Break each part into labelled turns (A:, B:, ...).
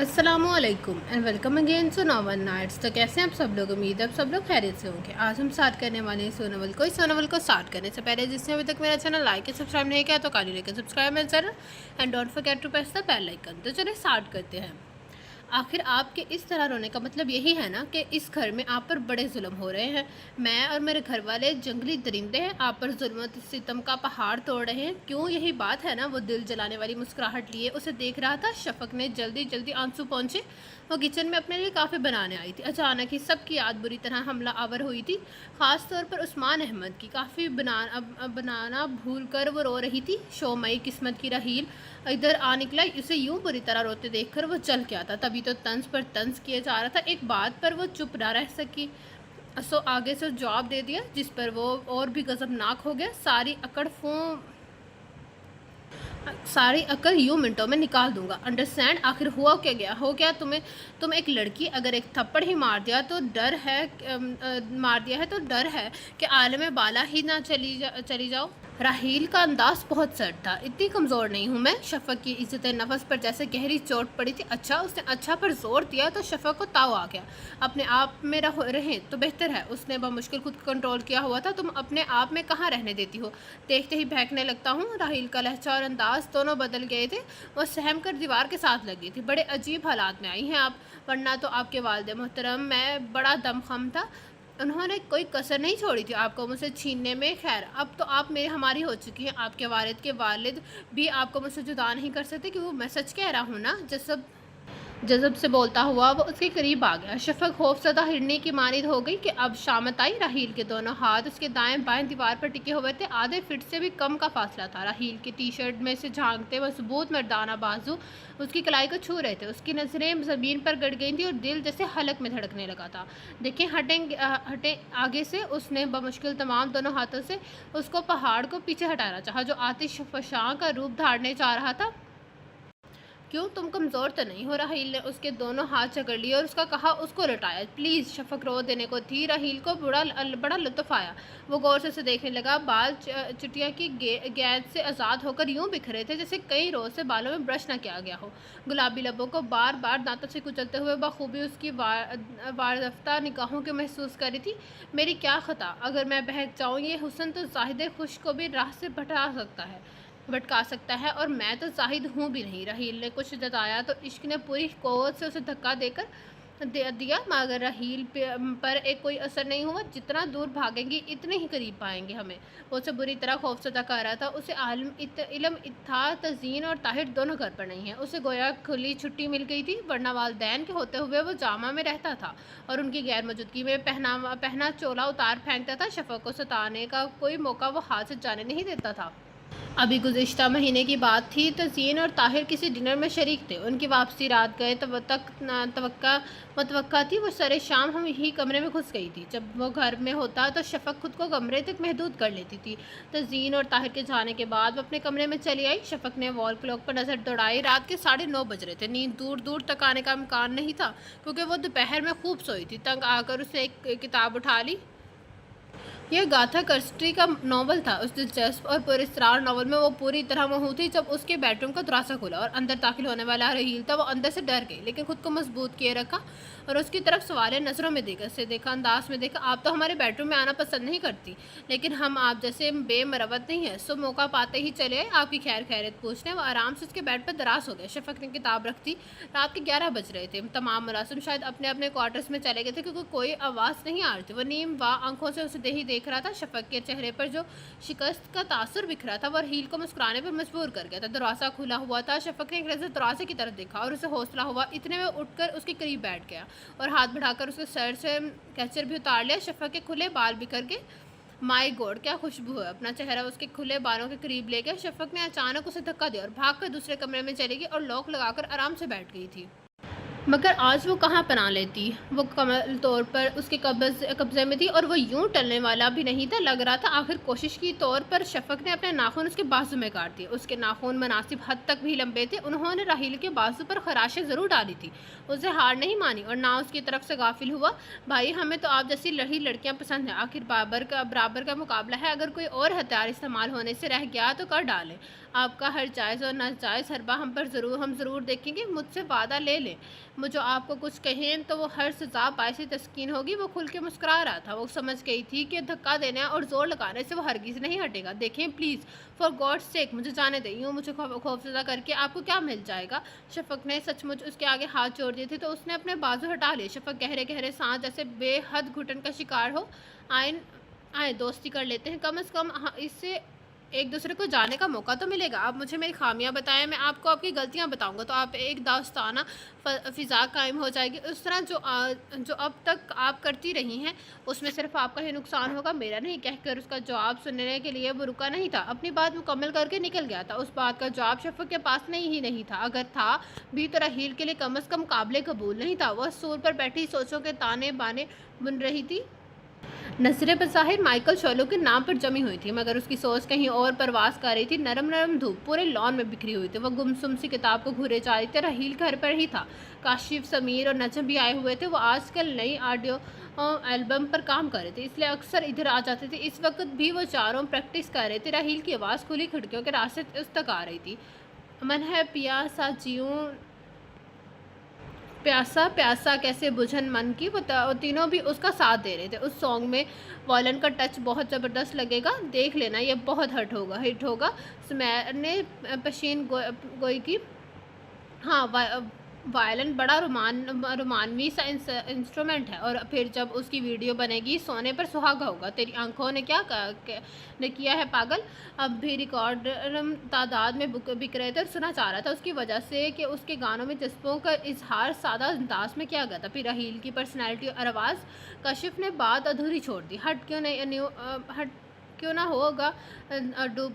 A: अस्सलामुअलैकुम and welcome again to Novel Nights. तो कैसे हैं आप सब लोग? उम्मीद है आप सब लोग खैरियत से होंगे। आज हम स्टार्ट करने वाले हैं सोनोवल को। इस सोनोवल को स्टार्ट करने से पहले जिसने अभी तक मेरा चैनल लाइक या सब्सक्राइब नहीं किया तो काली लेकर सब्सक्राइब मेरा channel and don't forget to press the bell icon. तो चलिए स्टार्ट करते हैं। आखिर आपके इस तरह रोने का मतलब यही है ना कि इस घर में आप पर बड़े जुल्म हो रहे हैं। मैं और मेरे घर वाले जंगली दरिंदे हैं, आप पर जुल्म सितम का पहाड़ तोड़ रहे हैं। क्यों? यही बात है ना। वो दिल जलाने वाली मुस्कुराहट लिए उसे देख रहा था। शफक ने जल्दी जल्दी आंसू पहुंचे। वो किचन में अपने लिए काफ़ी बनाने आई थी। अचानक ही सबकी याद बुरी तरह हमला आवर हुई थी। ख़ास तौर पर उस्मान अहमद की। काफ़ी बनाना भूल कर वो रो रही थी। शोमई किस्मत की रहील इधर आ निकला। उसे यूं बुरी तरह रोते देखकर वो चल के आता। तभी तो तंज पर तंज किया जा रहा था। एक बात पर वो चुप ना रह सकी, सो आगे से जवाब दे दिया, जिस पर वो और भी गजबनाक हो गया। सारी अकल यूं मिनटों में निकाल दूंगा। अंडरस्टैंड? आखिर हुआ क्या गया? हो क्या तुम्हें? तुम एक लड़की, अगर एक थप्पड़ ही मार दिया तो डर है कि आलम बाला ही ना चली जाओ। राहील का अंदाज बहुत सर्द था। इतनी कमज़ोर नहीं हूँ मैं। शफक की इज्जत नफस पर जैसे गहरी चोट पड़ी थी। अच्छा, उसने अच्छा पर जोर दिया तो शफक को ताव आ गया। अपने आप में रहे तो बेहतर है। उसने बमुश्किल खुद कंट्रोल किया हुआ था। तुम अपने आप में कहाँ रहने देती हो? देखते ही बहकने लगता हूँ। राहील का लहजा और अंदाज दोनों बदल गए थे। वो सहम कर दीवार के साथ लगी थी। बड़े अजीब हालात में आई हैं आप, वरना तो आपके वालिद मोहतरम में बड़ा दमखम था। उन्होंने कोई कसर नहीं छोड़ी थी आपको मुझसे छीनने में। खैर, अब तो आप मेरे हमारी हो चुकी हैं। आपके वालिद के वालिद भी आपको मुझसे जुदा नहीं कर सकते, क्योंकि मैं सच कह रहा हूँ ना। जज़ब से बोलता हुआ वो उसके करीब आ गया। शफक खौफज़दा हिरनी की मानिद हो गई कि अब शामत आई। राहील के दोनों हाथ उसके दाएं बाएं दीवार पर टिके हुए थे। आधे फिट से भी कम का फासला था। राहील की टी शर्ट में से झांकते मजबूत मर्दाना बाजू उसकी कलाई को छू रहे थे। उसकी नज़रें ज़मीन पर गड़ गई थी और दिल जैसे हलक में धड़कने लगा था। देखें, हटें आगे से। उसने बमुश्किल तमाम दोनों हाथों से उसको पहाड़ को पीछे हटाना चाहा जो आतिश फशां का रूप धारने जा रहा था। क्यों, तुम कमज़ोर तो नहीं हो? राहील ने उसके दोनों हाथ पकड़ लिए और उसका कहा उसको लौटाया। प्लीज़। शफक रो देने को थी। राहील को बड़ा लुत्फ़ आया। वो गौर से उसे देखने लगा। बाल चुटिया की गेंद से आज़ाद होकर यूं बिखरे थे जैसे कई रोज़ से बालों में ब्रश न किया गया हो। गुलाबी लबों को बार बार दांतों से कुचलते हुए बखूबी उसकी वारफ्ता निगाहों के महसूस कर रही थी। मेरी क्या ख़ता? अगर मैं बहक जाऊँ, ये हुस्न तो जाहिद खुश को भी राह से भटका सकता है, और मैं तो जाहिद हूँ भी नहीं। राहील ने कुछ जताया तो इश्क ने पूरी क़ुव्वत से उसे धक्का देकर दे दिया, मगर राहील पर एक कोई असर नहीं हुआ। जितना दूर भागेंगी इतने ही करीब पाएंगे हमें। वो उसे बुरी तरह खौफजदा कर रहा था। उसे इल्म था तज़ीन और ताहिर दोनों घर पर नहीं है। उसे गोया खुली छुट्टी मिल गई थी, वरना वालिदैन के होते हुए वो जामा में रहता था और उनकी गैर मौजूदगी में पहना चोला उतार फेंकता था। शफक को सताने का कोई मौका वो हाथ से जाने नहीं देता था। अभी गुज़िश्ता महीने की बात थी। तज़ीन और ताहिर किसी डिनर में शरीक थे। उनकी वापसी रात गए मतवक्का थी। वो सरे शाम हम यही कमरे में घुस गई थी। जब वो घर में होता तो शफक खुद को कमरे तक महदूद कर लेती थी। तज़ीन और ताहिर के जाने के बाद वो अपने कमरे में चली आई। शफक ने वॉल क्लॉक पर नज़र दौड़ाई। रात के 9:30 बज रहे थे। नींद दूर दूर तक आने का इम्कान नहीं था, क्योंकि वो दोपहर में खूब सोई थी। तंग आकर उसने एक किताब उठा ली। यह गाथा क्रिस्टी का नावल था। उस दिलचस्प और पुरस्कार नावल में वो पूरी तरह महू थी। जब उसके बेडरूम का दरवाज़ा खुला और अंदर दाखिल होने वाला राहील था, वो अंदर से डर गई, लेकिन खुद को मजबूत किए रखा और उसकी तरफ सवालिया नज़रों में देखा अंदाज में देखा। आप तो हमारे बेडरूम में आना पसंद नहीं करती, लेकिन हम आप जैसे बेमरवत नहीं है, सो मौका पाते ही चले आए आपकी खैर खैरियत पूछने। वो आराम से उसके बेड पर दराज हो गया। शफक ने किताब रख दी। रात के 11 बज रहे थे। तमाम मुलाजिम शायद अपने अपने क्वार्टर्स में चले गए थे, क्योंकि कोई आवाज़ नहीं आ रही थी। वो नीम व आंखों से उसे देख रहा था। शफक के चेहरे पर जो शिकस्त का तासुर बिखरा था, वो राहील को मुस्कुराने पर मजबूर कर गया था। दरवाज़ा खुला हुआ था। शफक ने एक नज़र दरवाजे की तरफ देखा और उसे हौसला हुआ। इतने में उठकर उसके करीब बैठ गया और हाथ बढ़ाकर उसके सर से कैचर भी उतार लिया। शफक के खुले बाल बिखर के माई गॉड, क्या खुशबू है! अपना चेहरा उसके खुले बालों के करीब ले गया। शफक ने अचानक उसे धक्का दिया और भागकर दूसरे कमरे में चली गई और लॉक लगाकर आराम से बैठ गई थी। मगर आज वो कहाँ पना लेती? वो कमल तौर पर उसके कब्जे में थी और वो यूं टलने वाला भी नहीं था। लग रहा था आखिर कोशिश की तौर पर शफक ने अपने नाखून उसके बाजू में काट दिए। उसके नाखून मुनासिब हद तक भी लंबे थे। उन्होंने राहील के बाजू पर खराशें ज़रूर डाली थी। उसे हार नहीं मानी और ना उसकी तरफ से गाफिल हुआ। भाई, हमें तो आप जैसी लड़कियाँ पसंद हैं। आखिर बराबर का मुकाबला है। अगर कोई और हथियार इस्तेमाल होने से रह गया तो कर डालें। आपका हर जायज़ और नाजायज़ हरबा हम ज़रूर देखेंगे। मुझसे वादा ले लें, मुझे आपको कुछ कहें तो वो हर सज़ा बाइस तस्कीन होगी। वो खुल के मुस्कुरा रहा था। वो समझ गई थी कि धक्का देने और ज़ोर लगाने से वो हरगिज़ नहीं हटेगा। देखें प्लीज़, फॉर गॉड्स सेक मुझे जाने दें। यूँ मुझे खौफज़दा करके आपको क्या मिल जाएगा? शफ़क़ ने सचमुच उसके आगे हाथ जोड़ दिए थे तो उसने अपने बाजू हटा लिए। शफ़क़ गहरे गहरे सांस जैसे बेहद घुटन का शिकार हो। आए दोस्ती कर लेते हैं, कम से कम इससे एक दूसरे को जानने का मौका तो मिलेगा। आप मुझे मेरी खामियां बताएं, मैं आपको आपकी गलतियां बताऊंगा, तो आप एक दास्ताना फ़िज़ा कायम हो जाएगी। उस तरह जो अब तक आप करती रही हैं उसमें सिर्फ आपका ही नुकसान होगा, मेरा नहीं। कहकर उसका जवाब सुनने के लिए वो रुका नहीं था, अपनी बात मुकम्मल करके निकल गया था। उस बात का जवाब शफ़क़ के पास नहीं था। अगर था भी तो राहील के लिए कम अज़ कम काबिल कबूल नहीं था। वह सूर पर बैठी सोचों के ताने बाने बुन रही थी। नज़रें बज़ाहिर माइकल शॉलो के नाम पर जमी हुई थी, मगर उसकी सोच कहीं और परवास कर रही थी। नरम नरम धूप पूरे लॉन में बिखरी हुई थी। वह गुमसुम सी किताब को घूरे जा रही थी। राहील घर पर ही था। काशिफ, समीर और नजम भी आए हुए थे। वो आजकल नई ऑडियो एल्बम पर काम कर रहे थे, इसलिए अक्सर इधर आ जाते थे। इस वक्त भी वो चारों प्रैक्टिस कर रहे थे। राहील की आवाज़ खुली खिड़कियों के रास्ते उस तक आ रही थी। मन है पिया सा जीऊँ, प्यासा प्यासा कैसे बुझन मन की। वो तीनों भी उसका साथ दे रहे थे। उस सॉन्ग में वॉलन का टच बहुत ज़बरदस्त लगेगा, देख लेना, ये बहुत हिट होगा। सुमैर ने पशीन गोई की। हाँ, वायलिन बड़ा रोमानवी सा इंस्ट्रूमेंट है, और फिर जब उसकी वीडियो बनेगी सोने पर सुहागा होगा। तेरी आंखों ने ने किया है पागल। अब भी रिकॉर्ड तादाद में बिक रहे थे और सुना जा रहा था, उसकी वजह से कि उसके गानों में जज्बों का इजहार सादा अंदाज में किया गया था। फिर राहील की पर्सनैलिटी और आवाज़। कशिफ ने बात अधूरी छोड़ दी। हट क्यों ना होगा, डूब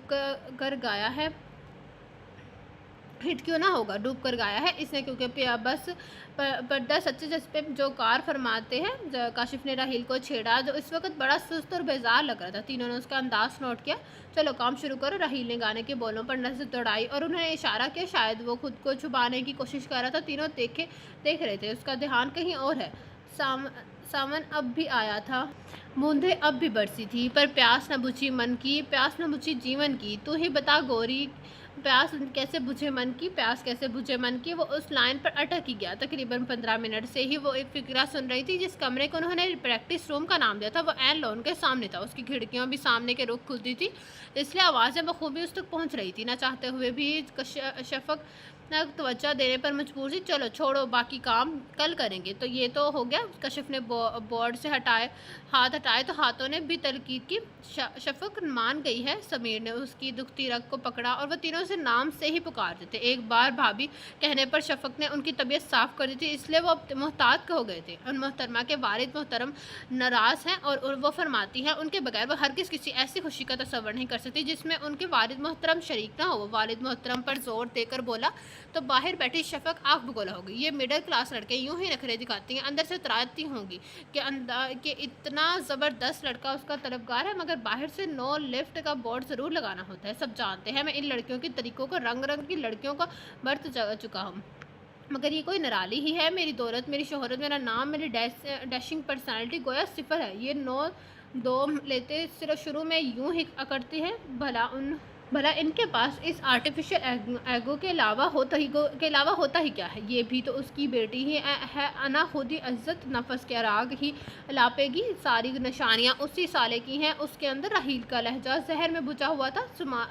A: कर गाया है, हिट क्यों ना होगा, डूब कर गाया है इसने, क्योंकि बस पर्दा सच्चे जज्बे जो कार फरमाते हैं। काशिफ ने राहील को छेड़ा, जो इस वक्त बड़ा सुस्त और बेजार लग रहा था। तीनों ने उसका अंदाज नोट किया। चलो काम शुरू करो। राहील ने गाने के बोलों पर नजर दौड़ाई और उन्होंने इशारा किया, शायद वो खुद को छुपाने की कोशिश कर रहा था। तीनों देख रहे थे, उसका ध्यान कहीं और है। सावन अब भी आया था, बूंदें अब भी बरसी थी, पर प्यास न बुझी मन की, प्यास न बुझी जीवन की। तू ही बता गोरी, प्यास कैसे बुझे मन की, प्यास कैसे बुझे मन की। वो उस लाइन पर अटक ही गया। तकरीबन 15 मिनट से ही वो एक फिक्रा सुन रही थी। जिस कमरे को उन्होंने प्रैक्टिस रूम का नाम दिया था वो एन लॉन के सामने था। उसकी खिड़कियां भी सामने के रुख खुलती थी, इसलिए आवाज़ें बखूबी उस तक पहुंच रही थी। ना चाहते हुए भी शफक न तवज्जो देने पर मजबूर थी। चलो छोड़ो, बाकी काम कल करेंगे। तो ये तो हो गया। कशिफ ने बोर्ड से हाथ हटाए तो हाथों ने भी तलकीद की। शफक मान गई है। समीर ने उसकी दुखती रग को पकड़ा और वह तीनों से नाम से ही पुकारते थे। एक बार भाभी कहने पर शफक ने उनकी तबीयत साफ कर दी थी, इसलिए वो मोहतात हो गए थे। उन मोहतरमा के वालिद मोहतरम नाराज़ हैं और वो फरमाती हैं उनके बगैर वो हरगिज़ किसी ऐसी खुशी का तस्वर नहीं कर सकती जिसमें उनके वालिद मोहतरम शरीक ना हो। वो वालिद मोहतरम पर जोर देकर बोला तो बाहर बैठी शफक आँख बगोला होगी। ये मिडिल क्लास लड़के यूं ही नखरे दिखाती हैं, अंदर से तराती होंगी कि इतना ज़बरदस्त लड़का उसका तलबगार है, मगर बाहर से नो लिफ्ट का बोर्ड ज़रूर लगाना होता है। सब जानते हैं मैं इन लड़कियों के तरीक़ों को, रंग रंग की लड़कियों को बरत चुका हूँ, मगर ये कोई निराली ही है। मेरी दौलत, मेरी शोहरत, मेरा नाम, मेरी डैशिंग पर्सनालिटी गोया सिफर है। ये नो दो लेते सिर्फ शुरू में यूं ही अकड़ते हैं। भला इनके पास इस आर्टिफिशियल एगो के अलावा होता ही क्या है। ये भी तो उसकी बेटी ही है। अना खुद ही इज्जत नफस के राग ही लापेगी। सारी निशानियाँ उसी साले की हैं। उसके अंदर राहील का लहजा जहर में बुझा हुआ था।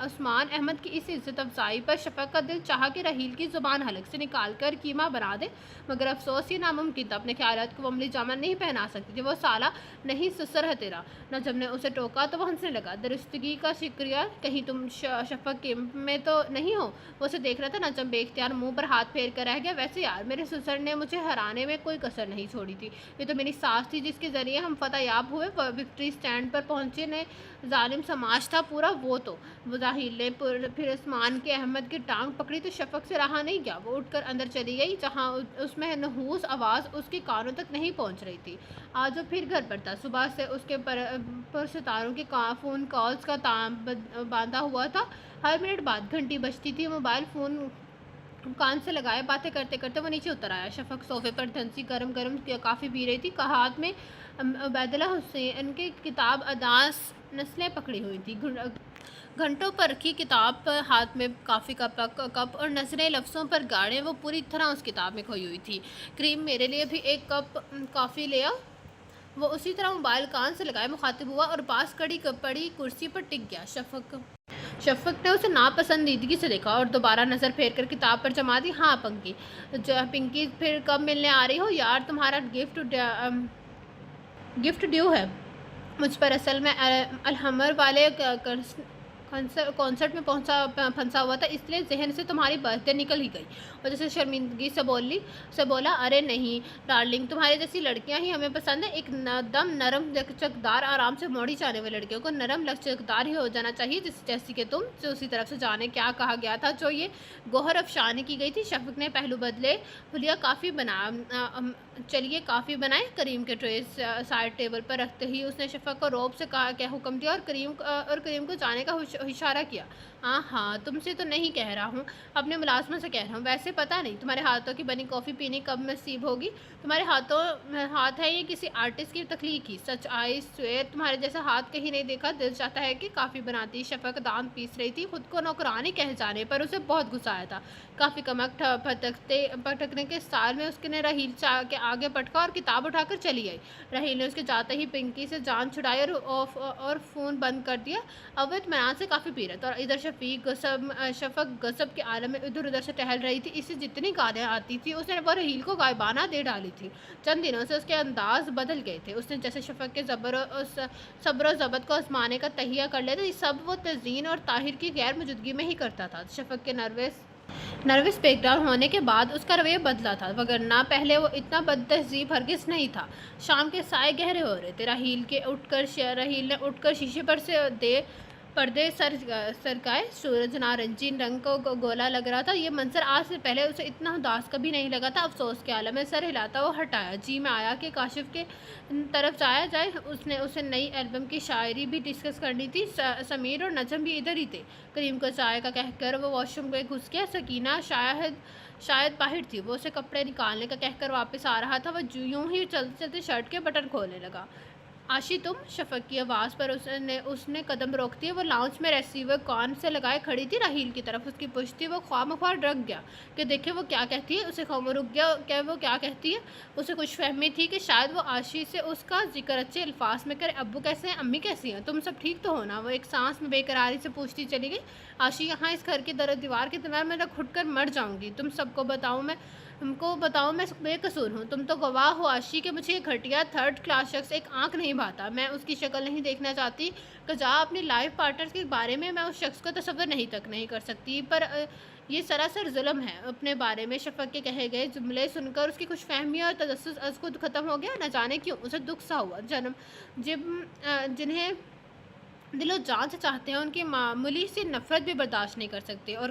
A: उस्मान अहमद की इस इज्जत अफजाई पर शफक का दिल चाहा कि राहील की ज़ुबान हलक से निकाल कर कीमा बना दे, मगर अफसोस ये नामुमकिन था। अपने ख्यालात को अमली जामा नहीं पहना सकती थी। वो साला नहीं ससुर है तेरा। नजम ने उसे टोका तो वह हंसने लगा। दुरुस्तगी का शुक्रिया, कहीं तुम शफक के में तो नहीं हो। वो उसे देख रहा था। नजम बेख्तियार मुंह पर हाथ फेर कर रह गया। वैसे यार, मेरे ससुर ने मुझे हराने में कोई कसर नहीं छोड़ी थी। ये तो मेरी सास थी जिसके ज़रिए हम फतहयाब हुए, विक्ट्री स्टैंड पर पहुंचे। ने जालिम समाज था पूरा वो तो। राहील ने फिर उस्मान के अहमद की टांग पकड़ी तो शफक से रहा नहीं गया। वो उठकर अंदर चली गई, जहाँ उसमें नहूस आवाज़ उसके कानों तक नहीं पहुंच रही थी। आज वो फिर घर पर था। सुबह से उसके पर सितारों के फ़ोन कॉल्स का ताम बांधा हुआ था। हर मिनट बाद घंटी बजती थी। मोबाइल फ़ोन कान से लगाए बातें करते करते वो नीचे उतर आया। शफक सोफे पर धंसी गरम गरम काफ़ी पी रही थी। हाथ में उबैदुल्ला हुसैन की किताब अदास नस्लें पकड़ी हुई थी। घंटों पर रखी किताब पर हाथ में कॉफ़ी का कप और नज़रें लफ्ज़ों पर गाढ़े, वो पूरी तरह उस किताब में खोई हुई थी। करीम, मेरे लिए भी एक कप कॉफ़ी ले आओ। वो उसी तरह मोबाइल कान से लगाए मुखातिब हुआ और पास पड़ी कुर्सी पर टिक गया। शफ़क़ ने उसे नापसंदीदगी से देखा और दोबारा नज़र फेर कर किताब पर जमा दी। हाँ पिंकी, फिर कब मिलने आ रही हो यार? तुम्हारा गिफ्ट ड्यू है मुझ पर। असल में अलहमर वाले कॉन्सर्ट में फंसा हुआ था, इसलिए जहन से तुम्हारी बर्थडे निकल ही गई। और जैसे शर्मिंदगी से बोला, अरे नहीं डार्लिंग, तुम्हारी जैसी लड़कियां ही हमें पसंद है। एक दम नरम लचकदार, आराम से मोड़ी जाने वाली लड़कियों को नरम लचकदार ही हो जाना चाहिए, जैसी कि तुम। जो उसी तरफ से जाने क्या कहा गया था जो ये गोहर अफशानी की गई थी। शफ़क़ ने पहलू बदले, बोलिया चलिए काफ़ी बनाए। करीम के ट्रे साइड टेबल पर रखते ही उसने शफ़क़ को रौब से कहा, क्या हुक्म दिया और करीम को जाने का इशारा किया। हाँ, तुमसे तो नहीं कह रहा हूँ, अपने मुलाजमत से कह रहा हूँ। वैसे पता नहीं तुम्हारे हाथों की बनी कॉफ़ी पीनी कब नसीब होगी। तुम्हारे हाथ है ये किसी आर्टिस्ट की तख्लीक ही। सच आई स्वेयर, तुम्हारे जैसा हाथ कहीं नहीं देखा। दिल चाहता है कि काफ़ी बनाती। शफ़क़ दांत पीस रही थी। खुद को नौकरानी कह जाने पर उसे बहुत गुस्सा आया था। काफ़ी कमक पटकने के साल में उसने रहील के आगे पटका और किताब उठाकर चली आई। रहील ने उसके जाते ही पिंकी से जान छुड़ाई और फ़ोन बंद कर दिया। अब वह इत्मीनान से काफ़ी पी रहा था और इधर शफ़क़ गज़ब के आलम में इधर उधर से टहल रही थी। इसे जितनी गालियाँ आती थी उसने वह रहील को गायबाना दे डाली थी। चंद दिनों से उसके अंदाज बदल गए थे। उसने जैसे शफ़क़ के सब्र और ज़ब्त को आजमाने का तहिया कर लिया था। ये सब वो तज़ीन और ताहिर की गैर मौजूदगी में ही करता था। शफ़क़ के नर्वस ब्रेकडाउन होने के बाद उसका रवैया बदला था, वगरना पहले वो इतना बदतहज़ीब हरगिज़ नहीं था। शाम के साए गहरे हो रहे थे। रहील ने उठकर शीशे पर से पर्दे सरकाए। सूरज नारंगी रंग को गोला लग रहा था। ये मंजर आज से पहले उसे इतना उदास कभी नहीं लगा था। अफसोस के आलम में सर हिलाता वो हटाया। जी में आया कि काशिफ के तरफ जाया जाए। उसे नई एल्बम की शायरी भी डिस्कस करनी थी। समीर और नजम भी इधर ही थे। करीम को चाय का कहकर वो वॉशरूम में घुस गया। सकीना शायद बाहर थी। वो उसे कपड़े निकालने का कहकर वापस आ रहा था। वह यूं ही चलते चलते शर्ट के बटन खोलने लगा। आशी तुम? शफ़क़ की आवाज़ पर उसने कदम रोक दिए। वो लाउंज में रिसीवर कान से लगाए खड़ी थी। राहील की तरफ उसकी पुश्ती। वो ख्वामख्वाह रख गया कि देखे वो क्या कहती है। उसे खौफ रुक गया क्या वो क्या कहती है। उसे कुछ फहमी थी कि शायद वो आशी से उसका जिक्र अच्छे अल्फाज में करे। अब्बू कैसे हैं? अम्मी कैसी हैं? तुम सब ठीक तो हो ना? वो एक सांस में बेकरारी से पूछती चली गई। आशी, यहाँ इस घर के दीवार के दरमियान मैं घुट कर मर जाऊँगी। तुमको बताऊँ मैं बेकसूर हूँ। तुम तो गवाह हो आशी कि मुझे घटिया थर्ड क्लास शख्स एक आंख नहीं भाता। मैं उसकी शक्ल नहीं देखना चाहती। कजा अपनी लाइफ पार्टनर के बारे में मैं उस शख्स को तसव्वुर नहीं कर सकती। पर ये सरासर जुल्म है अपने बारे में। शफ़क़ के कहे गए जुमले सुनकर उसकी खुशफहमी और तजस्सुस खुद ख़त्म हो गया। न जाने क्यों उसे दुख सा हुआ। जिन्हें दिलो जान से चाहते हैं उनकी मामूली सी नफ़रत भी बर्दाश्त नहीं कर सकते। और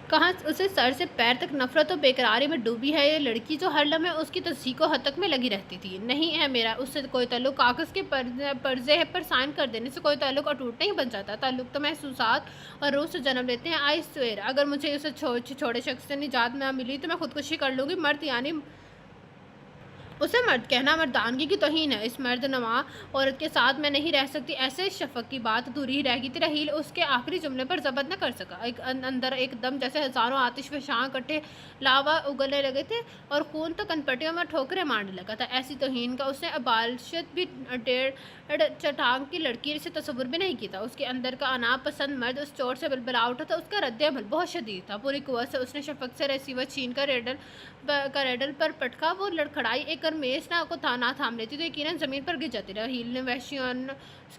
A: कहाँ उसे सर से पैर तक नफरत और बेकरारी में डूबी है ये लड़की, जो हर लम्हे उसकी तस्दीक हद तक में लगी रहती थी। नहीं है मेरा उससे कोई ताल्लुक। कागज़ के पर्जे पर साइन कर देने से कोई ताल्लुक अटूट नहीं बन जाता। ताल्लुक तो महसूसात और रूह से जन्म लेते हैं। आई स्वेर, अगर मुझे उसे छोटे शख्स से निजात ना मिली तो मैं खुदकुशी कर लूँगी। मर्द यानी उसे मर्द कहना मर्दानगी की तौहीन है। इस मर्द नवा औरत के साथ मैं नहीं रह सकती। ऐसे शफ़क़ की बात अधूरी ही रह गई थी। रहील उसके आखिरी जुमले पर ज़ब्त न कर सका। अंदर एकदम जैसे हज़ारों आतिश फशां इकट्ठे लावा उगलने लगे थे और खून तो कनपटियों में ठोकरें मारने लगा था। ऐसी तौहीन का उसने अबालशत भी डेढ़ चटांग की लड़की से तसव्वुर भी नहीं किया था। उसके अंदर का अनाप पसंद मर्द उस चोट से बलबला उठा था। उसका रद्द-ए-अमल बहुत शदीद था। पूरी कुव्वत से उसने शफ़क़ से रिसीवर छीन कर रेडल पर पटका। वो लड़खड़ाई एक मेज़ ना थाम लेती तो यकीनन ज़मीन पर गिर जाती। रहील ने वहशियान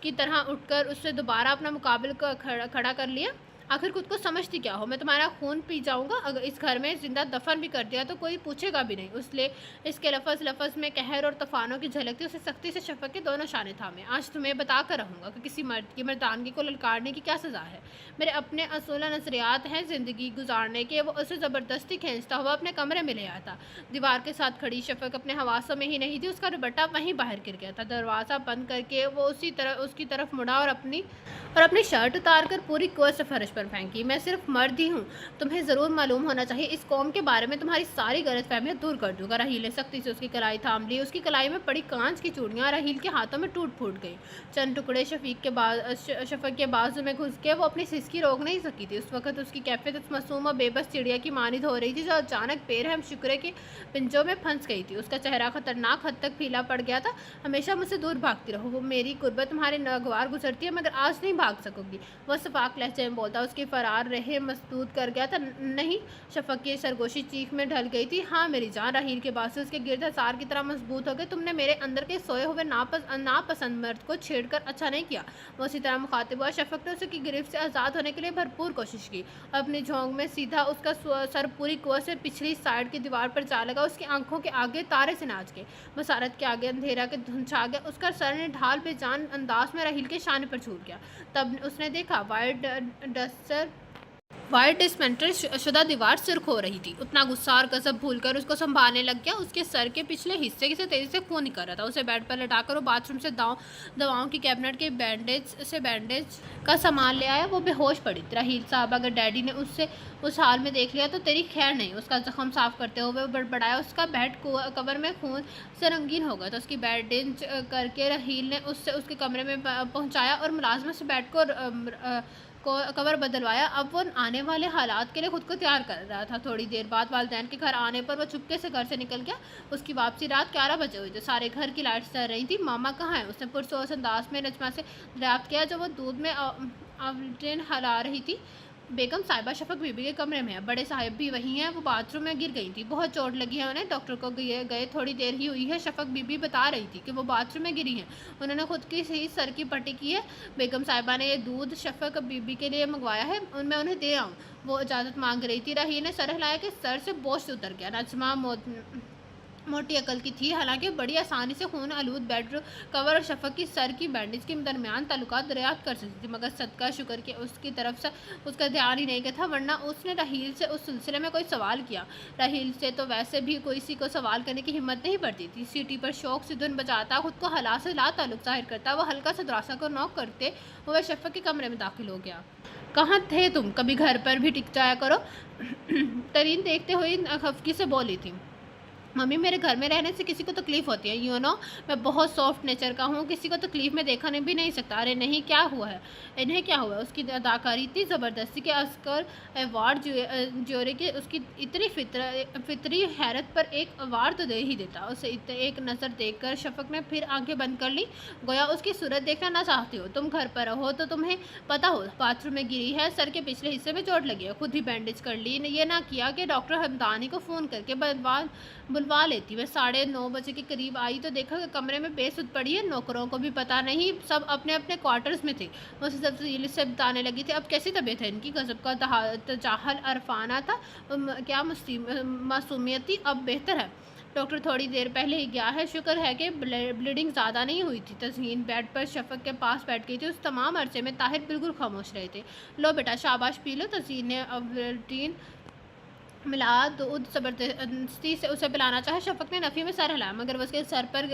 A: की तरह उठकर उससे दोबारा अपना मुकाबल खड़ा कर लिया। आखिर खुद को समझती क्या हो? मैं तुम्हारा खून पी जाऊंगा। अगर इस घर में जिंदा दफन भी कर दिया तो कोई पूछेगा भी नहीं। उसने इसके लफ्ज़ में कहर और तूफानों की झलक थी। उसे सख्ती से शफ़क़ के दोनों शाने थामे। आज तुम्हें बता कर रहूँगा कि किसी मर्द की मर्दानगी को ललकारने की क्या सज़ा है। मेरे अपने असूल नज़रियात हैं ज़िंदगी गुजारने के। वो उसे ज़बरदस्ती खींचता हुआ अपने कमरे में ले आया था। दीवार के साथ खड़ी शफ़क़ अपने हवासों में ही नहीं थी। उसका दुपट्टा वहीं बाहर गिर गया था। दरवाज़ा बंद करके वो उसकी तरफ मुड़ा और अपनी शर्ट उतार कर पूरी कुव्वत से फर्श पर पर फेंकी। मैं सिर्फ मर्द ही हूँ, तुम्हें ज़रूर मालूम होना चाहिए। इस कौम के बारे में तुम्हारी सारी गलतफहमियां दूर कर दूंगा। राहील ने सख्ती से उसकी कलाई थाम ली। उसकी कलाई में पड़ी कांच की चूड़ियाँ राहील के हाथों में टूट फूट गई। चंद टुकड़े शफक के बाजू में घुस के वो अपनी सिसकी रोक नहीं सकी थी। उस वक्त उसकी कैफियत उस मासूम और बेबस चिड़िया की मानिद हो रही थी जो अचानक बेरहम शुक्रे के पिंजों में फंस गई थी। उसका चेहरा खतरनाक हद तक फीला पड़ गया था। हमेशा मुझसे दूर भागती रहो, वो मेरी कुर्बत तुम्हारे नागवार गुजरती है, मगर आज नहीं भाग सकोगी। वह सफाक लहजे में बोलता उसकी फरार रहे मसदूद कर गया था। नहीं, शफक की सरगोशी चीख में ढल गई थी। हाँ मेरी जान, राहील के बाजू उसके गिरद हसार की तरह मजबूत हो गए। तुमने मेरे अंदर के सोए हुए नापसंद मर्द को छेड़कर अच्छा नहीं किया। वो उसी तरह मुखातिब हुआ। शफक ने उसकी गिरफ्त से आज़ाद होने के लिए भरपूर कोशिश की। अपनी झोंक में सीधा उसका सर पूरी कुव्वत से पिछली साइड की दीवार पर जा लगा। उसकी आंखों के आगे तारे से नाच गए। बसारत के आगे अंधेरा के धुंध छा गया। उसका सर ने ढाल बेजान अंदाज में राहील के शाने पर छूट गया। तब उसने देखा वाइट डिस्मेंटल शुदा दीवार सुर्ख हो रही थी। उतना गुस्सा और गजब भूलकर उसको संभालने लग गया। उसके सर के पिछले हिस्से से तेजी से खून निकल रहा था। उसे बेड पर लटाकर वो बाथरूम से दवाओं की कैबिनेट के बैंडेज का सामान ले आया। वो बेहोश पड़ी थी। राहील साहब, अगर डैडी ने उससे उस हाल में देख लिया तो तेरी खैर नहीं। उसका जख्म साफ करते हुए बड़बड़ाया। उसका बेड कवर में खून से रंगीन हो गया तो उसकी बैंडेज करके राहील ने उससे उसके कमरे में पहुंचाया और मुलाजमत से बेड को कवर बदलवाया। अब वो आने वाले हालात के लिए खुद को तैयार कर रहा था। थोड़ी देर बाद वालिदैन के घर आने पर वो चुपके से घर से निकल गया। उसकी वापसी रात 11 बजे हुई थी। सारे घर की लाइट्स जल रही थी। मामा कहाँ है? उसने पुरसोस अंदाज में नजमा से दरियाफ्त किया जो वो दूध में आवलिन हला रही थी। बेगम साहिबा शफक बीबी के कमरे में है। बड़े साहिब भी वही हैं। वो बाथरूम में गिर गई थी, बहुत चोट लगी है उन्हें। डॉक्टर को गए थोड़ी देर ही हुई है। शफक बीबी बता रही थी कि वो बाथरूम में गिरी हैं। उन्होंने खुद की सही सर की पट्टी की है। बेगम साहिबा ने ये दूध शफक बीबी के लिए मंगवाया है, मैं उन्हें दे आऊँ। वो इजाज़त मांग रही थी। राहील ने सर हिलाया कि सर से बोझ उतर गया। नजमा मोटी अकल की थी, हालांकि बड़ी आसानी से खून आलूद बेड कवर और शफक की सर की बैंडेज के दरमियान ताल्लुकात दरियाफ्त कर सकती थी, मगर सदका शुक्र के उसकी तरफ से उसका ध्यान ही नहीं गया था, वरना उसने राहील से उस सिलसिले में कोई सवाल किया। राहील से तो वैसे भी किसी को सवाल करने की हिम्मत नहीं पड़ती थी। सीटी पर शौक से धुन बजाता, खुद को हला से ला ताल्लुक जाहिर करता, वो हल्का सा दरासा को नॉक करते हुए शफक के कमरे में दाखिल हो गया। कहाँ थे तुम? कभी घर पर भी टिक जाया करो। तरीन देखते हुए खफकी से बोली थी। मम्मी, मेरे घर में रहने से किसी को तकलीफ़ होती है, यू नो। मैं बहुत सॉफ्ट नेचर का हूँ, किसी को तकलीफ़ में देखा भी नहीं सकता। अरे नहीं, क्या हुआ है? इन्हें क्या हुआ? उसकी अदाकारी इतनी ज़बरदस्ती के ऑस्कर अवार्ड ज्यूरी के उसकी इतनी फितरी हैरत पर एक अवार्ड तो दे ही देता। उसे एक नज़र देखकर शफक ने फिर आंखें बंद कर ली। गोया उसकी सूरत देखना ना चाहती हो। तुम घर पर रहो तो तुम्हें पता हो बाथरूम में गिरी है, सर के पिछले हिस्से में चोट लगी है, खुद ही बैंडेज कर ली। ये ना किया कि डॉक्टर हमदानी को फ़ोन करके बुलवा लेती। मैं 9:30 बजे के करीब आई तो देखा कि कमरे में बेसुध पड़ी है। नौकरों को भी पता नहीं, सब अपने अपने क्वार्टर्स में थे। वो तफसील से बताने लगी थी। अब कैसी तबीयत है इनकी? गजब का तजाहल अरफाना था, क्या मासूमियत थी। अब बेहतर है, डॉक्टर थोड़ी देर पहले ही गया है। शुक्र है कि ब्लीडिंग ज़्यादा नहीं हुई थी। तज़हीन बेड पर शफक के पास बैठ गई थी। उस तमाम अरसे में ताहिर बिल्कुल खामोश रहे थे। लो बेटा, शाबाश पी लो। तज़हीन ने अवल्टीन मिला दूध ज़बरदस्ती से उसे पिलाना चाहे। शफक ने नफ़ी में सर हिलाया, मगर उसके सर पर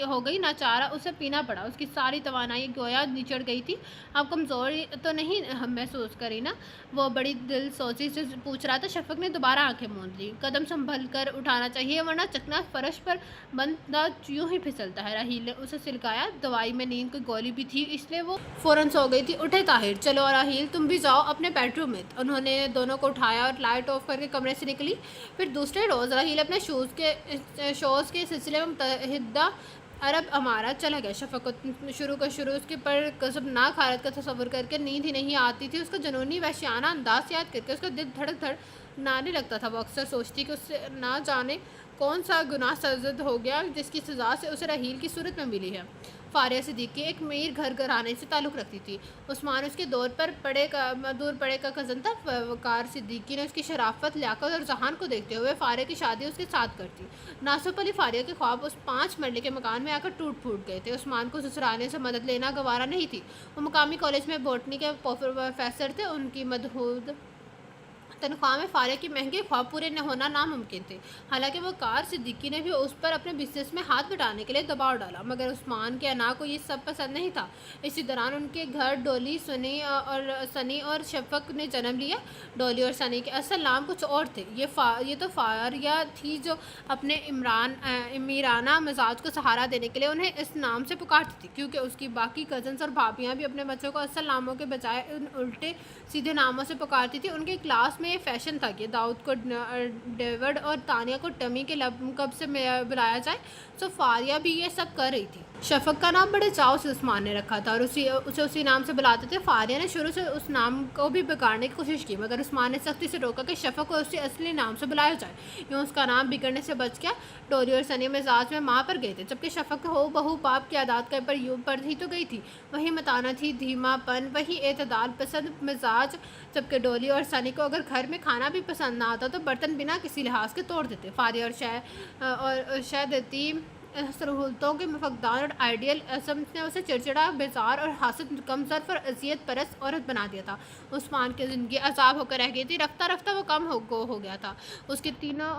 A: हो गई नाचारा। उसे पीना पड़ा। उसकी सारी तवानाई गोया निचड़ गई थी। अब कमज़ोरी तो नहीं महसूस करी ना? वो बड़ी दिल सोची से पूछ रहा था। शफक ने दोबारा आंखें मूंद ली। कदम संभल कर उठाना चाहिए, वरना चकना फर्श पर बंदा यूँ ही फिसलता है। राहील ने उसे सिलकाया। दवाई में नींद की गोली भी थी, इसलिए वो फ़ौरन सो गई थी। उठे ताहिर, चलो राहील तुम भी जाओ अपने बेडरूम में। उन्होंने दोनों को उठाया और लाइट ऑफ करके कमरे से निकली। फिर दूसरे रोज़ राहील अपने शोज़ के सिलसिले में मुत्तहिदा अरब अमारात चला गया। शफक को शुरू उसके पर कसबनाक हालत का तस्वुर करके नींद ही नहीं आती थी। उसका जुनूनी वहशियाना अंदाज याद करके उसका दिल धड़नाने लगता था। वो अक्सर सोचती कि उससे ना जाने कौन सा गुनाह सरजद हो गया जिसकी सज़ा से उसे राहील की सूरत में मिली है। फारिया सिद्दीकी एक मीर घर घराने से ताल्लुक़ रखती थी। उस्मान उसके दूर पड़े का कज़न था। वकार सिद्दीकी ने उसकी शराफत, लियाकत और जहान को देखते हुए फारिया की शादी उसके साथ करती। नासुफ अली फारिया के ख्वाब उस 5 मरले के मकान में आकर टूट फूट गए थे। उस्मान को ससुरालने से मदद लेना गवारा नहीं थी। वो मुकामी कॉलेज में बॉटनी के प्रोफेसर थे। उनकी मदहूद तनख्वाह में फारिया के महंगे ख्वाब पूरे न होना नामुमकिन थे। हालांकि वकार सिद्दीकी ने भी उस पर अपने बिजनेस में हाथ बटाने के लिए दबाव डाला, मगर उस्मान के अना को ये सब पसंद नहीं था। इसी दौरान उनके घर डोली, सनी और शफक ने जन्म लिया। डोली और सनी के असल नाम कुछ और थे। ये तो फारिया थी जो अपने अमीराना मिजाज को सहारा देने के लिए उन्हें इस नाम से पुकारती थी, क्योंकि उसकी बाकी कजन्स और भाभियाँ भी अपने बच्चों को असल नामों के बजाय उन उल्टे सीधे नामों से पुकारती थी। उनके क्लास में ये फैशन था कि दाऊद को डेविड और तानिया को टमी के लक़ब से बुलाया जाए, तो फारिया भी ये सब कर रही थी। शफक का नाम बड़े चाव से उस्मान ने रखा था और उसे उसी नाम से बुलाते थे। फारिया ने शुरू से उस नाम को भी बिगाड़ने की कोशिश की, मगर उस्मान ने सख्ती से रोका कि शफक को उसके असली नाम से बुलाया जाए। यूँ उसका नाम बिगड़ने से बच गया। डोरी और सनी मिजाज में माँ पर गए थे, जबकि शफक हो बहू बाप की आदत का पर ही तो गई थी। वही मताना थी, धीमापन, वही एतदाल पसंद मिजाज। जबकि डोली और सनी को अगर घर में खाना भी पसंद ना आता तो बर्तन बिना किसी लिहाज के तोड़ देते। फारिया और शहदती सहूलतों के फकदान और आइडियल असम ने उसे चिड़चिड़ा, बेजार और हासिल, कमजोर और अजियत परस्त औरत बना दिया था। उस्मान की ज़िंदगी अजाब होकर रह गई थी। रफ्ता रफ्ता वो कम हो गया था। उसके तीनों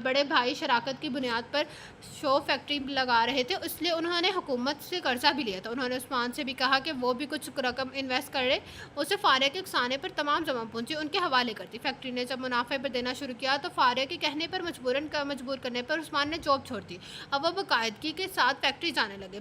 A: बड़े भाई शराकत की बुनियाद पर शो फैक्ट्री लगा रहे थे, इसलिए उन्होंने हुकूमत से कर्जा भी लिया था। उन्होंने उस्मान से भी कहा कि वो भी कुछ रकम इन्वेस्ट कर ले। उसे फारिया के उकसाने पर तमाम जमा पूंजी उनके हवाले करती। फैक्ट्री ने जब मुनाफे पर देना शुरू किया तो फारिया के कहने पर मजबूर करने पर उस्मान ने जॉब छोड़ दी। अब वो बाकायदगी के साथ फैक्ट्री जाने लगे।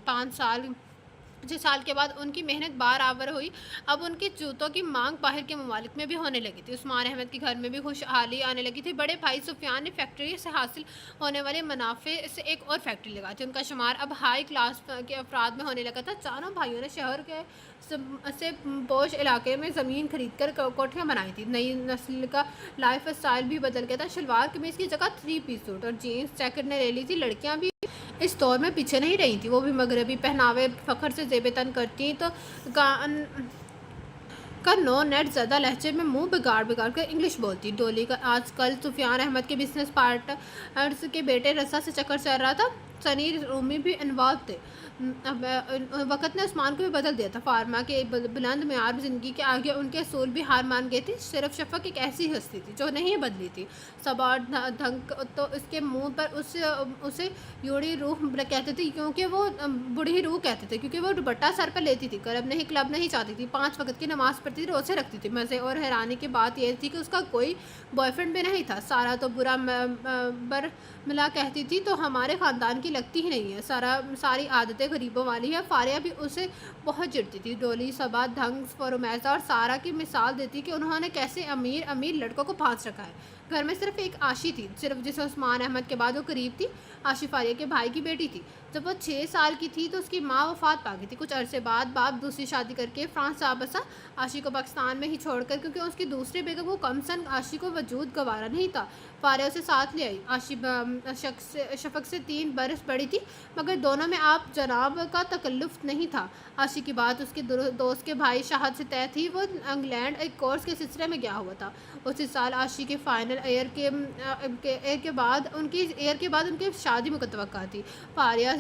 A: 6 साल के बाद उनकी मेहनत बारआवर हुई। अब उनके जूतों की मांग बाहर के ममालिक में भी होने लगी थी। उस्मान अहमद के घर में भी खुशहाली आने लगी थी। बड़े भाई सुफियान ने फैक्ट्री से हासिल होने वाले मुनाफे से एक और फैक्ट्री लगाई थी। उनका शुमार अब हाई क्लास के अफराद में होने लगा था। चारों भाइयों ने शहर के से पोश इलाके में ज़मीन खरीद कर कोठियाँ बनाई थी। नई नस्ल का लाइफ स्टाइल भी बदल गया था। शलवार कमीज़ की जगह 3 पीस सूट और जीन्स जैकेट ने ले ली थी। लड़कियाँ भी इस दौर में पीछे नहीं रही थी। वो भी मगरबी पहनावे फ़ख्र से जेब तन करती तो नो नेट ज़्यादा लहजे में मुंह बिगाड़ कर इंग्लिश बोलती। डोली का आजकल सुफियान अहमद के बिजनेस पार्टनर्स के बेटे रसा से चक्कर चल रहा था। सनी रूमी भी इन्वॉल्व थे। वक़्त ने उस्मान को भी बदल दिया था। फार्मा के बुलंद म्यार ज़िंदगी के आगे उनके असूल भी हार मान गए थे। सिर्फ शफक एक ऐसी हस्ती थी जो नहीं बदली थी। सब और ढंग तो इसके मुंह पर उसे यूड़ी रूह कहते थे, क्योंकि वो बूढ़ी रूह कहते थे, क्योंकि वो दुपट्टा सर पर लेती थी, क्लब नहीं चाहती थी, 5 वक्त की नमाज़ पढ़ती थी, रोज़े रखती थी। मज़े और हैरानी की बात यह थी कि उसका कोई बॉयफ्रेंड भी नहीं था। सारा तो बुरा बरमिला कहती थी तो हमारे ख़ानदान की लगती ही नहीं है। सारी आदतें गरीबों वाली है। फारिया भी उसे बहुत चिढ़ती थी। डोली, सबा, ढंग, फरोमैज़ा और सारा की मिसाल देती कि उन्होंने कैसे अमीर लड़कों को फांस रखा है। घर में सिर्फ एक आशी थी, सिर्फ जिसे उस्मान अहमद के बाद वो करीब थी। आशी फारिया के भाई की बेटी थी। जब वो 6 साल की थी तो उसकी माँ वफात पा गई थी। कुछ अरसे बाद बाप दूसरी शादी करके फ्रांस जा बसा, आशी को पाकिस्तान में ही छोड़कर, क्योंकि उसकी दूसरी बेगम को कमसन आशी को वजूद गवारा नहीं था। फारिया उसे साथ ले आई। आशी शफक से 3 बरस बड़ी थी, मगर दोनों में आप जनाब का तकल्लुफ़ नहीं था। आशी की बात उसके दोस्त के भाई शाहद से तय थी। वो इंग्लैंड एक कोर्स के सिलसिले में गया हुआ था। उसी साल आशी के फाइनल ईयर के बाद उनकी शादी मुतवक्का थी। फारिया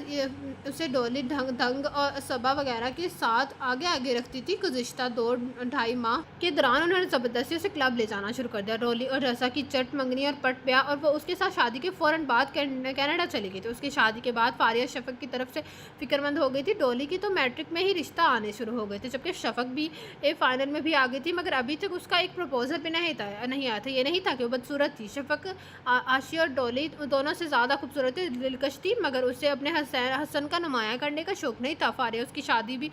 A: उसे डोली, ढंग और सबा वगैरह के साथ आगे रखती थी। गुज़िश्ता 2-2.5 माह के दौरान उन्होंने ज़बरदस्ती उसे क्लब ले जाना शुरू कर दिया। डोली और रसा की चट मंगनी और पट ब्याह, और वो उसके साथ शादी के फ़ौरन बाद कनाडा चली गई थी। उसकी शादी के बाद फारिया शफक की तरफ से फ़िक्रमंद हो गई थी। डोली की तो मैट्रिक में ही रिश्ता आने शुरू हो गए थे, जबकि शफक भी फाइनल में भी आ गई थी, मगर अभी तक उसका एक प्रपोजल भी नहीं आया था। ये नहीं था कि वो बदसूरत थी। शफक आशी और डोली दोनों से ज़्यादा खूबसूरत थी, दिलकश थी, मगर उसे अपने हसन का नुमाया करने का शौक़ नहीं था। फारिया उसकी शादी भी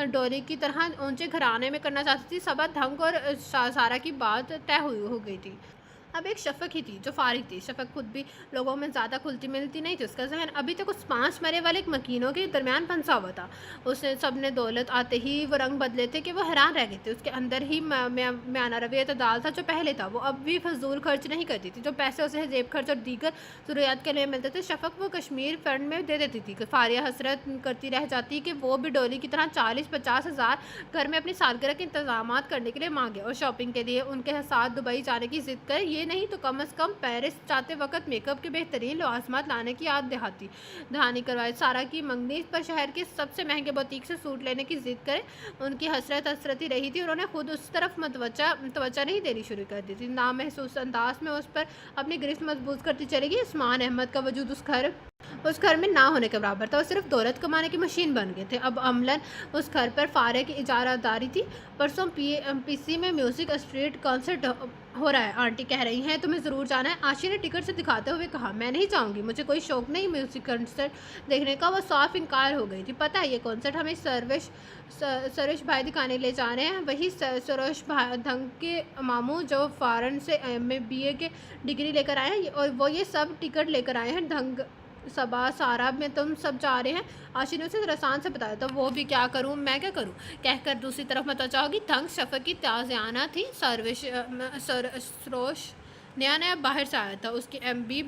A: डोली की तरह ऊंचे घराने में करना चाहती थी। सबा, ढंग और सारा की बात तय हो गई थी। अब एक शफक ही थी जो फारिग थी। शफक खुद भी लोगों में ज़्यादा खुलती मिलती नहीं थी। उसका जहन अभी तक उस 5 मरे वाले मकीनों के दरमियान फंसा हुआ था। उसे सब ने दौलत आते ही वो रंग बदले थे कि वो हैरान रह गए थे। उसके अंदर ही म्याना रवैया तदाल था जो पहले था। वो अब भी फजूल खर्च नहीं करती थी। जो पैसे उसे जेब खर्च और दीगर ज़रूरियात के लिए मिलते थे, शफक वो कश्मीर फंड में दे देती थी। फारिया हसरत करती रह जाती कि वो भी डोली की तरह 40-50 हज़ार घर में अपनी सालगिरह के इंतजाम करने के लिए मांगे और शॉपिंग के लिए उनके साथ दुबई जाने की ज़िद करे। ये नहीं तो कम से कम पेरिस जाते वक्त मेकअप के बेहतरीन लवाजमात लाने की याद दहानी करवाए। सारा की मंगनी पर शहर के सबसे महंगे बुटीक से सूट लेने की जिद करे। उनकी हसरत ही रही थी। उन्होंने खुद उस तरफ तवज्जो नहीं देनी शुरू कर दी थी। नामहसूस अंदाज में उस पर अपनी गिरफ्त मजबूत करती चलेगी। उस्मान अहमद का वजूद उस घर में ना होने के बराबर था। वो सिर्फ दौलत कमाने की मशीन बन गए थे। अब अमलन उस घर पर फारे की इजारादारी थी। परसों पीसी में म्यूज़िक स्ट्रीट कॉन्सर्ट हो रहा है, आंटी कह रही हैं, तुम्हें ज़रूर जाना है। आशी ने टिकट से दिखाते हुए कहा, मैं नहीं जाऊंगी, मुझे कोई शौक़ नहीं म्यूज़िक कॉन्सर्ट देखने का। वो साफ इनकार हो गई थी। पता है ये कॉन्सर्ट हमें सरोश भाई दिखाने ले जा रहे हैं। वही सरोश भाई धंग के मामू जो फ़ॉरेन से MA BA के डिग्री लेकर आए हैं, और वो ये सब टिकट लेकर आए हैं। धंग सबा सारा में तुम सब जा रहे हैं। आशी ने उसे रसान से बताया। तो वो भी क्या करूं, मैं क्या करूं कहकर दूसरी तरफ मत जाओगी। धंग शफक की ताज़ियाना थी। सरोश नया बाहर से आया था। उसकी MBA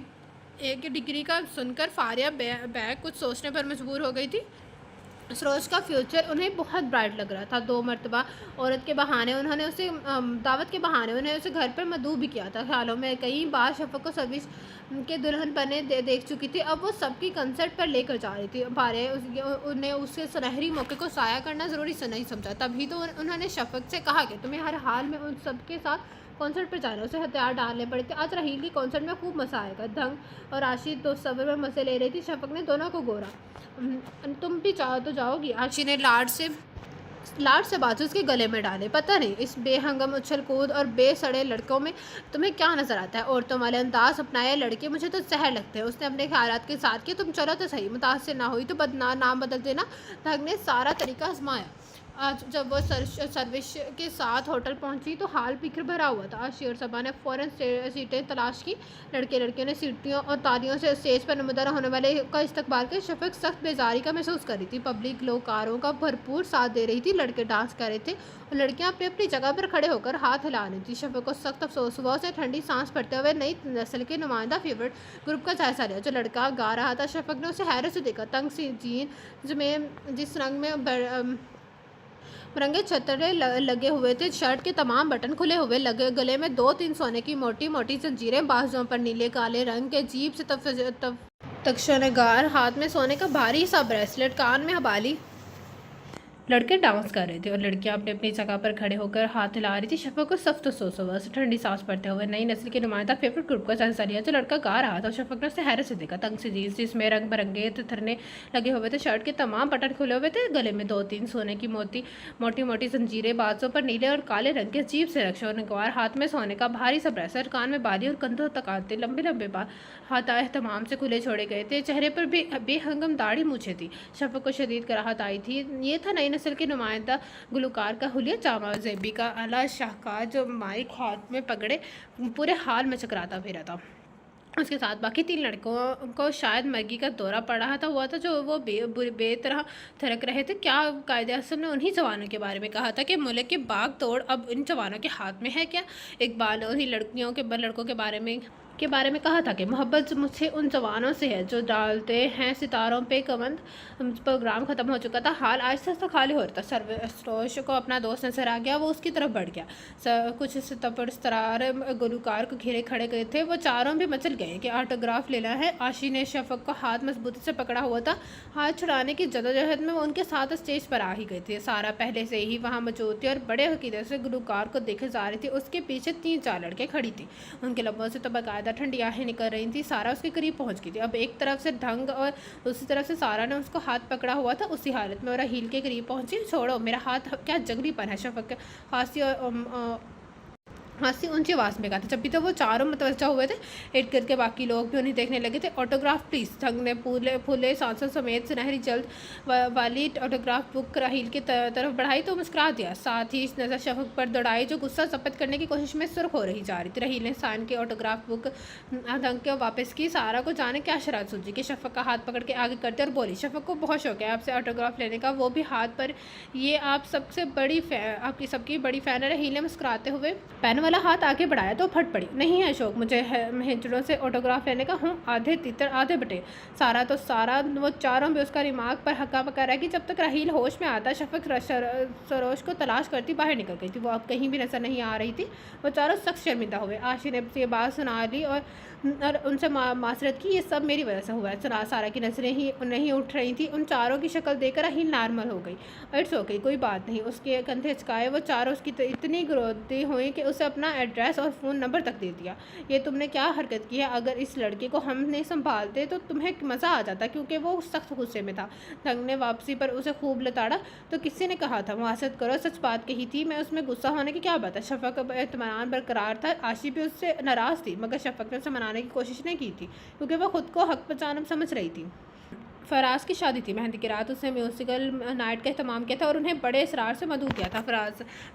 A: की डिग्री का सुनकर फारिया बैग कुछ सोचने पर मजबूर हो गई थी। सरोज का फ्यूचर उन्हें बहुत ब्राइट लग रहा था। 2 मरतबा दावत के बहाने उन्हें उसे घर पर मदऊ भी किया था। ख्यालों में कई बार शफक को सर्विस के दुल्हन बने देख चुकी थी। अब वो सबकी कंसर्ट पर लेकर जा रही थी। भारे उन्हें उसके सुनहरी मौके को साया करना ज़रूरी से नहीं समझा। तभी तो उन्होंने शफक से कहा कि तुम्हें हर हाल में उन सबके साथ कॉन्सर्ट पर जाना। उसे हथियार डालने पड़े थे। आज राहील की कॉन्सर्ट में खूब मज़ा आएगा। धंग और आशी तो सब्र में मज़े ले रही थी। शफक ने दोनों को गोरा। तुम भी चाहो तो जाओगी। आशी ने लाड से बाजू उसके गले में डाले। पता नहीं इस बेहंगम उछल कूद और बेसड़े लड़कों में तुम्हें क्या नज़र आता है। औरतों वाले अंदाज अपनाए लड़के मुझे तो जहर लगते हैं। उसने अपने ख्यालात के साथ किया, तुम चलो तो सही, मुतासिर ना हुई तो नाम बदल देना। धंग ने सारा तरीका आजमाया। आज जब वो सर्विस के साथ होटल पहुंची तो हाल फिक्र भरा हुआ था। आशी और सबा ने फ़ौरन सीटें तलाश की। लड़कियों ने सीटियों और तालियों से स्टेज पर नमूदार होने वाले का इस्तकबाल कर। शफक सख्त बेजारी का महसूस कर रही थी। पब्लिक लोकारों का भरपूर साथ दे रही थी। लड़के डांस कर रहे थे और लड़कियां अपनी अपनी जगह पर खड़े होकर हाथ हिला रही थी। शफक को सख्त अफसोस हुआ। उसे ठंडी सांस पड़ते हुए नई नस्ल के नुमाइंदा फेवरेट ग्रुप का जायजा लिया। जो लड़का गा रहा था, शफक ने उसे हैरत से देखा। तंग सी जीन में जिस रंग में रंगे छतरे लगे हुए थे, शर्ट के तमाम बटन खुले हुए लगे, गले में 2-3 सोने की मोटी मोटी जंजीरें, बाजुओं पर नीले काले रंग के जीप से तक्षणगार, हाथ में सोने का भारी सा ब्रेसलेट, कान में हबाली। लड़के डांस कर रहे थे और लड़कियां अपनी अपनी जगह पर खड़े होकर हाथ हिला रही थी। शफक को सख्त अफसोस हुआ। उसे ठंडी सांस पड़ते हुए नई नस्ल के नुमाइंदा फेवरेट ग्रुप का जायजा लिया। जो लड़का गा रहा था, शफक ने उसे हैरत से देखा। तंग सी जीन्स जिसमें रंग बिरंगे थरने लगे हुए थे, शर्ट के तमाम बटन खुले हुए थे, गले में 2-3 सोने की मोटी मोटी जंजीरें, बाजुओं पर नीले और काले रंग के अजीब से रक्षोनगवार, हाथ में सोने का भारी सा ब्रेसलेट, कान में बाली और कंधों तक आते लंबे लंबे बाल हाथ तमाम से खुले छोड़े गए थे। चेहरे पर भी बेहंगम दाढ़ी मूछे थी। शफक को शदीद कराहत आई थी। ये था नई नस्ल के नुमाइंदा गुलकार का हुलिया जामा, ज़ेबी का आला शाहकार जो माइक हाथ में पकड़े पूरे हाल में चकराता फिरा था। उसके साथ बाकी 3 लड़कों को शायद मैगी का दौरा पड़ा हुआ था, जो वो बेतरह थिरक रहे थे। क्या कायदे आज़म ने उन्हीं जवानों के बारे में कहा था कि मुल्क की बाग तोड़ अब इन जवानों के हाथ में है क्या? इकबाल उन्हीं लड़कों के बारे में कहा था कि मोहब्बत मुझसे उन जवानों से है जो डालते हैं सितारों पे कमंद। प्रोग्राम ख़त्म हो चुका था। हाल आहिस्ता आहिस्ता खाली हो रहा था। सरोज को अपना दोस्त नजर आ गया। वो उसकी तरफ बढ़ गया। कुछ तपड़स्तार गुलकार को घेरे खड़े गए थे। वो चारों भी मचल गए कि ऑटोग्राफ लेना है। आशी ने शफक को हाथ मजबूती से पकड़ा हुआ था। हाथ छुड़ाने की जदोजहद में वो उनके साथ स्टेज पर आ ही गई थी। सारा पहले से ही वहाँ मौजूद थी और बड़े हकीकत से गुलकार को देखे जा रही थी। उसके पीछे 3-4 लड़के खड़ी थी। उनके लबों से तो बाकायदा ठंडी आहें निकल रही थी। सारा उसके करीब पहुंच गई थी। अब एक तरफ से ढंग और दूसरी तरफ से सारा ने उसको हाथ पकड़ा हुआ था। उसी हालत में और हील के करीब पहुंची। छोड़ो मेरा हाथ, क्या जंगलीपन है। शफक हंसी ऊंची आवाज़ में कहा था। जब भी तो वो चारों मतवज्जा हुए थे, इर्द गिर्द के बाकी लोग भी उन्हें देखने लगे थे। Autograph please. धंग ने फूले सांसों समेत सुनहरी जल्द वाली ऑटोग्राफ बुक राहील की तरफ बढ़ाई तो मुस्कुरा दिया। साथ ही नज़र शफक पर दौड़ाई जो गुस्सा जब्त करने की कोशिश में सुर्ख हो रही जा रही थी। राहील ने साइन की ऑटोग्राफ बुक धंग को वापस की। सारा को जाने क्या शरारत सूझी कि शफक का हाथ पकड़ के आगे करते और बोली, शफक को बहुत शौक है आपसे ऑटोग्राफ लेने का, वो भी हाथ पर। ये आप आपकी सबकी बड़ी फ़ैन है। राहील ने मुस्कुराते हुए पेन वाला हाथ आगे बढ़ाया तो फट पड़ी। नहीं है शौक मुझे हिजड़ों से ऑटोग्राफ लेने का, हूँ आधे तितर आधे बटे। सारा तो सारा वो चारों भी उसका दिमाग पर हक्का पक्का रह गई। जब तक राहील होश में आता, शफक सरोज को तलाश करती बाहर निकल गई थी। वो अब कहीं भी नजर नहीं आ रही थी। वो चारों सख्त शर्मिंदा हुए। आशी ने ये बात सुना ली और उनसे मासरत की, ये सब मेरी वजह से हुआ है। सारा की नजरें ही नहीं उठ रही थी। उन चारों की शक्ल देखकर राहील नॉर्मल हो गई। इट्स ओके, कोई बात नहीं। उसके कंधे हिचकाए। वो चारों उसकी इतनी गुरोती हुई कि उसे अपना एड्रेस और फ़ोन नंबर तक दे दिया। ये तुमने क्या हरकत की है? अगर इस लड़के को हम नहीं संभालते तो तुम्हें मज़ा आ जाता, क्योंकि वो सख्त गुस्से में था। धंग ने वापसी पर उसे खूब लताड़ा। तो किसी ने कहा था मुआसरत करो, सच बात कही थी। मैं उसमें गुस्सा होने की क्या बात है? शफक इत्मीनान बरकरार था। आशी भी उससे नाराज़ थी, मगर शफक ने उसे मनाने की कोशिश नहीं की थी, क्योंकि वह खुद को हक पचानब समझ रही थी। फराज की शादी थी। मेहंदी की रात उसने म्यूज़िकल नाइट का अहतमाम किया था और उन्हें बड़े इसरार से मदऊ किया था।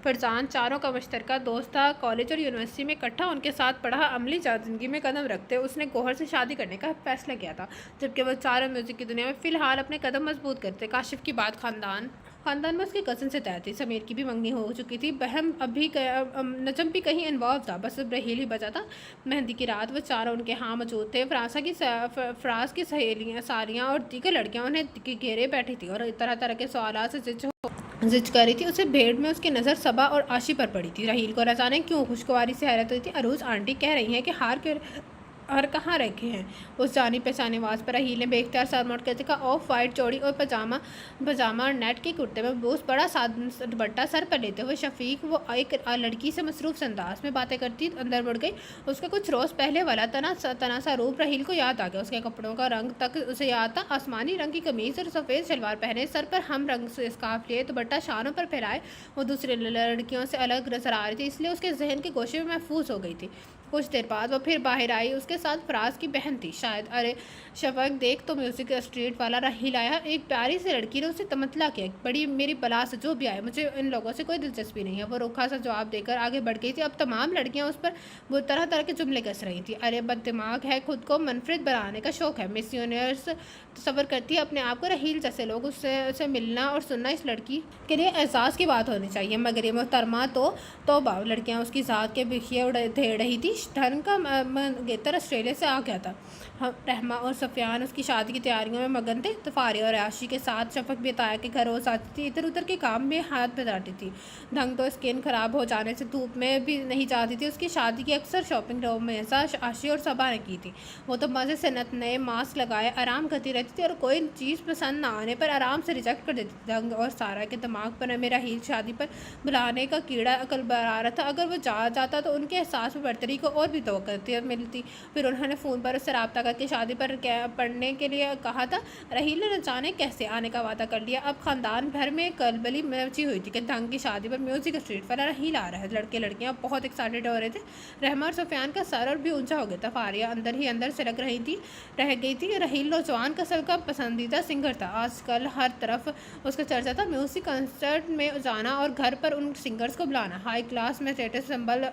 A: फरजान चारों का मुश्तरका दोस्त था। कॉलेज और यूनिवर्सिटी में इकट्ठा उनके साथ पढ़ा। अमली ज़िंदगी में कदम रखते उसने गौहर से शादी करने का फैसला किया था, जबकि वह चारों म्यूज़िक की दुनिया में फ़िलहाल अपने कदम मजबूत करते। काशिफ की बात ख़ानदान में उसकी कज़न से तय थी। समीर की भी मंगनी हो चुकी थी। बहम अभी नजम भी कहीं इन्वॉल्व था, बस अब रहील ही बचा था। मेहंदी की रात वो चारों उनके यहाँ मौजूद थे। फराज की सहेलियाँ सारियाँ और दीगर लड़कियाँ उन्हें घेरे बैठी थी और तरह तरह के सवाल से जिज कर रही थी। उसे भेड़ में उसकी नज़र सबा और आशी पर पड़ी थी। रहील को रजाने क्यों खुशगवारी से हैरत हुई थी। अरूज आंटी कह रही हैं कि हार कहाँ रखे हैं। उस जानी पहचानी आवाज़ पर रहील ने बेख्तियार सर मोड़ कर देखा। ऑफ वाइट चौड़ी और पजामा और नेट के कुर्ते में बोस बड़ा दुपट्टा सर पर लेते हुए शफीक वो एक लड़की से मसरूफ़ अंदाज में बातें करती अंदर बढ़ गई। उसका कुछ रोज़ पहले वाला तना सा रूप रहील को याद आ गया। उसके कपड़ों का रंग तक उसे याद था। आसमानी रंग की कमीज़ और सफ़ेद शलवार पहने, सर पर हम रंग से स्कार्फ लिए, दुपट्टा शानों पर फैलाए, वो दूसरी लड़कियों से अलग नजर आ रही थी, इसलिए उसके जहन के गोशे में महफूज हो गई थी। कुछ देर बाद वो फिर बाहर आई। उसके साथ फराज की बहन थी शायद। अरे शफक देख तो म्यूज़िक स्ट्रीट वाला रहील आया। एक प्यारी सी लड़की ने उसे तमतला किया, बड़ी मेरी बला से जो भी आए, मुझे इन लोगों से कोई दिलचस्पी नहीं है। वो रूखा सा जवाब देकर आगे बढ़ गई थी। अब तमाम लड़कियां उस पर वो तरह तरह के जुमले कस रही थी। अरे बददिमाग है, खुद को मनफरद बनाने का शौक़ है। मिस यूनिवर्स तस्वर करती है अपने आप को। रहील जैसे लोग उससे मिलना और सुनना इस लड़की के लिए एहसास की बात होनी चाहिए, मगर ये मोहतरमा तो तौबा। लड़कियां उसकी ज़ात के बिखिए दे रही थी। धर्म का मंगेतर ऑस्ट्रेलिया से आ गया था। रहमा और सफ़ियान उसकी शादी की तैयारियों में मगन थे। तो फारिया और आशी के साथ शफक भी बताया कि घर रोज़ आती थी, इधर उधर के काम में हाथ बटाती थी। ढंग तो स्किन ख़राब हो जाने से धूप में भी नहीं जाती थी। उसकी शादी की अक्सर शॉपिंग रोमेसा आशी और सबा ने की थी। वो तो मज़े से नए मास्क लगाए आराम करती रहती थी और कोई चीज़ पसंद ना आने पर आराम से रिजेक्ट कर देती थी। ढंग और सारा के दिमाग पर मेरा ही शादी पर बुलाने का कीड़ा अकल बरा रहा था। अगर वो जाता तो उनके एहसास में बढ़तरी को और भी तवक्को मिलती। फिर उन्होंने फ़ोन पर उससे रब्ता करके शादी पर पढ़ने के लिए कहा था। रहील ने न जाने कैसे आने का वादा कर लिया। अब ख़ानदान भर में कलबली मची हुई थी कि ढंग की शादी पर म्यूज़िक स्ट्रीट वाला रहील आ रहा है। लड़के लड़कियां बहुत एक्साइटेड हो रहे थे। रहमा और सफ़ियान का सर और भी ऊंचा हो गया था। फारिया अंदर ही अंदर सिलक रह गई थी। रहील नौजवान कसल का पसंदीदा सिंगर था। आजकल हर तरफ उसका चर्चा था। म्यूज़िक कंसर्ट में जाना और घर पर उन सिंगर्स को बुलाना हाई क्लास में स्टेटस सिंबल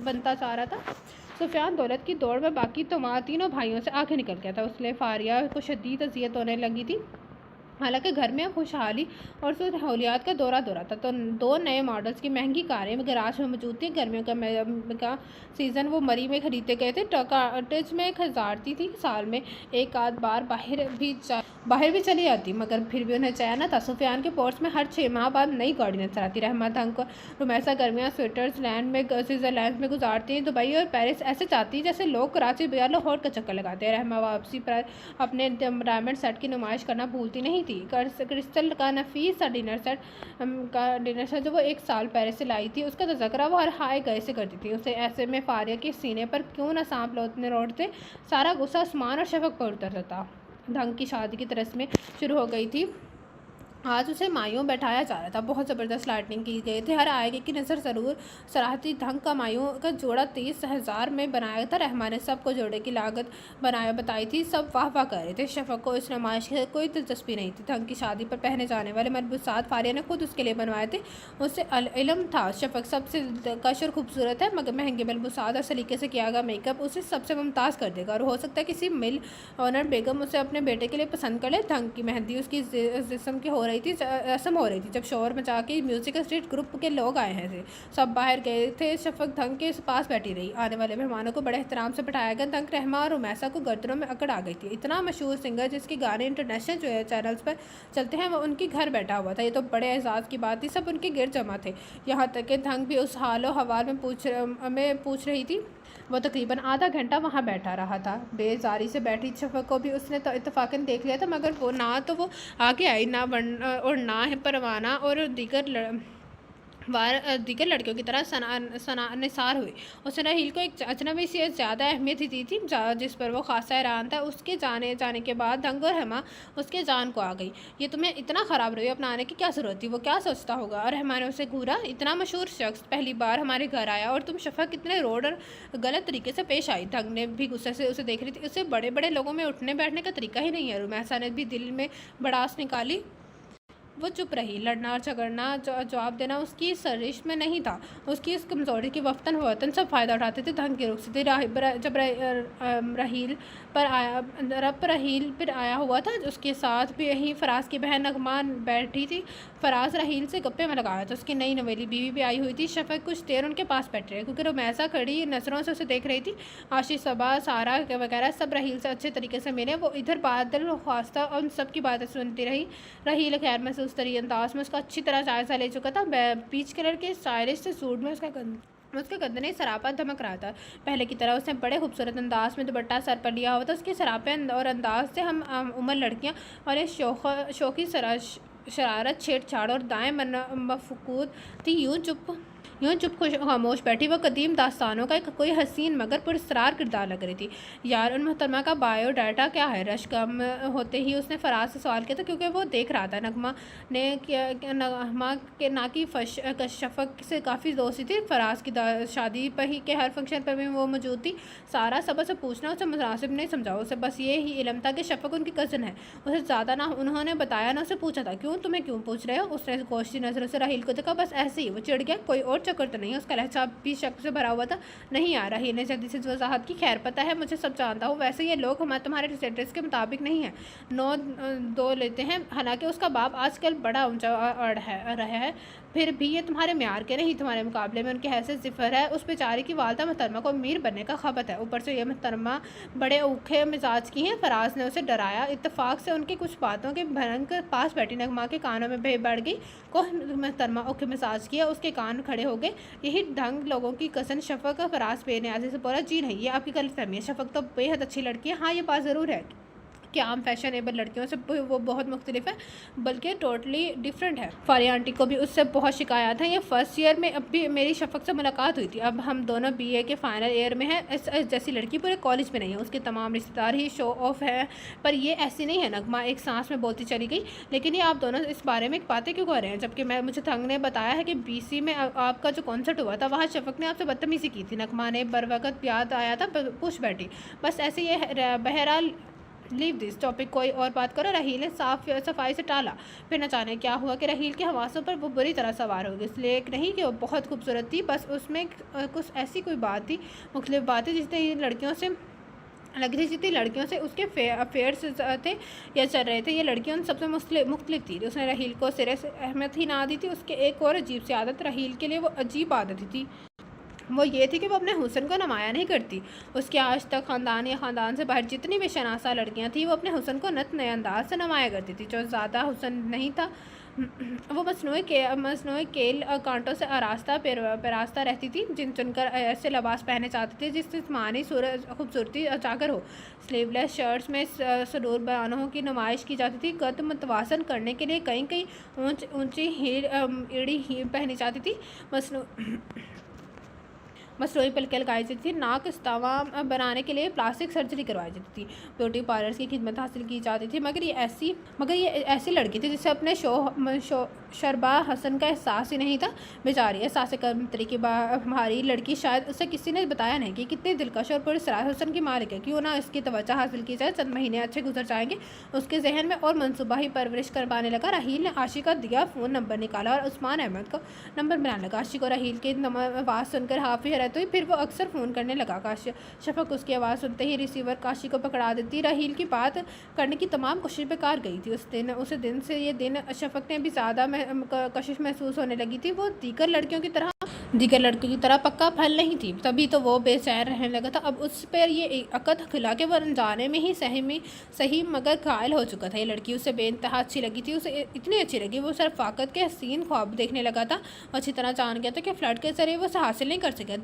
A: बनता जा रहा था। सुफियान दौलत की दौड़ में बाकी तीनों भाइयों से आगे निकल गया था। उसने फारिया को शदीद अजियत होने लगी थी। हालांकि घर में खुशहाली और सहूलियात का दौरा था। तो दो नए मॉडल्स की महंगी कारें गैराज में मौजूद थी। गर्मियों का सीज़न वो मरी में खरीदे गए थे। कॉटेज में खजारती थी। साल में एक आध बार बाहर भी चली जाती, मगर फिर भी उन्हें चैन न था। सुफियान के पोर्ट्स में हर 6 माह बाद नई गाड़ी नजर आती। रहमत अंक रुमैसा गर्मियाँ स्विट्ज़रलैंड में गुजारती हैं। दुबई और पेरिस ऐसे चाहती जैसे लोग कराची या लाहौर का चक्कर लगाते हैं। रहमा वापसी पर अपने डायमंड सेट की नुमाइश करना भूलती नहीं थी। क्रिस्टल का नफीस सा डिनर सेट जो वो 1 साल पहले से लाई थी, उसका तज़किरा वो हर हाय गए से करती थी। उसे ऐसे में फारिया के सीने पर क्यों ना सांप लौटते सारा गुस्सा आसमान और शफक पर उतरता था। ढंग की शादी की तरस्में शुरू हो गई थी। आज उसे मायूं बैठाया जा रहा था। बहुत ज़बरदस्त लाइटनिंग की गई थी। हर आएगी की नज़र ज़रूर सराहती। ढंग का मायूं का जोड़ा 30,000 में बनाया था। रहमान ने सबको जोड़े की लागत बताई थी। सब वाह वाह कर रहे थे। शफक को इस नुमाइश की कोई दिलचस्पी नहीं थी। ढंग की शादी पर पहने जाने वाले मलबूसात फारिया ने खुद उसके लिए बनवाए थे। उससे इल्म था शफक सबसे कश और खूबसूरत है, मगर महंगे मलबूसात और सलीके से किया गया मेकअप उसे सबसे मुमताज़ कर देगा। और हो सकता है किसी मिल ऑनर बेगम उसे अपने बेटे के लिए पसंद कर ले। ढंग की मेहंदी उसकी जिस्म के हो रही थी, रस्म हो रही थी, जब शोर मचा के म्यूज़िक स्ट्रीट ग्रुप के लोग आए हैं थे। सब बाहर गए थे। शफक धंग के पास बैठी रही। आने वाले मेहमानों को बड़े एहतराम से बिठाया गया। धंग रहमा और रुमैसा को गर्दनों में अकड़ आ गई थी। इतना मशहूर सिंगर जिसके गाने इंटरनेशनल जो है चैनल्स पर चलते हैं, वो उनके घर बैठा हुआ था। ये तो बड़े एहसास की बात थी। सब उनके गिर जमा थे। यहाँ तक कि धंग भी उस हालो हवाल में पूछ रही थी। वो तकरीबन आधा घंटा वहाँ बैठा रहा था। बेजारी से बैठी शफक को भी उसने तो इत्तफाकन देख लिया था, मगर वो ना तो वो आगे आई ना और ना है परवाना और दीगर लड़कियों की तरह निसार हुई। उसने राहील को एक अजनबी से ज़्यादा अहमियत ही दी थी, जिस पर वो खासा हैरान था। उसके जाने के बाद धंग और रहमा उसके जान को आ गई। ये तुम्हें इतना ख़राब रवैया अपनाने की क्या ज़रूरत थी? वो क्या सोचता होगा? और रहमा ने उसे घूरा। इतना मशहूर शख्स पहली बार हमारे घर आया और तुम शफक कितने रोड और गलत तरीके से पेश आई। धंग ने भी गुस्से से उसे देख रही थी। उसे बड़े बड़े लोगों में उठने बैठने का तरीका ही नहीं है। रुमैसा ने भी दिल में भड़ास निकाली। वो चुप रही। लड़ना और झगड़ना जवाब देना उसकी सरिश में नहीं था। उसकी इस कमज़ोरी की वक्तन फ़वक्तन सब फ़ायदा उठाते थे। धंग की रुख से जब रहील पर आया हुआ था, उसके साथ भी यही फराज की बहन नगमा बैठी थी। फराज रहील से गप्पे में लगाया था। उसकी नई नवेली बीवी भी आई हुई थी। शफक कुछ देर उनके पास बैठे रहे, क्योंकि रुमैसा खड़ी नज़रों से उसे देख रही थी। आशीष, सबा, सारा वगैरह सब रहील से अच्छे तरीके से मिले। वो इधर बादल ख्वास्ता और उन सब की बातें सुनती रही। रहील खैर में उस तरीके अंदाज में उसका अच्छी तरह जायजा ले चुका था। पीच कलर के स्टाइलिश से सूट में उसके गंदने सरापा धमक रहा था। पहले की तरह उसने बड़े खूबसूरत अंदाज में दुपट्टा सर पर लिया हुआ था। उसके सरापे और अंदाज से हम उम्र लड़कियां और ये शौकी शरारत, छेड़छाड़ और दाएं मफकूद थी। यूँ चुप खामोश बैठी वो कदीम दास्तानों का कोई हसीन मगर पुरस्कार किरदार लग रही थी। यार, उन मोहतरमा का बायोडाटा क्या है? रश कम होते ही उसने फराज से सवाल किया था, क्योंकि वो देख रहा था नगमा के ना की शफक से काफ़ी दोस्ती थी। फराज की शादी पर ही के हर फंक्शन पर भी वो मौजूद थी। सारा सबक से पूछना उसे मुनासिब नहीं समझा। उसे बस ये ही इल्म था कि शफक उनकी कज़न है। उसे ज़्यादा ना उन्होंने बताया ना उसे पूछा था। तुम्हें क्यों पूछ रहे हो? उसने कोशिश नज़रों से राहील को देखा। बस ऐसे ही। वो चिढ़ गया। कोई और चक्कर तो नहीं है? उसका लहजा भी शक से भरा हुआ था। नहीं यार, राहील ने जल्दी से वजाहत की। खैर, पता है, मुझे सब जानता हूँ। वैसे ये लोग तुम्हारे एड्रेस के मुताबिक नहीं है। 9-2 लेते हैं। हालांकि उसका बाप आजकल बड़ा ऊंचा रहा है, फिर भी ये तुम्हारे म्यार के नहीं। तुम्हारे मुकाबले में उनकी हैसियत ज़िफ़र है। उस बेचारी की वालदा मोहतरमा को अमीर बनने का खबत है। ऊपर से ये मोहतरमा बड़े औखे मिजाज की हैं। फराज ने उसे डराया। इत्तेफाक से उनकी कुछ बातों के भरंग पास बैठी नगमा के कानों में बढ़ गई। को मोहतरमा औखे मिजाज की है। उसके कान खड़े हो गए। यही ढंग लोगों की कसन शफक फराज बेनियाजी से बोला। जी नहीं, ये आपकी गलतफहमी है। शफक तो बेहद अच्छी लड़की है। हाँ, ये बात ज़रूर है कि आम फैशनेबल लड़कियों से वो बहुत मुख्तलिफ है, बल्कि टोटली डिफरेंट है। फारिया आंटी को भी उससे बहुत शिकायत है। ये फर्स्ट ईयर में अब भी मेरी शफक से मुलाकात हुई थी। अब हम दोनों BA के फाइनल ईयर में हैं। इस जैसी लड़की पूरे कॉलेज में नहीं है। उसके तमाम रिश्तेदार ही शो ऑफ है, पर ये ऐसी नहीं है। नगमा एक सांस में बोलती चली गई। लेकिन ये आप दोनों इस बारे में बातें क्यों कर रहे हैं, जबकि मुझे धंग ने बताया है कि BC में आपका जो कॉन्सर्ट हुआ था, वहाँ शफक ने आपसे बदतमीज़ी की थी। नगमा ने बर वक्त याद आया था, पूछ बैठी। बस ऐसे ये बहरहाल लीव दिस टॉपिक, कोई और बात करो। राहील ने सफाई से टाला। फिर न जाने क्या हुआ कि राहील के हवासों पर वो बुरी तरह सवार हो गई। इसलिए नहीं कि वो बहुत खूबसूरत थी, बस उसमें कुछ ऐसी कोई बात थी, मुख्तलिफ बातें, जितनी लड़कियों से लग रही जितनी लड़कियों से उसके अफेयर्स थे या चल रहे थे, ये लड़कियों सबसे मुख्तलिफ थी। उसने राहील को सिरे से अहमियत ही ना दी थी। उसके एक और अजीब सी आदत, राहील के लिए वो अजीब आदत थी, वो ये थी कि वो अपने हुस्न को नुमाया नहीं करती। उसके आज तक ख़ानदान या ख़ानदान से बाहर जितनी भी शनासा लड़कियां थीं, वो अपने हुस्न को नए अंदाज से नुमाया करती थी। जो ज़्यादा हुस्न नहीं था, वो मसनूई केल कांटों से पेरास्ता रहती थी, जिन चुनकर ऐसे लिबास पहने चाहते थे जिससे जिस्मानी खूबसूरती उजागर हो। स्लीवलेस शर्ट्स में सरूर बयानों की नुमाइश की जाती थी। कद मुतवासन करने के लिए कई ऊंची एड़ी पहनी जाती थी। मसनूई पलकें लगाई जाती थी। नाक इस्तावा बनाने के लिए प्लास्टिक सर्जरी करवाई जाती थी। ब्यूटी पार्लर्स की खिदमत हासिल की जाती थी। मगर ये ऐसी लड़की थी जिसे अपने शरबा हसन का एहसास ही नहीं था। बेचारी एहसास कमतरी की हमारी लड़की, शायद उसे किसी ने बताया नहीं कि कितनी दिलकश और पुरस्कार हुसन की मालिक है। क्यों ना इसकी तवज्जो हासिल की जाए। चंद महीने अच्छे गुजर जाएंगे। उसके जहन में और मनसूबा ही परवरिश करवाने लगा। राहील ने आशिक का दिया फ़ोन नंबर निकाला और उस्मान अहमद का नंबर बनाने लगा। आशिक और राहील की आवाज़ सुनकर हाफिज रहते हुए फिर वो अक्सर फ़ोन करने लगा काशी। शफ़क़ उसकी आवाज़ सुनते ही रिसीवर काशी को पकड़ा देती। राहील की बात करने की तमाम कोशिश बेकार गई थी। उस दिन से ये दिन शफ़क़ ने भी ज़्यादा कशिश महसूस होने लगी थी। वो दीगर लड़कियों की तरह पक्का फल नहीं थी, तभी तो वो बेचैन रहने लगा था। अब उस पर ये अकद खिला के वो अनजाने में ही सही मगर घायल हो चुका था। ये लड़की उसे बेइंतहा अच्छी लगी थी, उसे इतनी अच्छी लगी वो सिर्फ फ़ाकत के हसीन ख्वाब देखने लगा था। अच्छी तरह जान गया था कि फ्लर्ट के जरिए वो उसे हासिल नहीं कर सकेगा।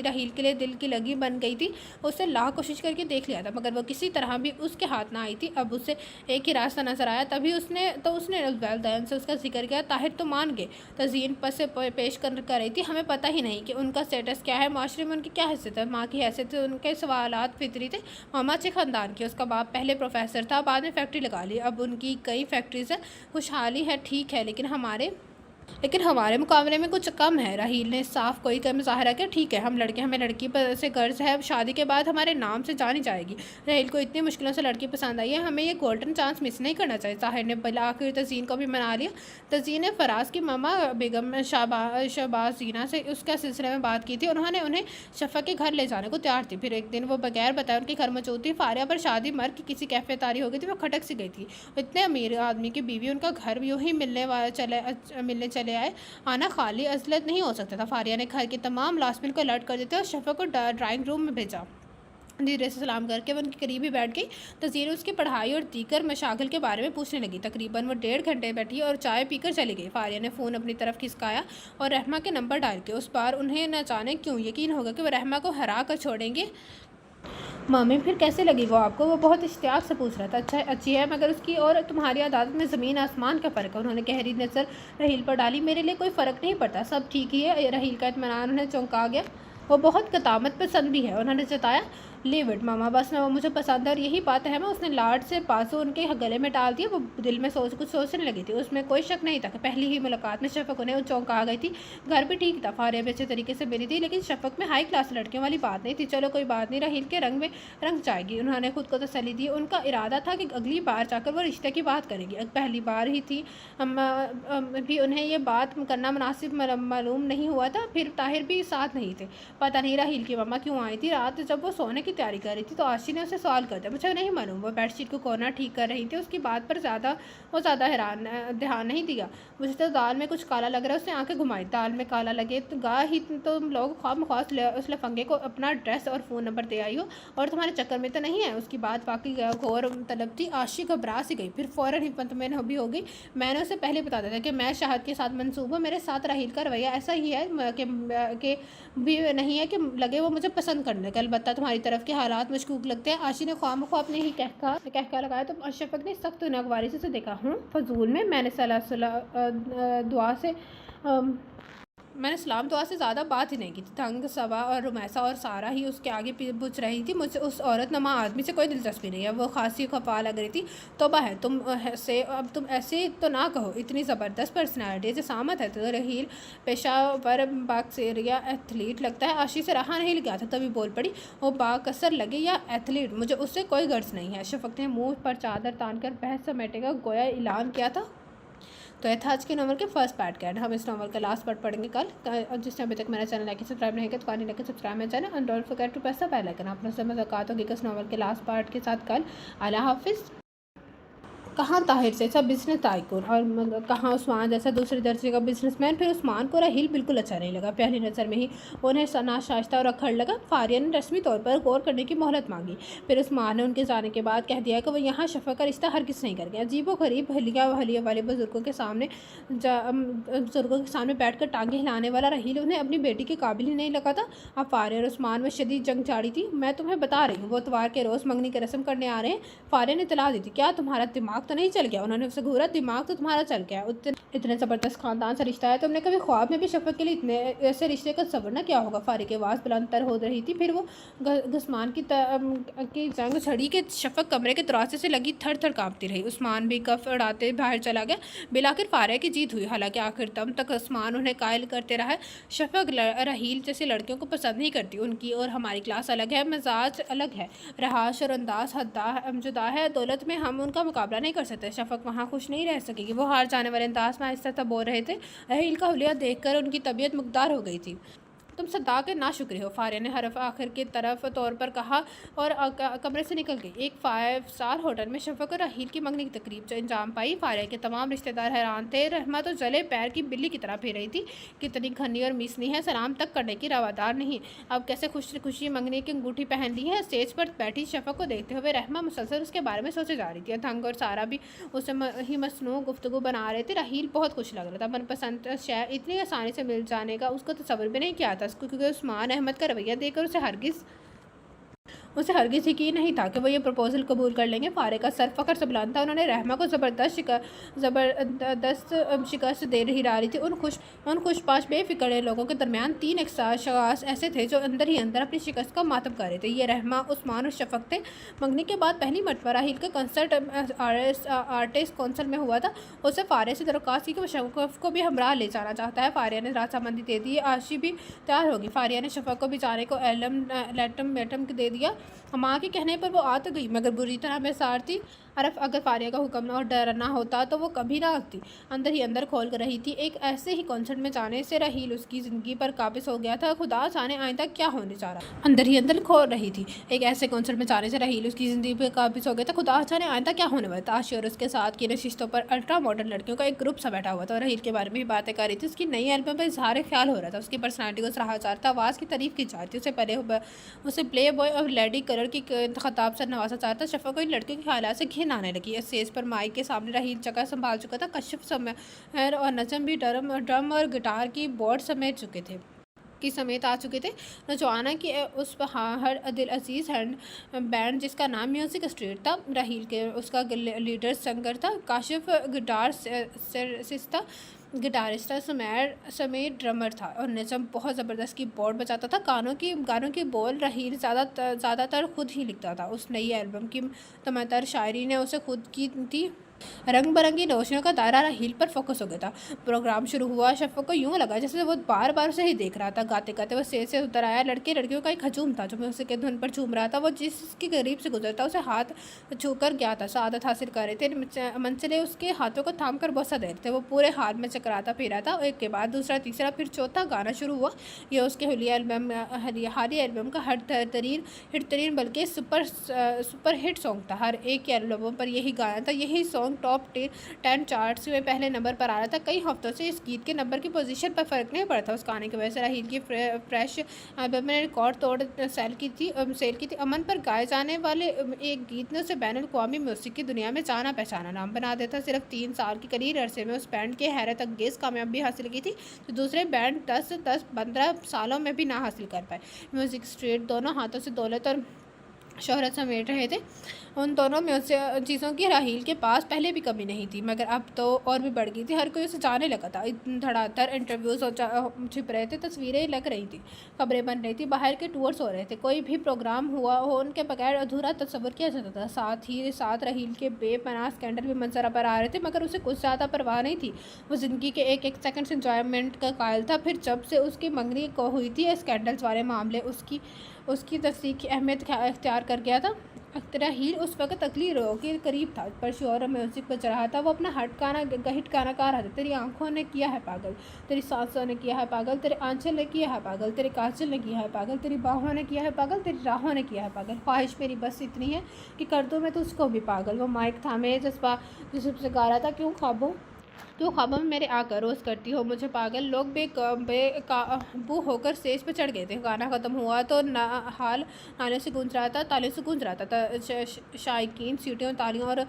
A: राहील के लिए दिल की लगी बन गई थी। उससे लाख कोशिश करके देख लिया था, मगर वो किसी तरह भी उसके हाथ ना आई थी। अब उसे एक ही रास्ता नजर आया, तभी उसने वालिदैन से उसका जिक्र किया। ताहिर तो मान गए, तज़ीन पर से पेश कर रही थी। हमें पता ही नहीं कि उनका स्टेटस क्या है, माशरे में उनकी क्या हैसियत है। माँ की हैसियत से उनके सवालात फितरी थे। मामा अच्छे ख़ानदान के, उसका बाप पहले प्रोफेसर था, बाद में फैक्ट्री लगा ली। अब उनकी कई फैक्ट्रीज है, खुशहाली है, ठीक है, लेकिन हमारे मुकाबले में कुछ कम है। राहील ने साफ कोई का मुजाहरा किया। ठीक है, हमें लड़की पर से गर्ज है, शादी के बाद हमारे नाम से जानी जाएगी। राहील को इतनी मुश्किलों से लड़की पसंद आई है, हमें ये गोल्डन चांस मिस नहीं करना चाहिए। ताहिर ने भला आखिर तज़ीन को भी मना लिया। तज़ीन ने फराज की मामा बेगम शहबाज जीना से उसका सिलसिले में बात की थी। उन्होंने उन्हें शफ़क़ के घर ले जाने को तैयार थी। फिर एक दिन वो बगैर बताए उनके घर मौजूद थी। फारिया पर शादी मर की किसी कैफे तारी हो गई थी, वो खटक सी गई थी। इतने अमीर आदमी की बीवी उनका घर यूँ ही मिलने चले आए। आना खाली असलियत नहीं हो सकता था। फारिया ने घर के तमाम लाजमिन को अलर्ट कर देते और शफ़क़ को ड्राइंग रूम में भेजा। धीरे से सलाम करके वो उनके करीब ही बैठ गई। तज़ीन उसकी पढ़ाई और दीगर मशागिल के बारे में पूछने लगी। तकरीबन वो 1.5 घंटे बैठी और चाय पीकर चली गई। फारिया ने फ़ोन अपनी तरफ खिसकाया और रहमा के नंबर डायल किया। उस बार उन्हें न जाने क्यों यकीन होगा कि वो रहमा को हरा कर छोड़ेंगे। मम्मी फिर कैसे लगी वो आपको? वो बहुत इश्तियाक से पूछ रहा था। अच्छा, अच्छी है, मगर उसकी और तुम्हारी आदत में ज़मीन आसमान का फ़र्क है। उन्होंने गहरी नज़र राहील पर डाली। मेरे लिए कोई फ़र्क नहीं पड़ता, सब ठीक ही है। राहील का इत्मीनान उन्हें चौंका गया। वो बहुत कतामत पसंद भी है, उन्होंने जताया। लीव इट मामा, बस मैं वो मुझे पसंद है और यही बात है। मैं उसने लाड से पासों उनके गले में डाल दिया। वो दिल में कुछ सोचने लगी थी। उसमें कोई शक नहीं था कि पहली ही मुलाकात में शफ़क़ उन्हें चौंका आ गई थी। घर भी ठीक था, फारिया भी अच्छे तरीके से मिली थी, लेकिन शफ़क़ में हाई क्लास लड़कियों वाली बात नहीं थी। चलो कोई बात नहीं, राहील के रंग में रंग जाएगी। उन्होंने खुद को तसल्ली दी। उनका इरादा था कि अगली बार जाकर वो रिश्ते की बात करेंगी। पहली बार ही थी, भी उन्हें ये बात करना मुनासिब मालूम नहीं हुआ था। फिर ताहिर भी साथ नहीं थे। पता नहीं राहील की मम्मा क्यों आई थी। रात जब वो सोने की तैयारी कर रही थी तो आशी ने उसे सवाल कर दिया। मुझे नहीं मालूम, वो बेडशीट को कोना ठीक कर रही थी। उसकी बात पर ज़्यादा ध्यान नहीं दिया। मुझे तो दाल में कुछ काला लग रहा है। उसने आंखें घुमाई। दाल में काला लगे तो ही तुम लोग ख्वाब उस लफंगे को अपना एड्रेस और फ़ोन नंबर दे आई हो, और तुम्हारे चक्कर में तो नहीं है। उसकी बात वाकई घोर तलब थी। आशी घबरा सी गई, फिर फ़ौरन हिम्मत में भी हो गई। मैंने उसे पहले बता दिया था कि मैं शाहद के साथ मंसूब हूँ। मेरे साथ राहील का रवैया ऐसा ही है कि भी नहीं है कि लगे वो मुझे पसंद करने लगे। अलबत्ता तुम्हारी तरफ के हालात मशकूक लगते हैं। आशी ने ख्वामख्वा अपने ही कहका लगाया तो शफ़क़ ने सख्त नागवारी से देखा। फजूल में मैंने सलाम दुआ से ज़्यादा बात ही नहीं की थी। तंग सवा और रुमैसा और सारा ही उसके आगे पूछ रही थी। मुझे उस औरत नमा आदमी से कोई दिलचस्पी नहीं है। वो खांसी खपा लग रही थी। तौबा है, तुम ऐसे तो ना कहो। इतनी ज़बरदस्त पर्सनैलिटी जसामत है तो राहील पेशावर बाक्सेरिया एथलीट लगता है। आशी से रहा नहीं गया था, तभी बोल पड़ी। वो बाकसर लगे या एथलीट, मुझे उससे कोई गर्ज नहीं है। शफ़क़ ने मुँह पर चादर तान कर बहस समेटेगा गोया ऐलान किया था। तो यह था आज के नॉवल के फर्स्ट पार्ट का। हम इस नॉवल का लास्ट पार्ट पढ़ेंगे कल। और जिसने अभी तक मेरा चैनल लाइक सब्सक्राइब नहीं किया तो कानी लाइक सब्सक्राइब मेरा channel and don't forget to press the bell icon. अपने से मुलाकात होगी इस नॉवल के लास्ट पार्ट के साथ कल। अल्लाह हाफिज़। कहाँ ताहिर जैसा बिजनेस टाइकून और कहाँ उस्मान जैसा दूसरे दर्जे का बिजनेसमैन। फिर उस्मान को राहील बिल्कुल अच्छा नहीं लगा। पहली नज़र में ही उन्हें नाशाश्ता और अखड़ लगा। फारिया ने रस्मी तौर पर गौर करने की मोहलत मांगी। फिर उस्मान ने उनके जाने के बाद कह दिया कि वो यहाँ शफ़क़ का रिश्ता हर किस नहीं कर गया। अजीब व गरीब हलिया वाले बुज़ुर्गों के सामने बैठ कर टांगे हिलाने वाला राहील उन्हें अपनी बेटी के काबिल ही नहीं लगा था। अब फारिया और उस्मान में शदीद जंग चाड़ी थी। मैं तुम्हें बता रही हूँ, वो इतवार के रोज़ मंगनी की रस्म करने आ रहे हैं। फारिया ने इतला दी थी। क्या तुम्हारा दिमाग तो नहीं चल गया? उन्होंने उससे घूरा। दिमाग तो तुम्हारा चल गया। इतने ज़बरदस्त ख़ानदान से रिश्ता है, तुमने कभी ख्वाब में भी शफ़क़ के लिए इतने ऐसे रिश्ते का सब्र ना क्या होगा? फारिया की आवाज़ बुलंद तर हो रही थी। फिर वो उस्मान की जंग छड़ी के शफ़क़ कमरे के दरवाजे से लगी थर थर काँपती रही। उस्मान भी कफ उड़ाते बाहर चला गया। बिलाखिर फारिया की जीत हुई। हालांकि आखिर दम तक उस्मान उन्हें कायल करते रहा। शफ़क़ राहील जैसे लड़कियों को पसंद नहीं करती। उनकी और हमारी क्लास अलग है, मिजाज अलग है, रहाश और अंदाज जुदा है। दौलत में हम उनका मुकाबला नहीं कर सकते। शफ़क़ वहाँ खुश नहीं रह सकेगी। वो हार जाने वाले अंदाज में आहिस्ता बोल रहे थे। राहील का हुलिया देखकर उनकी तबीयत मुकदार हो गई थी। तुम सदा के नाशुक्र हो, फारिया ने हरफ आखिर की तरफ तौर पर कहा और कमरे से निकल गई। एक 5 स्टार होटल में शफक और राहील की मंगनी की तकरीब जो अंजाम पाई, फारिया के तमाम रिश्तेदार हैरान थे। रहमा तो जले पैर की बिल्ली की तरह फिर रही थी। कितनी घनी और मीसनी है, सलाम तक करने की रवादार नहीं। अब कैसे खुशी खुशी मंगनी की अंगूठी पहन ली है। स्टेज पर बैठी शफक को देखते हुए रहमा मुसलसल उसके बारे में सोचे जा रही थी। धंग और सारा भी उसे ही मसनू गुफ्तगू बना रहे थे। राहील बहुत खुश लग रहा था। मनपसंद शय इतनी आसानी से मिल जाने का उसको तसव्वुर भी नहीं किया था, क्योंकि उस्मान अहमद का रवैया देखकर उसे हरगिज़ यकीन नहीं था कि वो ये प्रपोज़ल कबूल कर लेंगे। फारे का सर फ़ख्र से बुलंद था। उन्होंने रहमा को ज़बरदस्त शिकस्त दे रही रही थी। उन खुशपाश बेफिक्र लोगों के दरमियान 3 शख़्स ऐसे थे जो अंदर ही अंदर अपनी शिकस्त का मातम कर रहे थे। ये रहमा, उस्मान और शफक थे। मंगनी के बाद पहली मरतबा राहील का कंसर्ट आर्टिस्ट कौंसल में हुआ था। उसे फारे से दरख्वास्त की कि वो शफक को भी हमरा ले जाना चाहता है। फारिया ने राजामंदी दे दी। आशी भी तैयार होगी। फारिया ने शफक को भी जाने को लेटम दे दिया। माँ के कहने पर वो आ तो गई, मगर बुरी तरह बेसार थी। अरफ अगर फारिया का हुक्म और डरना होता तो वो कभी ना आती। अंदर ही अंदर खोल कर रही थी। एक ऐसे ही कॉन्सर्ट में जाने से राहील उसकी ज़िंदगी पर काबिज हो गया था। खुदा जाने आइंदा क्या होने जा रहा। अंदर ही अंदर खोल रही थी। एक ऐसे कॉन्सर्ट में जाने से राहील उसकी ज़िंदगी पर काबिज हो गया था। खुदा जाने आइंदा क्या होने वाला था। आशी और उसके साथ की नशिस्तों पर अल्ट्रा मॉडर्न लड़कियों का एक ग्रुप सा बैठा हुआ था और राहील के बारे में ही बातें कर रही थी। उसकी नई एल्बम पर इजहार ख्याल हो रहा था। उसकी पर्सनैलिटी को सराहा जा रहा था। आवाज़ की तारीफ की जा रही थी। उसे प्ले बॉय और लेडी कलर की खिताब से नवाजा जा रहा था। शफा को इन लड़कियों के ख्याल से घिन आने लगी। स्टेज पर माइक के सामने राहील जगह संभाल चुका था। कश्यप समय और नजम भी ड्रम और गिटार की बोर्ड समेत आ चुके थे। नौजवाना की उस हर दिल अजीज़ हैंड बैंड जिसका नाम म्यूज़िक स्ट्रीट था। राहील के उसका लीडर सिंगर था। काशिफ गिटारिस्ट सुमेर समेत ड्रमर था और नजम बहुत ज़बरदस्त की बोर्ड बजाता था। गानों की बोल राहील ज़्यादातर खुद ही लिखता था। उस नई एल्बम की तमातर शायरी ने उसे खुद की थी। रंग बिरंगी रोशनियों का दायरा राहील पर फोकस हो गया था। प्रोग्राम शुरू हुआ। शफक को यूँ लगा जैसे वो बार बार उसे ही देख रहा था। गाते गाते वो स्टेज से उतर आया। लड़कियों का एक हजूम था जो म्यूजिक के धुन पर झूम रहा था। वो जिसके करीब से गुजरता उसे हाथ छूकर गया था। सादत हासिल कर रहे थे। मंचले उसके हाथों को थाम कर बहुत सा देर थे। वो पूरे हाल में चकराता फिरा था। एक के बाद दूसरा, तीसरा, फिर चौथा गाना शुरू हुआ। यह उसके हालिया एल्बम का हिट तरीन बल्कि सुपर हिट सॉन्ग था। हर एक के एल्बम पर यही गाना था। यही सॉन्ग टॉप 10 चार्ट्स में पहले नंबर पर आ रहा था। कई हफ्तों से इस गीत के नंबर की पोजीशन पर फर्क नहीं पड़ा था। उस गाने की वजह से राहील की फ्रेश एल्बम ने रिकॉर्ड तोड़ सेल की थी। अमन पर गाए जाने वाले एक गीत ने उसे बैनुल-अक़वामी म्यूज़िक की दुनिया में जाना पहचाना नाम बना देता। सिर्फ 3 साल की करीर अरसे में उस बैंड के हैरत अंगेज़ कामयाबी हासिल की थी जो दूसरे बैंड 10-15 सालों में भी ना हासिल कर पाए। म्यूज़िक स्ट्रीट दोनों हाथों से दौलत और शोहरत समेट रहे थे। उन दोनों चीज़ों की राहील के पास पहले भी कमी नहीं थी, मगर अब तो और भी बढ़ गई थी। हर कोई उसे जाने लगा था। धड़ाधड़ इंटरव्यूज़ छिप रहे थे। तस्वीरें लग रही थी। खबरें बन रही थी। बाहर के टूर्स हो रहे थे। कोई भी प्रोग्राम हुआ हो उनके बगैर अधूरा तस्वुर किया जाता था। साथ ही साथ राहील के बेपनाह स्कैंडल भी मंजर पर आ रहे थे, मगर उसे कुछ ज़्यादा परवाह नहीं थी। वो ज़िंदगी के एक सेकंड से इंजॉयमेंट का कायल था। फिर जब से उसकी मंगनी को हुई थी, स्कैंडल्स वाले मामले उसकी तस्दीक की अहमियत इख्तियार कर गया था। राहील उस वक्त अगली रो के करीब था, पर शोर म्यूज़िक बज रहा था। वो अपना हिट गाना गा रहा था। तेरी आंखों ने किया है पागल, तेरी सांसों ने किया है पागल, तेरे आंचल ने किया है पागल, तेरे काजल ने किया है पागल, तेरी बाहों ने किया है पागल, तेरी राहों ने किया है पागल। ख्वाहिश मेरी बस इतनी है कि कर दूँ मैं तो उसको भी पागल। वो माइक थामे जिससे गा रहा था, क्यों ख्वाबों में मेरे आकर रोज़ करती हो मुझे पागल। लोग बेकाबू होकर स्टेज पर चढ़ गए थे। गाना ख़त्म हुआ तो तालियों से गूंज रहा था। शायकीन सीटियों, तालियों और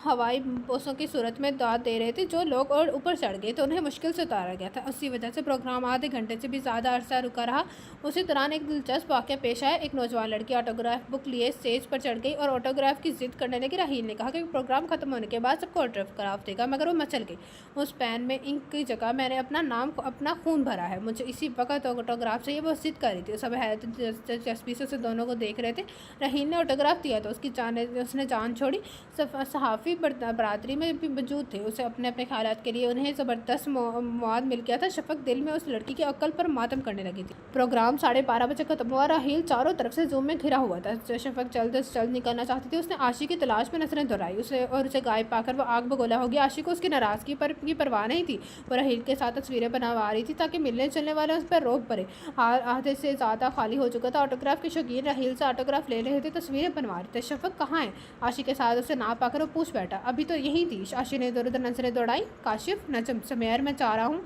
A: हवाई बोसों की सूरत में दाद दे रहे थे। जो लोग और ऊपर चढ़ गए थे उन्हें मुश्किल से उतारा गया था। उसी वजह से प्रोग्राम आधे घंटे से भी ज़्यादा अरसा रुका रहा। उसी दौरान एक दिलचस्प वाक़या पेश आया। एक नौजवान लड़की ऑटोग्राफ बुक लिए स्टेज पर चढ़ गई और ऑटोग्राफ की जिद करने लगी। राहील ने कहा कि प्रोग्राम खत्म होने के बाद सबको ऑटोग्राफ देगा, मगर वो मचल गई। उस पेन में इंक की जगह मैंने अपना खून भरा है, मुझे इसी वक्त ऑटोग्राफ चाहिए। वो जिद कर रही थी। सब हैरत दिलचस्पी से दोनों को देख रहे थे। राहील ने ऑटोग्राफ दिया तो उसने जान छोड़ी। सहाफ़ी बरादरी में भी मौजूद थे। उसे अपने ख्यालात के लिए उन्हें ज़बरदस्त मौद मिल गया था। शफक दिल में उस लड़की की अक्ल पर मातम करने लगी थी। प्रोग्राम 12:30 बजे खत्म हुआ। राहील चारों तरफ से जूम में घिरा हुआ था। शफक जल्द से जल्द निकलना चाहती थी। उसने आशी की तलाश में नजरें दोहराई। उसे गायब पाकर वो आग बगोला हो गया। आशी को उसकी नाराज़गी पर की परवाह नहीं थी। वो राहील के साथ तस्वीरें बनवा रही थी ताकि मिलने चलने वाले उस पर रोक पड़े। आधे से ज़्यादा खाली हो चुका था। ऑटोग्राफ के शौकीन राहील से ऑटोग्राफ ले रहे थे, तस्वीरें बनवा रहे थे। शफक कहाँ है? आशी के साथ उसे ना पाकर वो पूछ बैठा। अभी तो यही थी। आशी ने इधर उधर नजरें दौड़ाई। काशिफ, नजम, समेर, मैं चाह रहा हूँ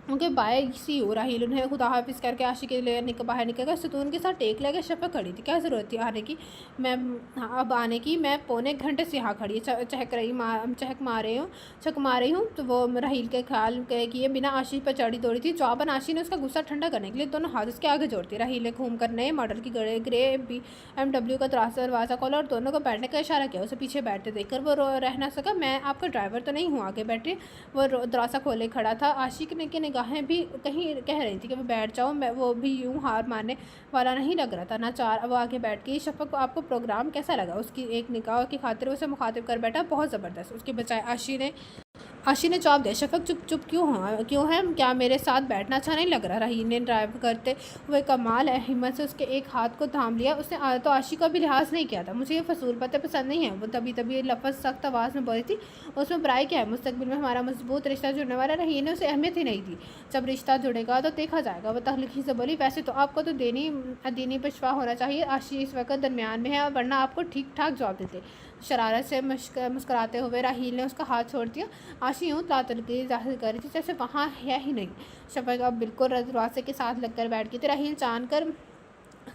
A: उनके बाय सी हो। राहील उन्हें खुदा हाफिज़ करके आशी के लिए बाहर निकल गया। सुतून के साथ टेक लगे। शफक खड़ी थी। क्या ज़रूरत थी आने की? मैं अब आने की? मैं पौने घंटे से यहाँ खड़ी चहक मार रही हूँ। तो वो राहील के ख्याल किए बिना आशी पर चढ़ी दौड़ी थी। जवाबन आशी ने उसका गुस्सा ठंडा करने के लिए दोनों हाथ उसके आगे जोड़ती। राहील ने घूम कर नए मॉडल की ग्रे BMW का दरवाज़ा खोला और दोनों को बैठने का इशारा किया। उसे पीछे बैठते देखकर वो रह ना सका। मैं आपका ड्राइवर तो नहीं हूँ, आगे बैठे। वो दरवाज़ा खोले खड़ा था। आशी के निगाहें भी कहीं कह रही थी कि मैं बैठ जाऊँ। मैं वो भी यूं हार मारने वाला नहीं लग रहा था। ना चार वो आगे बैठ गई। शफक को आपको प्रोग्राम कैसा लगा? उसकी एक निगाह की खातिर उसे मुखातिब कर बैठा। बहुत ज़बरदस्त। उसके बजाय आशी ने जवाब दिया। शफक चुप क्यों है? क्या मेरे साथ बैठना अच्छा नहीं लग रहा? राहील ने ड्राइव करते हुए कमाल है हिम्मत से उसके एक हाथ को थाम लिया। उसने तो आशी का भी लिहाज नहीं किया था। मुझे ये फसूल बातें पसंद नहीं है। वो तभी लफ्ज़ सख्त आवाज़ में बोली थी। उसमें बुराई क्या है? मुस्तकबिल में हमारा मजबूत रिश्ता जुड़ने वाला। राहील ने उसे अहमियत ही नहीं दी। जब रिश्ता जुड़ेगा तो देखा जाएगा। वो तहलखी से बोली। वैसे तो आपको तो दीनी पेशवा होना चाहिए। आशी इस वक्त दरमियान में है, वरना आपको ठीक ठाक जवाब देते। शरारत से मुस्कुराते हुए राहील ने उसका हाथ छोड़ दिया। आशी यूँ तातलगी जाहिर कर रही थी जैसे वहाँ है ही नहीं। शफक अब बिल्कुल दरवाजे के साथ लगकर बैठ गई थी। राहील जानकर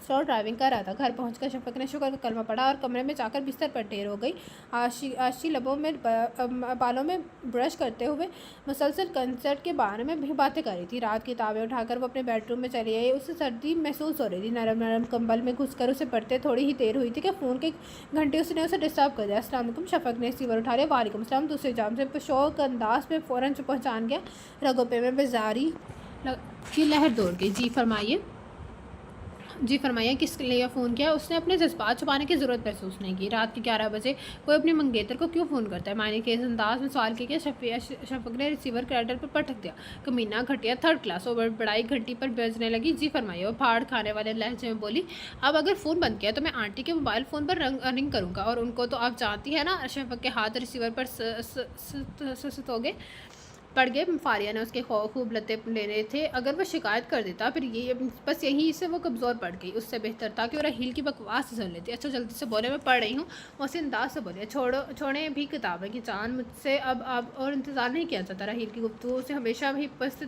A: स्लो ड्राइविंग कर रहा था। घर पहुंचकर शफक ने शुक्र का कलमा पढ़ा और कमरे में जाकर बिस्तर पर ढेर हो गई। आशी लबों में बालों में ब्रश करते हुए मुसलसल कंसर्ट के बारे में भी बातें कर रही थी। रात किताबें उठाकर वो अपने बेडरूम में चली आई। उसे सर्दी महसूस हो रही थी। नरम कंबल में घुसकर उसे पढ़ते थोड़ी ही देर हुई थी कि फ़ोन के घंटे उसने उसे डिस्टर्ब कर दिया। अस्सलाम वालेकुम। शफक ने रिसीवर उठा लिया। वालेकुम सलाम। दूसरे जाम से शौक अंदाज में फ़ौरन पहचान गया। रगोपे में बेजारी की लहर दौड़ गई। जी फरमाइए, किस लिए फ़ोन किया? उसने अपने जज्बात छुपाने की ज़रूरत महसूस नहीं की। रात के 11 बजे कोई अपनी मंगेतर को क्यों फ़ोन करता है? मायने के इस अंदाज में सवाल किया। शफक ने रिसीवर कैडर पर पटक दिया। कमीना, घटिया, थर्ड क्लास। और बड़ाई घंटी पर बजने लगी। जी फरमाइए, वो फाड़ खाने वाले लहजे में बोली। अब अगर फ़ोन बंद किया तो मैं आंटी के मोबाइल फ़ोन पर रिंग करूँगा और उनको तो आप जानती है ना। शफक के हाथ रिसीवर पर सतोगे पड़ गए। फारिया ने उसके खूब लते लेने थे। अगर वह शिकायत कर देता फिर ये बस यहीं से वो कमज़ोर पड़ गई। उससे बेहतर था कि वो राहील की बकवास सुन लेती। अच्छा जल्दी से बोले, मैं पढ़ रही हूँ। उसे अंदाज से बोले। छोड़े भी किताबें की जान, मुझसे अब और इंतज़ार नहीं किया जाता। राहील की गुफ्तगू उसे हमेशा वही पस्त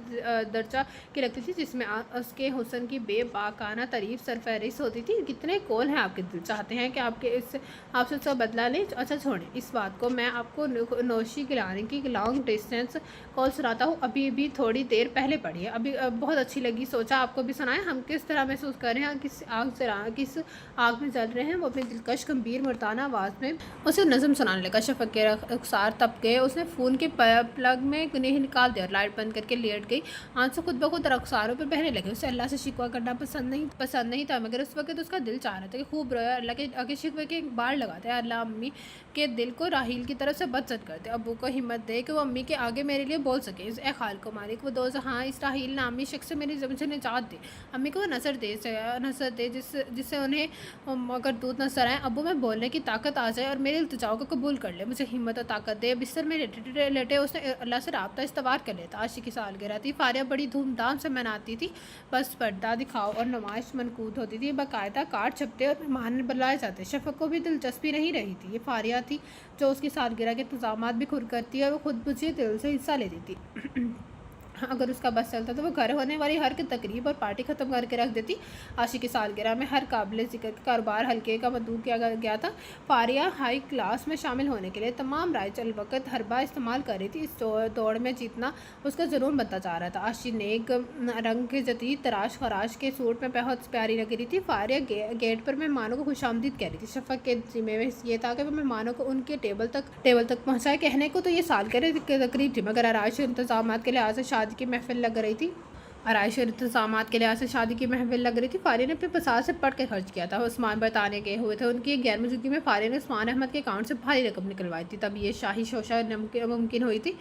A: दर्जा की लगती थी जिसमें उसके हुस्न की बेबाकाना तारीफ सरफहरिस्त होती थी। कितने कौल हैं आपके दिल, चाहते हैं कि आपसे उसका बदला लें? अच्छा छोड़ें इस बात को। मैं आपको नौशी गिलाने की लॉन्ग डिस्टेंस कॉल सुनाता हूँ। अभी थोड़ी देर पहले पढ़ी है। अभी बहुत अच्छी लगी, सोचा आपको भी सुनाएं। हम किस तरह महसूस कर रहे हैं, किस आग में जल रहे हैं। वो अपनी दिलकश गंभीर मुर्ताना आवाज़ में उसे नज़म सुनाने लगा। शफक के रुखसार तप गए। उसने फ़ोन के प्लग में उन्हें निकाल दिया और लाइट बंद करके लेट गई। आंसू खुद ब खुद रुखसारों पर बहने लगे। उसे अल्लाह से शिकवा करना पसंद नहीं था, मगर उस वक्त उसका दिल चाह रहा था कि खूब रोया, अल्लाह के आगे शिकवे के बार लगाते। अल्लाह अम्मी के दिल को राहील की तरफ से बदसत करते। अब्बू को हिम्मत दे कि वो अम्मी के आगे मेरे लिए बोल सके। ए खाल को मालिक, वो दो जहाँ इस राहील नामी शख्स से मेरी ज़मीन से निजात दे। अम्मी को नज़र दे जिससे उन्हें अगर दूध नजर आए। अब्बू में बोलने की ताकत आ जाए और मेरे इल्तिजाओं को कबूल कर ले। मुझे हिम्मत और ताकत दे। बिस्तर में लेटे उसने अल्लाह से राब्ता इस्तवार कर लेता। आशी की सालगिरह थी। फारिया बड़ी धूमधाम से मनाती थी। बस पर्दा दिखाओ और नुमाइश मनकूद होती थी। बाकायदा कार्ड छपते और मेहमान बुलाए जाते। शफक को भी दिलचस्पी नहीं रही थी। ये फारिया थी जो उसकी सालगिरह के इंतजाम भी खुद करती है और वो खुद मुझे दिल से हिस्सा लेती थी। अगर उसका बस चलता तो वो घर होने वाली हर तकरीब और पार्टी ख़त्म करके रख देती। आशी की सालगिरह में हर काबिल ज़िक्र कारोबार हल्के का मदू किया गया था। फारिया हाई क्लास में शामिल होने के लिए तमाम राय चल वक्त हरबा इस्तेमाल कर रही थी। इस दौड़ में जीतना उसका जुनून बनता जा रहा था। आशी नेक रंग के जदीद तराश खराश के सूट में बहुत प्यारी लग रही थी। फारिया गेट पर मेहमानों को खुशामदीद कह रही थी। शफक के जिम्मे में ये था कि वह मेहमानों को उनके टेबल तक पहुँचाए। कहने को तो ये सालगिरह की तकरीब थी, मगर आराइश इंतजाम के लिहाज से शादी की महफिल लग रही थी। आराइश इंतजामात के लिहाज से शादी की महफिल लग रही थी। फारिया ने अपने पसार से पढ़ के खर्च किया था। उस्मान बताने गए हुए थे। उनकी गैर मौजूदगी में फारिया ने उस्मान अहमद के अकाउंट से भारी रकम निकलवाई थी। तब ये शाही शोशा मुमकिन हुई थी।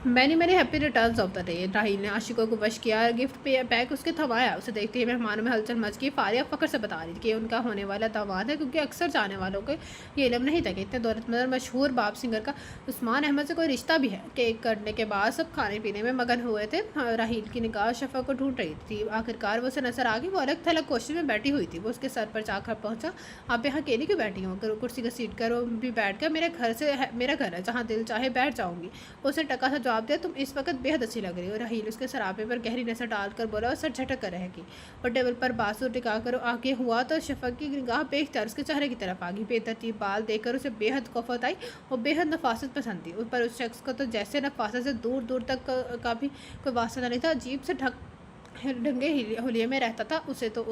A: Many many happy returns of the day. Raheel ने आशिकों को वश किया, गिफ्ट पे बैग उसके थमाया। उसे देखते ही मेहमानों में हलचल मच गई। फारिया फ़ख्र से बता रही थी कि उनका होने वाला दामाद है, क्योंकि अक्सर जाने वालों को ये इल्म नहीं था कि इतने दौलतमंद और मशहूर बाप सिंगर का उस्मान अहमद से कोई रिश्ता भी है। केक कटने के बाद सब खाने पीने में मगन हुए थे। राहील की निगाह शफक को ढूंढ रही थी। आखिरकार वो उसे नजर आ गई। वो अलग थलग कोशिश में बैठी हुई थी। वो उसके सर पर जाकर पहुंचा। आप यहाँ अकेली क्यों बैठी हो? कुर्सी घसीट कर वो भी बैठ गया। मेरा घर है, जहाँ दिल चाहे बैठ जाऊंगी। उसने टका सा जवाब दिया, तुम इस वक्त बेहद अच्छी लग रही हो। राहील उसके सरापे पर गहरी नजर डालकर बोला और सर झटक कर रहेगी। और टेबल पर बाजू टिकाकर आगे हुआ तो शफक की निगाह बेख्तियार उसके चेहरे की तरफ आ गई। बेतरतीब बाल देखकर उसे बेहद खौफत आई और बेहद नफासत पसंद थी। पर उस शख्स को तो जैसे नफासत से दूर दूर तक का भी कोई वास्ता नहीं था। अजीब से ढंगे हुलिये में रहता था। उसे तो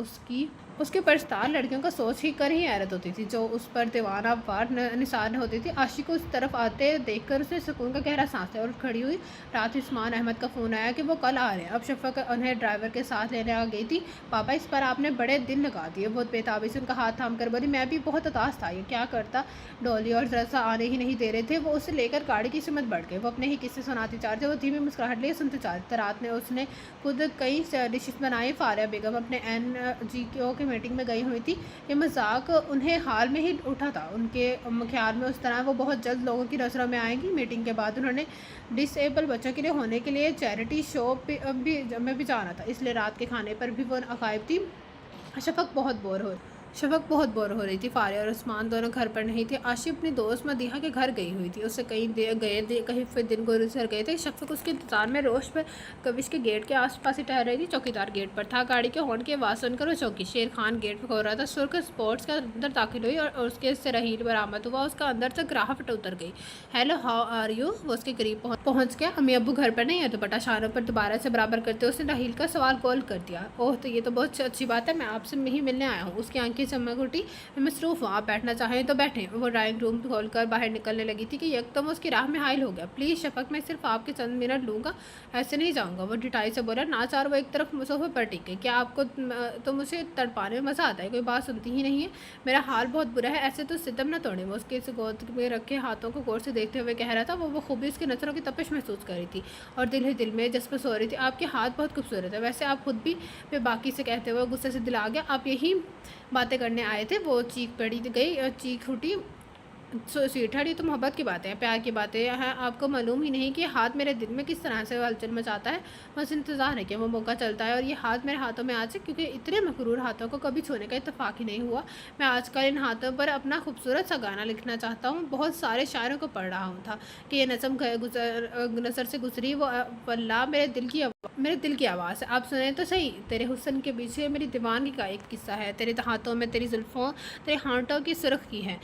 A: उसके परस्तार लड़कियों का सोच ही कर ही हैरत होती थी, जो उस पर दीवाना वार निसार होती थी। आशिक को उस तरफ आते देखकर उसे सुकून का गहरा सांस लिया और खड़ी हुई। रात उस्मान अहमद का फ़ोन आया कि वो कल आ रहे हैं। अब शफक उन्हें ड्राइवर के साथ लेने आ गई थी। पापा, इस पर आपने बड़े दिन लगा दिए। बहुत बेताबी से उनका हाथ थाम कर बोली, मैं भी बहुत उदास था, ये क्या करता। डॉली और जरा सा आने ही नहीं दे रहे थे। वो उसे लेकर गाड़ी की सिमत बढ़ गए। वो अपने ही किस्से सुनाती चाह रहे थे। वो धीमी मुस्कुराहट लिए सुनते चाह रहे थे। रात में उसने खुद कई डिशेस बनाई। फारिया बेगम अपने NGO की मीटिंग में गई हुई थी। ये मजाक उन्हें हाल में ही उठा था। उनके ख्याल में उस तरह वो बहुत जल्द लोगों की नज़रों में आएंगी। मीटिंग के बाद उन्होंने डिसेबल बच्चों के लिए होने के लिए चैरिटी शो में भी जाना था, इसलिए रात के खाने पर भी वो अकायब थी। शफक बहुत बोर हो रही थी। फारिया और उस्मान दोनों घर पर नहीं थे। आशी अपनी दोस्त मदीहा के घर गई हुई थी। उससे कहीं फिर दिन गुजर गए थे। शफक उसके इंतजार में रोश पर कविश के गेट के आसपास ही ठहर रही थी। चौकीदार गेट पर था। गाड़ी के हॉर्न की आवाज़ सुनकर वो चौकी। शेर खान गेट पर खो रहा था। सुरख स्पोर्ट्स के अंदर दाखिल हुई और उसके से रहील बरामद हुआ। उसका अंदर से गिरावट उतर गई। Hello, how are you? वो उसके करीब पहुंच गया। अम्मी अब्बू घर पर नहीं है। दुपट्टा शानों पर दोबारा से बराबर करते उसने रहील का सवाल कॉल कर दिया। ओह, तो ये तो बहुत अच्छी बात है। मैं आपसे ही मिलने आया हूँ। उसकी आंखें चमक उठी। मैं मसरूफ़ हूँ, आप बैठना चाहें तो बैठें। वो ड्राइंग रूम खोलकर बाहर निकलने लगी थी कि एकदम उसकी राह में हायल हो गया। प्लीज़ शफक, मैं सिर्फ आपके चंद मिनट लूँगा, ऐसे नहीं जाऊँगा। वो डिटाई से बोला। नाचार वो एक तरफ सोफे पर टिक गई। क्या आपको तो मुझे तड़पाने में मज़ा आता है? कोई बात सुनती ही नहीं है। मेरा हाल बहुत बुरा है, ऐसे तो सितम न तोड़े। वो उसके गोद में रखे हाथों को गौर से देखते हुए कह रहा था। वो खूबी उसकी नज़रों की तपिश महसूस कर रही थी और दिल ही दिल में जज्ब सो रही थी। आपके हाथ बहुत खूबसूरत है, वैसे आप खुद भी। वे बाकी से कहते हुए गुस्से से दिल आ गया। आप यही बातें करने आए थे? वो चीख पड़ी गई और चीख उठी। स्वीटहार्ट, ये तो मोहब्बत की बातें हैं, प्यार की बातें हैं। आपको मालूम ही नहीं कि हाथ मेरे दिल में किस तरह से हलचल मचाता है। बस इंतज़ार है कि वो मौका चलता है और ये हाथ मेरे हाथों में आ जाए, क्योंकि इतने मकरूर हाथों को कभी छूने का इत्तेफाक ही नहीं हुआ। मैं आजकल इन हाथों पर अपना खूबसूरत सा गाना लिखना चाहता हूँ। बहुत सारे शायरों को पढ़ रहा हूँ था कि ये नज़म नज़र से गुजरी। वो वल्लाह मेरे दिल की आवाज़ है। आप सुने तो सही। तेरे हुस्न के पीछे मेरी दीवानगी का एक किस्सा है। तेरे हाथों में तेरी जुल्फ़ों, तेरे होंठों की सुर्ख की है।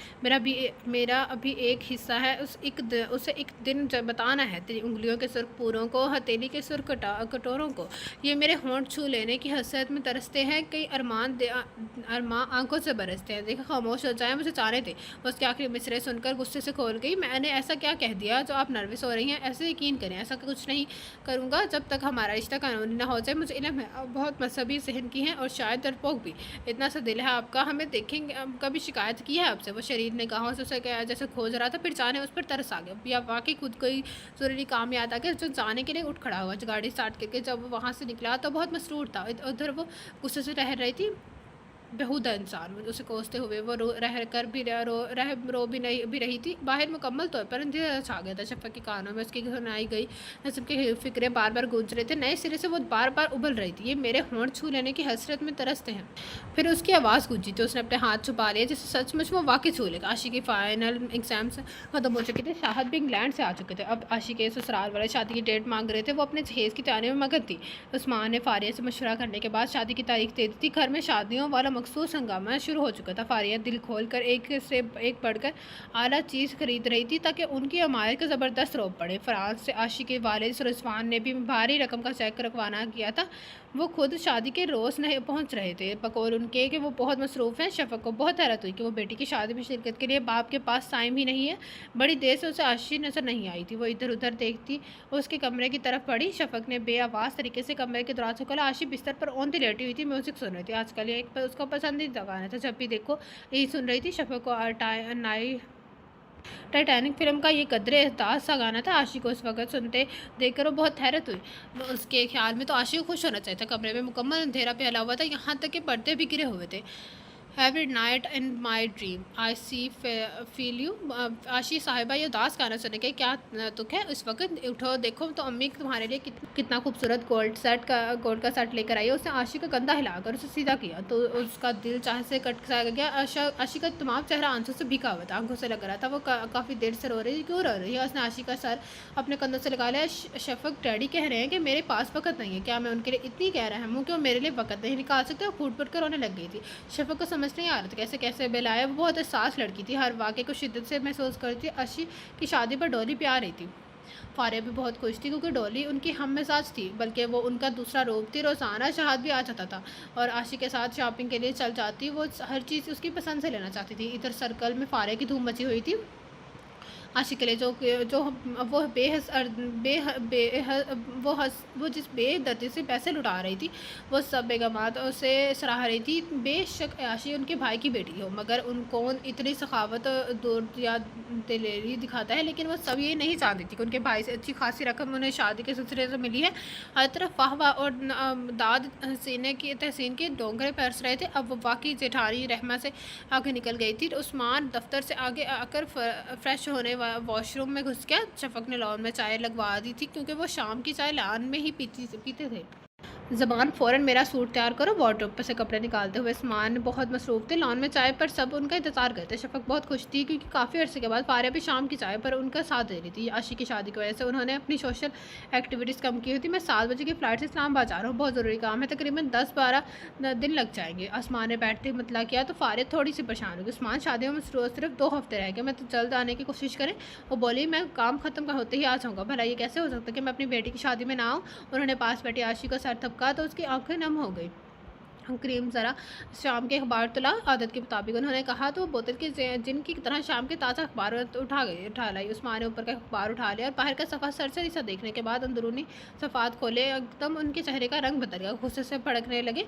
A: मेरा अभी एक हिस्सा है। उसे एक दिन जब बताना है। तेरी उंगलियों के सुर्ख पूरों को, हथेली के सुर्ख कटोरों को। ये मेरे होंठ छू लेने की हसरत में तरसते हैं। कई अरमान आंखों से बरसते हैं। देखा, खामोश हो जाए, मुझे चाहने थे। उसके आखिरी मिसरे सुनकर गुस्से से खोल गई। मैंने ऐसा क्या कह दिया जो आप नर्वस हो रही हैं? ऐसे यकीन करें, ऐसा कुछ नहीं करूँगा जब तक हमारा रिश्ता कानूनी ना हो जाए। मुझे इल्म है आप बहुत मजहबी जहन की हैं और शायद डरपोक भी। इतना सा दिल है आपका। हमें देखेंगे, कभी शिकायत की है आपसे? वो शरीर निगाहों से उसे जैसे खोज रहा था, फिर जाने उस पर तरस आ गया। या वाकई खुद कोई ज़रूरी काम याद आ गया जो जाने के लिए उठ खड़ा हुआ। गाड़ी स्टार्ट करके जब वो वहाँ से निकला तो बहुत मसरूर था। उधर वो गुस्से से रह रही थी। बेहुदा इंसान उसे कोसते हुए वो रो भी रही थी। बाहर मुकम्मल तौर पर अंधेरा छा गया था। शफक के कानों में उसकी सुनाई गई नज़म की फिक्रें बार बार गूंज रहे थे। नए सिरे से वो बार बार उबल रही थी। ये मेरे होंठ छू लेने की हसरत में तरसते हैं। फिर उसकी आवाज़ गूंजी थी। उसने अपने हाथ छुपा लिया जैसे सचमुच वो वाकई छू लेगा। आशी की फाइनल एग्जाम्स खत्म हो चुके थे। शाहद भी इंग्लैंड से आ चुके थे। अब आशी के ससुराल वाले शादी की डेट मांग रहे थे। वो अपने जहेज़ की तैयारी में मगन थी। उस्मान ने फारिया से मशवरा करने के बाद शादी की तारीख दे दी थी। घर में शादियों वाला मखसूस हंगामा शुरू हो चुका था। फारिया दिल खोलकर एक से एक बढ़कर आला चीज़ खरीद रही थी ताकि उनकी अमायत का ज़बरदस्त रोब पड़े। फ्रांस से आशी के वालिद रिजवान ने भी भारी रकम का चेक रखवाना किया था। वो खुद शादी के रोज़ नहीं पहुंच रहे थे, बकौल उनके कि वो बहुत मसरूफ़ हैं। शफक को बहुत हैरत हुई कि वो बेटी की शादी में शिरकत के लिए बाप के पास टाइम ही नहीं है। बड़ी देर से उसे आशी नज़र नहीं आई थी। वो इधर उधर देखती उसके कमरे की तरफ पड़ी। शफक ने बेआवाज़ तरीके से कमरे के दरवाजे खोला। आशी बिस्तर पर औंधी लेटी हुई थी, म्यूज़िक सुन रही थी। आजकल ये उसका पसंदीदा गाना था, जब भी देखो यही सुन रही थी। शफक को टाइटैनिक फ़िल्म का ये कदरे एहसास सा गाना था, आशिक को उस वक़्त सुनते देखकर वो बहुत हैरत हुई। वो उसके ख़्याल में तो आशिक को खुश होना चाहिए था, कमरे में मुकम्मल अंधेरा फैला हुआ था, यहाँ तक कि पर्दे भी गिरे हुए थे। Every night in my dream I see feel you. आशी साहिबा ये उदास गाना सुन के क्या दुख है, इस वक्त उठो देखो तो अम्मी तुम्हारे लिए कितना खूबसूरत गोल्ड का सेट लेकर आई है। उसने आशी का कंधा हिलाकर उसे सीधा किया तो उसका दिल चाहे से कट सा गया। आशी का तमाम चेहरा आंसू से भीगा हुआ था, आंखों से लग रहा था वो काफ़ी देर से रो रही है। क्यों रो रही है? उसने आशी का सर अपने कंधों से लगा लिया। शफक डैडी कह रहे हैं कि मेरे पास वक्त नहीं है, क्या मैं उनके लिए इतनी कह रहा हूँ कि वो मेरे लिए वक्त नहीं निकाल सकते? और फूट फूट कर रोने लग गई थी। शफक को समझ नहीं आ रहा था कैसे कैसे बिल आया। वो बहुत एहसास लड़की थी, हर वाक़े को शिद्दत से महसूस करती। आशी की शादी पर डॉली पे आ रही थी। फारिया भी बहुत खुश थी क्योंकि डॉली उनकी हम मिजाज थी, बल्कि वो उनका दूसरा रूप थी। रोज़ाना शहाद भी आ जाता था और आशी के साथ शॉपिंग के लिए चल जाती। वो हर चीज़ उसकी पसंद से लेना चाहती थी। इधर सर्कल में फारिया की धूम मची हुई थी। आशिक के लिए जो वो बेहस बे, बे, वो जिस बेदर्दी से पैसे लुटा रही थी, वो सब बेगमात उसे सराह रही थी। बेशक आशी उनके भाई की बेटी हो, मगर उनको इतनी सखावत दूर या दिलेरी दिखाता है, लेकिन वो सब ये नहीं चाहती थी कि उनके भाई से अच्छी खासी रकम उन्हें शादी के सिलसिले से मिली है। हर तरफ वाह वाह और दाद तहसीन के डोंगरे परस रहे थे। अब वो वाकई जेठानी रहमा से आगे निकल गई थी। उस्मान दफ्तर से आगे आकर फ्रेश होने वॉशरूम में घुस गया। शफक ने लॉन में चाय लगवा दी थी क्योंकि वो शाम की चाय लॉन में ही पीते थे। ज़बान फ़ौरन मेरा सूट तैयार करो। वार्डरोब पर से कपड़े निकालते हुए उस्मान बहुत मसरूफ़ थे। लॉन में चाय पर सब उनका इंतज़ार करते। शफक बहुत खुश थी क्योंकि काफ़ी अर्से के बाद फारिया भी शाम की चाय पर उनका साथ दे रही थी। आशी की शादी की वजह से उन्होंने अपनी सोशल एक्टिविटीज़ कम की हुई थी। मैं 7 बजे की फ़्लाइट से इस्लामाबाद जा रहा हूँ, बहुत ज़रूरी काम है, तकरीबन 10-12 दिन लग जाएंगे। आसमान ने बैठते मतला किया तो फारिया थोड़ी सी परेशान होगी। उस्मान शादियों में सिर्फ 2 हफ्ते रह गए, मैं तो जल्द आने की कोशिश करें। वो बोली मैं काम ख़त्म होते ही आ जाऊँगा। भला ये कैसे हो सकता है कि मैं अपनी बेटी की शादी में ना आऊँ? उन्होंने पास बैठी आशी का सर थपका तो उसकी आंखें नम हो गई। करीम ज़रा शाम के अखबार तुला। आदत के मुताबिक उन्होंने कहा तो बोतल के जिन की तरह शाम के ताज़ा अखबार उठा लाई। उस्मान ने ऊपर का अखबार उठा लिया और बाहर का सफ़ा सरसरी सा देखने के बाद अंदरूनी सफ़ात खोले। एकदम उनके चेहरे का रंग बदल गया, गुस्से से भड़कने लगे।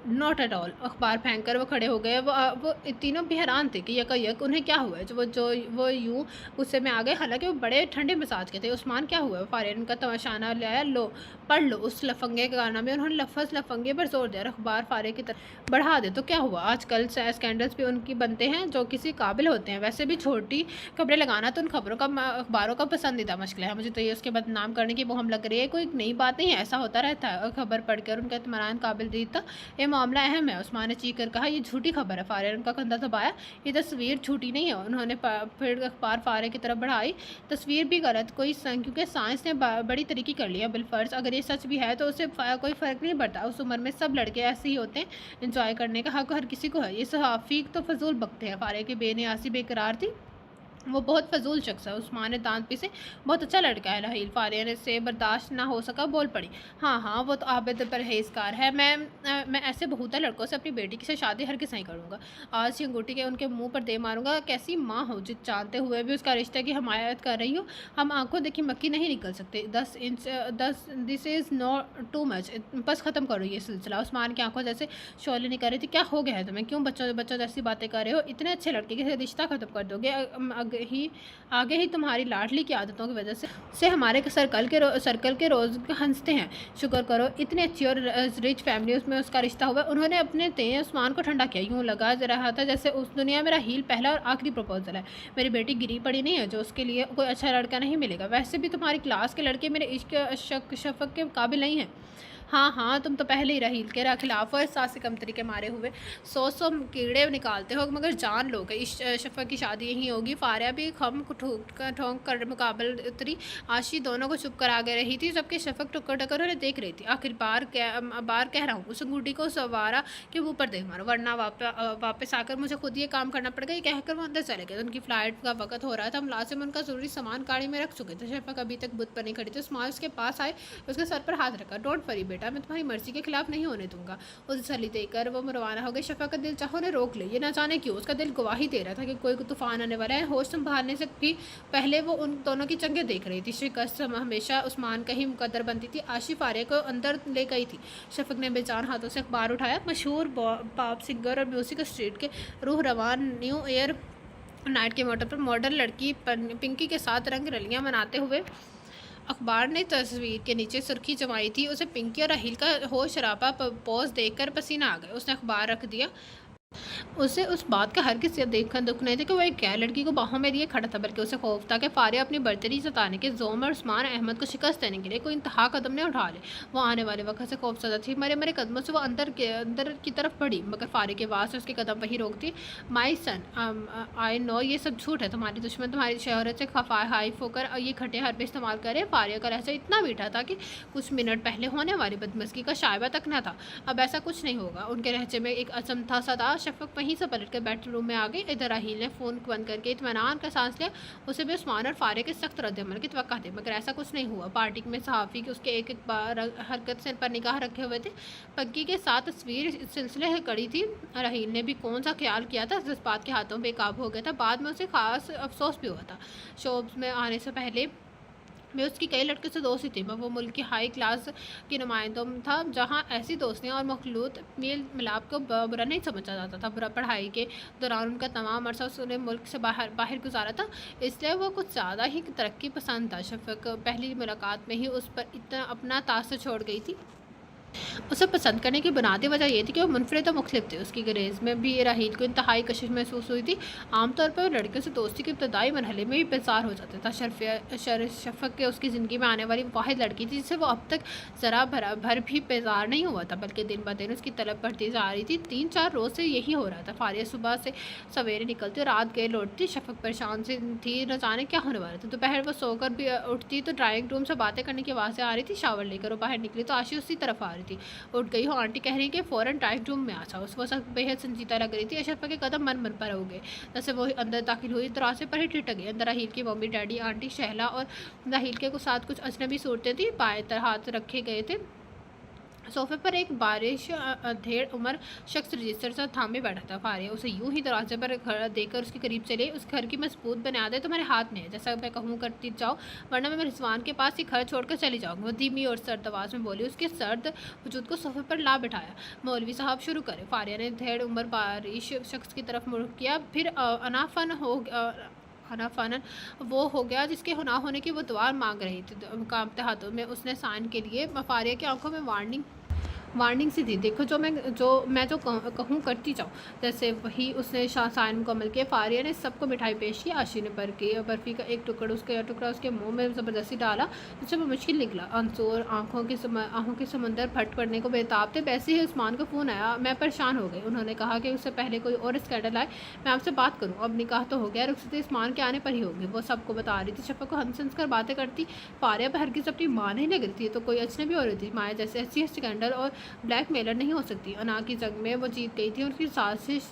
A: Not at all. अखबार फेंक कर वो खड़े हो गए। वो तीनों भी हैरान थे कि यक उन्हें क्या हुआ है। वो यूँ गुस्से में आ गए, हालांकि वो बड़े ठंडे मिजाज के थे। उस्मान क्या हुआ है? फारिया उनका तमाशाना लाया। लो पढ़ लो उस लफंगे के गाना में। उन्होंने लफ्ज़ लफंगे पर जोर दिया। अखबार फारिया की तरफ बढ़ा दे तो क्या हुआ? आजकल स्कैंडल्स भी उनकी बनते हैं जो किसी काबिल होते हैं। वैसे भी छोटी खबरें लगाना तो उन अखबारों का पसंदीदा मशगला है। मुझे तो ये उसके बदनाम करने की मुहिम लग रही है। कोई नई बात नहीं है, ऐसा होता रहता है। खबर पढ़कर उनका इत्मीनान काबिल दी था। ये मामला अहम है। उस्मान ने चीख कर कहा, ये झूठी खबर है। फारिया ने उनका कंधा दबाया। ये तस्वीर झूठी नहीं है। उन्होंने फिर अखबार फारिया की तरफ बढ़ाई। तस्वीर भी गलत क्योंकि साइंस ने बड़ी तरक्की कर लिया। बिलफर्ज अगर ये सच भी है तो उससे कोई फ़र्क नहीं पड़ता। उस उम्र में सब लड़के ऐसे ही होते हैं, इंजॉय करने का हक हर किसी को है। ये सहाफ़ी तो फजूल बकते हैं। फारिया की बेनियासी बेकरार थी, वो बहुत फजूल शख्स है। उस्मान ने दांत पीसे। बहुत अच्छा लड़का है राहील। फारिया ने से बर्दाश्त ना हो सका, बोल पड़ी। हाँ वो तो आबिद परहेजगार है। मैं ऐसे बहुता लड़कों से अपनी बेटी की से शादी हर किस नहीं करूँगा। आज ही अंगूठी के उनके मुंह पर दे मारूंगा। कैसी माँ हो जो जानते हुए भी उसका रिश्ते की हमायत कर रही हो। हम आंखों देखी मक्खी नहीं निकल सकते। 10 this is not too much. बस ख़त्म करो ये सिलसिला। उस्मान की आंखों जैसे शोले निकल रही थी। क्या हो गया है तुम्हें? क्यों बच्चों जैसी बातें कर रहे हो? इतने अच्छे लड़के के रिश्ता ख़त्म कर दोगे? आगे ही तुम्हारी लाडली की आदतों की वजह से हमारे सर्कल के रोज़ हंसते हैं। शुक्र करो इतनी अच्छी और रिच फैमिली उसमें उसका रिश्ता हुआ। उन्होंने अपने तेज उस्मान को ठंडा किया। यूँ लगा रहा था जैसे उस दुनिया में राहील पहला और आखिरी प्रपोजल है। मेरी बेटी गिरी पड़ी नहीं है जो उसके लिए कोई अच्छा लड़का नहीं मिलेगा। वैसे भी तुम्हारी क्लास के लड़के मेरे इश्क शफक के काबिल नहीं हैं। हाँ तुम तो पहले ही राहील के खिलाफ हो। एहसास से कमतरी के मारे हुए 100 कीड़े निकालते हो, मगर जान लो कि इस शफक की शादी यहीं होगी। फारिया भी खम ठोंक कर मुकाबल उतरी। आशी दोनों को चुप कर आगे रही थी, जबकि शफक टुक्कर टक्कर उन्हें देख रही थी। आखिर बार कह रहा हूँ, उस अंगूठी को सवारा के मुँह पर दे मारो, वरना वापस आकर मुझे खुद ये काम करना पड़ेगा। ये कहकर वो अंदर चले गए। उनकी फ़्लाइट का वक्त हो रहा था। मुलाजिम उनका ज़रूरी सामान गाड़ी में रख चुके थे। शफक अभी तक बुत पर नहीं खड़ी थी। उस्मान उसके पास आए, उसके सर पर हाथ रखा। डोंट वरी बेटा, मैं तुम्हारी मर्जी के खिलाफ नहीं होने दूंगा। उसे सली देकर वो रवाना हो गई। शफा का दिल चाहो ने रोक ले। ये ना जाने क्यों उसका दिल गवाही दे रहा था कि कोई तूफान आने वाला है। होश संभालने से भी पहले वो उन दोनों की चंगे देख रही थी। शिकस्त हमेशा उस्मान का ही मुकद्दर बनती थी। आशी फारिया को अंदर ले गई थी। शफक ने बेजान हाथों से अखबार उठाया। मशहूर पॉप सिंगर और म्यूजिक स्ट्रीट के रूह रवान न्यू ईयर नाइट के मोटर पर मॉडल लड़की पिंकी के साथ रंग रलियां मनाते हुए अखबार ने तस्वीर के नीचे सुर्खी जमाई थी। उसे पिंकी और राहील का होश शराबा पोज देखकर पसीना आ गया। उसने अखबार रख दिया। उसे उस बात का हर किसी देखकर दुख नहीं था कि वह एक गैर लड़की को बाहों में लिए खड़ा था, बल्कि उसे खौफ था कि फारिया अपनी बर्तरी जताने के जोम और उस्मान अहमद को शिकस्त देने के लिए कोई इंतहा कदम ने उठा ले। वो आने वाले वक्त से खौफजदा थी। मरे मरे कदमों से वो अंदर की तरफ बढ़ी, मगर फारिया की आवाज़ से उसके कदम वही रोक दी। माई सन, आई नो ये सब झूठ है। तुम्हारी दुश्मन तुम्हारी शहरत से खफा हाइफ होकर ये खटे हरबे इस्तेमाल करे। फारिया का लहजा इतना मीठा था कि कुछ मिनट पहले होने वाली बदमस्की का शायबा तक न था। अब ऐसा कुछ नहीं होगा। उनके लहजे में एक अचमथा सा था। शफक वहीं से के बेडरूम में आ गई। इधर राहील ने फ़ोन बंद करके इत्मीनान का सांस लिया। उसे भी उस्मान और फारिया के सख्त रद्द-ए-अमल की तवक्का थी, मगर ऐसा कुछ नहीं हुआ। पार्टी में सहाफ़ी के उसके एक एक बार हरकत से पर निगाह रखे हुए थे। पंकी के साथ तस्वीर सिलसिले से कड़ी थी। राहील ने भी कौन सा ख्याल किया था, जज्बात के हाथों बेकाबू हो गया था। बाद में उसे खास अफसोस भी हुआ था। शोब्स में आने से पहले मैं उसकी कई लड़के से दोस्ती थी। मैं वो मुल्क की हाई क्लास की नुमाइंदों था, जहाँ ऐसी दोस्तियाँ और मखलूत मेल मिलाप को बुरा नहीं समझा जाता था। बुरा पढ़ाई के दौरान उनका तमाम अरसा उसने मुल्क से बाहर गुजारा था, इसलिए वो कुछ ज़्यादा ही तरक्की पसंद था। शफक पहली मुलाकात में ही उस पर इतना अपना तासर छोड़ गई थी। उसे पसंद करने की बुनियादी वजह यह थी कि वो मुनफरिद और मुख्तलिफ थे। उसकी गरेज में भी राहील को इंतहाई कशिश महसूस हुई थी। आमतौर पर लड़कियों से दोस्ती के इब्तदाई मरहले में ही बेजार हो जाता था। शफक के उसकी ज़िंदगी में आने वाली वाहिद लड़की थी जिससे वो अब तक ज़रा भर भी बेजार नहीं हुआ था, बल्कि दिन ब दिन उसकी तलब बढ़ती जा रही थी। 3-4 रोज़ से यही हो रहा था। फारिया सुबह से सवेरे निकलती और रात गए लौटती। शफक परेशान से थी, न जाने क्या होने वाला था। दोपहर वो सोकर भी उठती तो ड्राइंग रूम से बातें करने की आवाज़ें आ रही थी। शावर लेकर वो बाहर निकली तो आशी उसी तरफ आ रही थी। उठ गई हो आंटी कह रही कि फ़ौरन ड्राइंग रूम में आ जाओ। उस वक्त बेहद संजीदा लग रही थी। अशरफा के कदम मन पर हो गए। जैसे वो अंदर दाखिल हुई, दरवाजे पर ही ठिठक गई। अंदर राहील की मम्मी, डैडी, आंटी शहला और राहील के साथ कुछ अजनबी सूरतें थी। बाएं तरह हाथ रखे गए थे। सोफे पर एक बारिश अधेड़ उम्र शख्स रजिस्टर से थामे बैठा था। फारिया उसे यूं ही दरवाजे पर खड़ा देखकर उसके करीब चले। उस घर की मजबूत बुनियादें तुम्हारे हाथ में है, जैसा मैं कहूँ करती जाओ, वरना मैं रिजवान के पास ही घर छोड़कर चली जाऊँगी। वो धीमी और सर्द आवाज़ में बोली। उसके सर्द वजूद को सोफे पर ला बिठाया। मौलवी साहब शुरू करे। फारिया ने धेड़ उम्र बारिश शख्स की तरफ मुड़ किया। फिर अनाफानन वो हो गया जिसके ना होने की वो दुआ मांग रही थी। कांपते हाथों में उसने साइन के लिए। फारिया की आंखों में वार्निंग सी थी। देखो जो मैं कहूँ करती जाऊँ। जैसे वही उसने साइन मुकम्मल किया। फारिया ने सबको मिठाई पेश की। आशी ने बर्फ़ी का एक टुकड़ा उसके मुंह में ज़बरदस्ती डाला, जिससे वो मुश्किल निकला। अंसोर आँखों के समुंदर फट पड़ने को बेताब थे। वैसे ही उस्मान का फ़ोन आया। मैं परेशान हो गई। उन्होंने कहा कि उससे पहले कोई और स्कैंडल आए मैं आपसे बात करूँ। अब निकाह तो हो गया, रुखसती उस्मान के आने पर ही होगी। वो सबको बता रही थी। शफक को हंस कर बातें करती। फारिया पर हरगिज़ अपनी माँ नहीं लग रही थी, तो कोई अजनबी हो रही थी। माया जैसे ऐसी स्कैंडल और ब्लैक मेलर नहीं हो सकती। अना की जंग में वो जीत गई थी। उनकी साजिश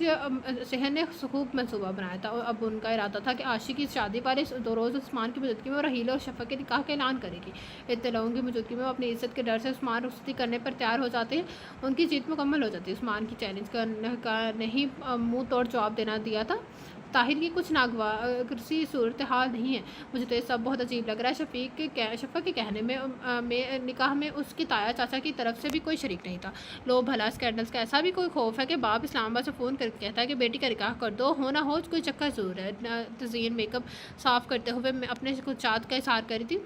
A: शहर ने खूब मंसूबा बनाया था और अब उनका इरादा था कि आशी की शादी वाले 2 रोज़ उस्मान की मौजूदगी में वो राहील और शफक के निकाह का ऐलान करेगी। इतने लोगों की मौजूदगी में वो अपनी इज्जत के डर से उस्मान रुखसती करने पर तैयार हो जाते हैं। उनकी जीत मुकम्मल हो जाती है। उस्मान की चैलेंज का नहीं मुँह तोड़ जवाब दिया था। ताहिर की कुछ नागवार सूरत हाल नहीं है। मुझे तो ये सब बहुत अजीब लग रहा है। शफक के कहने में निकाह में उसकी ताया चाचा की तरफ से भी कोई शरीक नहीं था। लो भला स्कैंडल्स का ऐसा भी कोई खौफ है कि बाप इस्लामाबाद से फ़ोन करके कहता है कि बेटी का निकाह कर दो, हो ना हो कोई चक्कर ज़रूर है। तज़ीन मेकअप साफ़ करते हुए मैं अपने कुछ चाँद का इज़हार करी थी।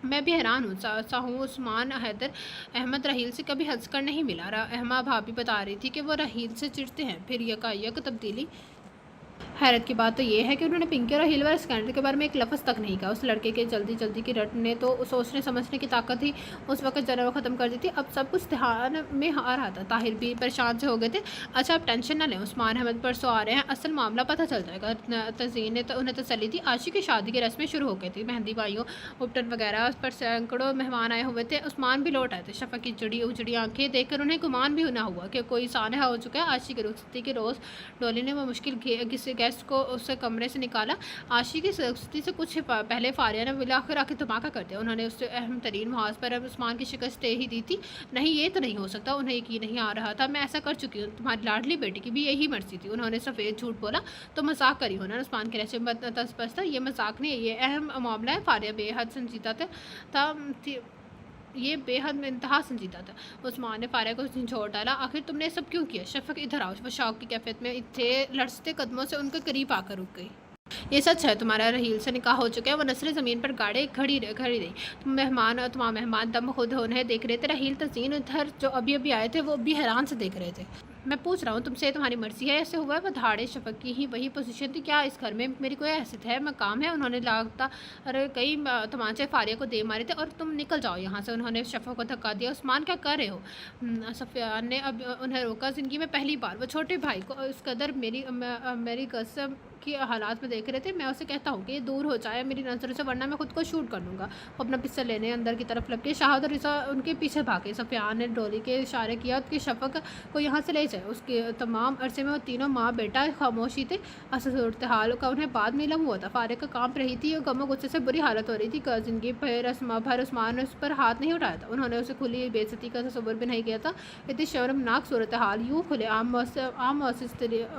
A: मैं भी हैरान हूँ उस्मान हैदर अहमद राहील से कभी हंसकर नहीं मिला। अहमा भाभी बता रही थी कि वो राहील से चिढ़ते हैं। फिर यकायक तब्दीली। हैरत की बात तो ये है कि उन्होंने पिंकी और राहील वाले स्कैंडल के बारे में एक लफ्ज़ तक नहीं कहा। उस लड़के के जल्दी की रट ने तो सोचने समझने की ताकत ही उस वक्त जरा ख़त्म कर दी थी। अब सब कुछ ध्यान में आ रहा था। ताहिर भी परेशान से हो गए थे। अच्छा अब टेंशन ना लें, उस्मान अहमद परसों आ रहे हैं, असल मामला पता चल जाएगा। तज़ीन ने तो उन्हें तसल्ली दी। आशी की शादी की रस्में शुरू हो गई थी। मेहंदी भाइयों उपटन वगैरह पर सैकड़ों मेहमान आए हुए थे। उस्मान भी लौट आए थे। शफक की उजड़ी आंखें देखकर उन्हें गुमान भी ना हुआ कि कोई सानहा हो चुका है। आशी की रुखसती के रोज़ डोली ने वो मुश्किल गेस्ट को उससे कमरे से निकाला। आशी की रुखसती से कुछ पहले फारिया ने बिलाखिर आके धमाका कर दिया। उन्होंने उससे अहम तरीन महाज पर उस्मान की शिकस्त ही दी थी। नहीं ये तो नहीं हो सकता। उन्हें यकीन नहीं आ रहा था। मैं ऐसा कर चुकी हूँ, तुम्हारी लाडली बेटी की भी यही मर्जी थी। उन्होंने सफ़ेद झूठ बोला तो मजाक करी होना। उस्मान के लहजे में था ये मजाक नहीं है, ये अहम मामला है। फारिया बेहद संजीदा था। ये बेहद में इंतहा संजीदा था। उस्मान ने फारिया को झंझोड़ डाला, आखिर तुमने ये सब क्यों किया? शफ़क़ इधर आओ। वो शौक की कैफियत में थे, लड़ते कदमों से उनके करीब आकर रुक गई। ये सच है, तुम्हारा रहील से निकाह हो चुका है। वो नसरें ज़मीन पर गाड़े खड़ी रही। तुम्हारा मेहमान दम खुद होने देख रहे थे। रहील तज़ीन उधर जो अभी अभी आए थे, वो भी हैरान से देख रहे थे। मैं पूछ रहा हूँ तुमसे, तुम्हारी मर्ज़ी है ऐसे हुआ है? वो धाड़े शफ़क़ की ही वही पोजीशन थी। क्या इस घर में मेरी कोई हैसियत है, मकाम है? उन्होंने लागता और कई तमाचे फारिया को दे मारे थे और तुम निकल जाओ यहाँ से। उन्होंने शफ़क़ को धक्का दिया। उस्मान क्या कर रहे हो? सफ़ियान ने अब उन्हें रोका। ज़िंदगी में पहली बार वो छोटे भाई को इस कदर मेरी कसम की हालात में देख रहे थे। मैं उसे कहता हूँ कि ये दूर हो जाए मेरी नज़रों से, वरना मैं खुद को शूट कर लूँगा। वो अपना पिस्टल लेने अंदर की तरफ लपके। शाहद और रिसा उनके पीछे भागे। सफ़ियान ने डोली के इशारे किया कि शफ़क़ को यहाँ से ले जाए। उसके तमाम अरसे में वो तीनों माँ बेटा खामोशी थे। असल सूरत हाल का उन्हें बाद में इल्म हुआ था। फारिया का कांप रही थी और गमो गुस्से से बुरी हालत हो रही थी। ज़िंदगी भर उस्मान ने उस पर हाथ नहीं उठाया था। उन्होंने उसे खुली बेइज्जती का तसव्वुर भी नहीं किया था। इतनी शर्मनाक सूरत हाल यूँ खुले आम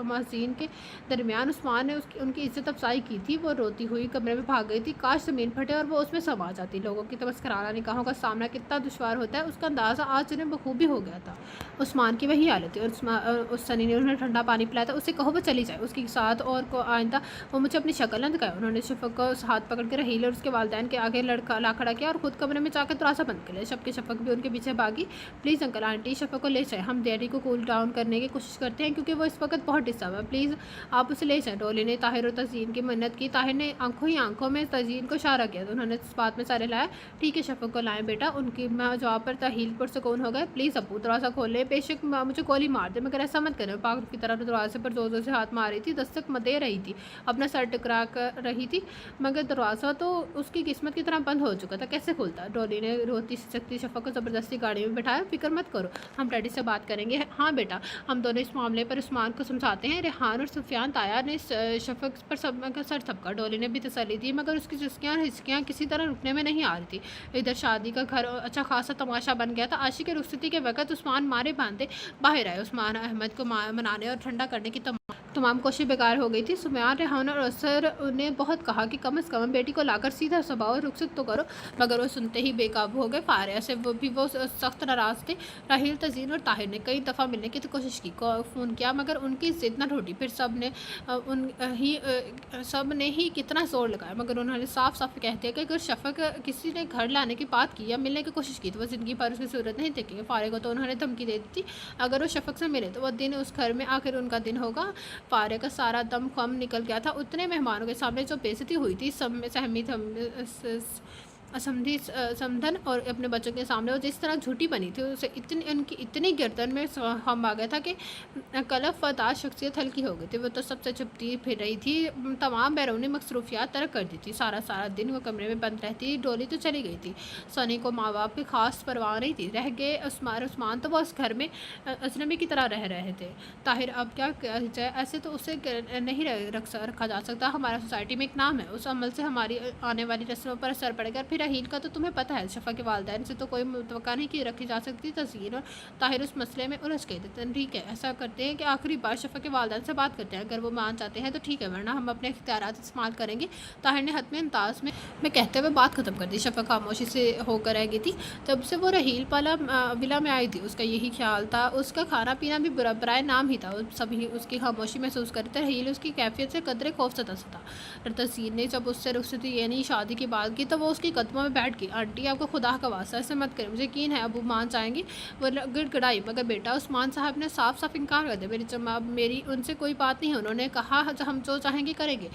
A: महसीन के दरमियान उस्मान ने उनकी इज्जत अफजाई की थी। वो रोती हुई कमरे में भाग गई थी। काश ज़मीन फटे और वो उसमें समा जाती। लोगों की तमस्कराना निगाहों का सामना कितना दुश्वार होता है, उसका अंदाज़ा आज उन्हें बखूबी हो गया था। उस्मान की वही हालत थी और उस सनी ने उन्हें ठंडा पानी पिलाया था। उससे कहो वो चली जाए, उसके साथ और को आइंदा वो मुझे अपनी शक्ल न दिखाए। उन्होंने शफ़क़ को हाथ पकड़ के रहील और उसके वालिदैन के आगे लड़का ला खड़ा किया और ख़ुद कमरे में जाकर दरवाज़ा बंद कर लिया। शफ़क़ भी उनके पीछे भागी। प्लीज़ अंकल आंटी, शफ़क़ को ले जाए। हम डैडी को कूल डाउन करने की कोशिश करते हैं क्योंकि वो इस वक्त बहुत डिस्टर्ब है। प्लीज़ आप उसे ले जाए। डोली ने ताहिर और तज़ीन की मन्नत की। ताहिर ने आंखों में तज़ीन को इशारा किया तो उन्होंने इस बात में सारे लाया। ठीक है शफ़क़ को लाएं बेटा। उनकी जवाब पर ताहील पुरसकून हो गए। प्लीज़ अब्बू दरवाज़ा खोले, बेशक मुझे गोली मार दे मगर ऐसा मत करें। पागल की तरह दरवाजे पर जोर जोर से हाथ मार रही थी। दस्तक दे रही थी, अपना सर टकरा कर रही थी मगर दरवाज़ा तो उसकी किस्मत की तरह बंद हो चुका था। कैसे खुलता? डोली ने रोती सकती शफ़क़ को ज़बरदस्ती गाड़ी में बिठाया। फिक्र मत करो, हम डैडी से बात करेंगे। हाँ बेटा, हम दोनों इस मामले पर उस्मान को समझाते हैं। रेहान और सुफियान ताया ने शफ़क़ पर सब का सर थपका। डोली ने भी तसल्ली दी मगर उसकी चुस्कियाँ और हिचकियाँ किसी तरह रुकने में नहीं आ रही थी। इधर शादी का घर अच्छा खासा तमाशा बन गया था। आशी के रुखसती के वक़्त उस्मान मारे बांधे बाहर आए। उस्मान अहमद को मनाने और ठंडा करने की तमाम कोशिश बेकार हो गई थी। सुमयान, रेहान और असर ने बहुत कहा कि कम से कम बेटी को लाकर सीधा स्वभाव और रुखसत तो करो, मगर वो सुनते ही बेकाबू हो गए। फारिया से वो सख्त नाराज़ थे। राहील, तज़ीन और ताहिर ने कई दफ़ा मिलने की कोशिश की, फ़ोन किया मगर उनकी ज़िद न टूटी। फिर सब ने ही कितना ज़ोर लगाया मगर उन्होंने साफ साफ कह दिया कि अगर शफ़क़ किसी ने घर लाने की बात की या मिलने की कोशिश की तो वो ज़िंदगी भर उसकी सूरत नहीं देखेंगे। फारिया को तो उन्होंने धमकी दे दी थी, अगर वो शफ़क़ से मिले तो वह दिन उस घर में आखिर उनका दिन होगा। फारिया का सारा दम खम निकल गया था। उतने मेहमानों के सामने जो बेइज्जती हुई थी, असमधी समधन और अपने बच्चों के सामने वो जिस तरह झूठी बनी थी, उसे उनकी इतनी गर्दन में हम आ गया था कि कलफ फता शख्सियत हल्की हो गई थी। वो तो सबसे छुपती फिर रही थी, तमाम बैरूनी मसरूफियात तरक कर दी थी। सारा दिन वो कमरे में बंद रहती। डोली तो चली गई थी। सनी को माँ बाप की खास परवाह नहीं थी। रह गए उस्मान तो वो उस घर में अजनबी की तरह रह रहे थे। ताहिर, अब क्या जाए, ऐसे तो उसे नहीं रखा जा सकता। हमारा सोसाइटी में एक नाम है, उस अमल से हमारी आने वाली रस्मों पर असर पड़ेगा। फिर रहील का तो तुम्हें पता है, शफ़ा के वालिदैन से तो कोई मुतवक्का नहीं की रखी जा सकती। तज़ीन और ताहिर उस मसले में उलझ गए थे। ठीक है, ऐसा करते हैं कि आखिरी बार शफ़ा के वालिदैन से बात करते हैं, अगर वो मान जाते हैं तो ठीक है, वरना हम अपने इख्तियारात इस्तेमाल करेंगे। ताहिर ने हतमी अंदाज में कहते हुए बात ख़त्म कर दी। शफ़ा खामोशी से होकर रह गई थी। तब से वो रहील वाला विला में आई थी, उसका यही ख्याल था। उसका खाना पीना भी बराए नाम ही था। सभी उसकी खामोशी महसूस करते। रहील उसकी कैफियत से कदरे खौफज़दा था। तज़ीन ने जब उससे रुखसती यानी शादी की बात की तो वो उसकी कदमों में बैठ गई। आंटी, आपको खुदा का वास्ता ऐसे मत करें, मुझे यकीन है अबू मान जाएंगे। वो गिड़गिड़ाई, मगर बेटा, उस्मान साहब ने साफ साफ इनकार कर दिया। मेरी उनसे कोई बात नहीं है, उन्होंने कहा हम जो चाहेंगे करेंगे।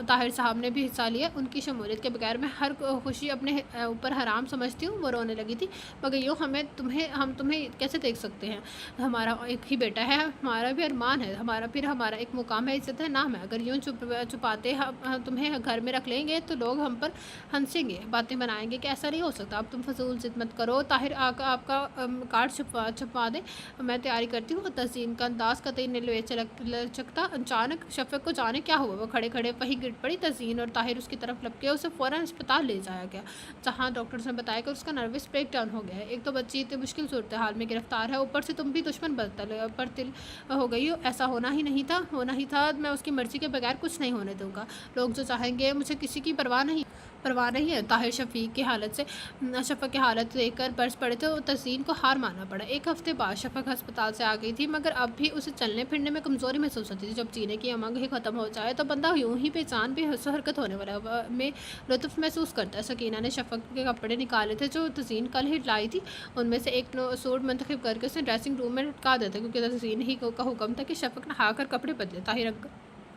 A: ताहिर साहब ने भी हिस्सा लिया। उनकी शमूलियत के बगैर मैं हर खुशी अपने ऊपर हराम समझती हूँ। वो रोने लगी थी। मगर यूँ हम तुम्हें कैसे देख सकते हैं? हमारा एक ही बेटा है, हमारा भी अरमान है, हमारा एक मुकाम है, इज्जत है, नाम है। अगर यूँ छुपाते हम तुम्हें घर में रख लेंगे तो लोग हम पर हंसेंगे, बातें बनाएंगे कि ऐसा नहीं हो सकता। अब तुम फजूल जिद मत करो। ताहिर आपका कार्ड छुपा दे, मैं तैयारी करती हूँ। तज़ीन का अंदाज़ कतई नीलवे चकता। अचानक शफ़क़ को जाने क्या हुआ, वो खड़े खड़े वहीं गिर पड़ी। तज़ीन और ताहिर उसकी तरफ लपके। उसे फ़ौरन अस्पताल ले जाया गया, जहाँ डॉक्टर्स ने बताया कि उसका नर्वस ब्रेक डाउन हो गया है। एक तो बच्ची इतनी मुश्किल सूरत हाल में गिरफ्तार है, ऊपर से तुम भी दुश्मन पर तिल हो गई हो। ऐसा होना ही था। मैं उसकी मर्ज़ी के बगैर कुछ नहीं होने दूँगा। लोग जो चाहेंगे, मुझे किसी की परवाह नहीं। परवाह नहीं है। ताहिर शफ़ीक की हालत से शफ़क़ की हालत देखकर बरस पड़े थे और तज़ीन को हार मानना पड़ा। एक हफ़्ते बाद शफ़क़ अस्पताल से आ गई थी, मगर अब भी उसे चलने फिरने में कमज़ोरी महसूस होती थी। जब जीने की उमंग ही ख़त्म हो जाए तो बंदा यूं ही बेजान हरकत होने वाला में लुत्फ़ महसूस करता है। सकीना ने शफ़क़ के कपड़े निकाले थे जो तज़ीन कल ही लाई थी। उनमें से एक सूट मुंतखब करके उसे ड्रेसिंग रूम में लटका देता, क्योंकि तज़ीन ही का हुक्म था कि शफ़क़ नहा कर कपड़े बदले। ताहिर की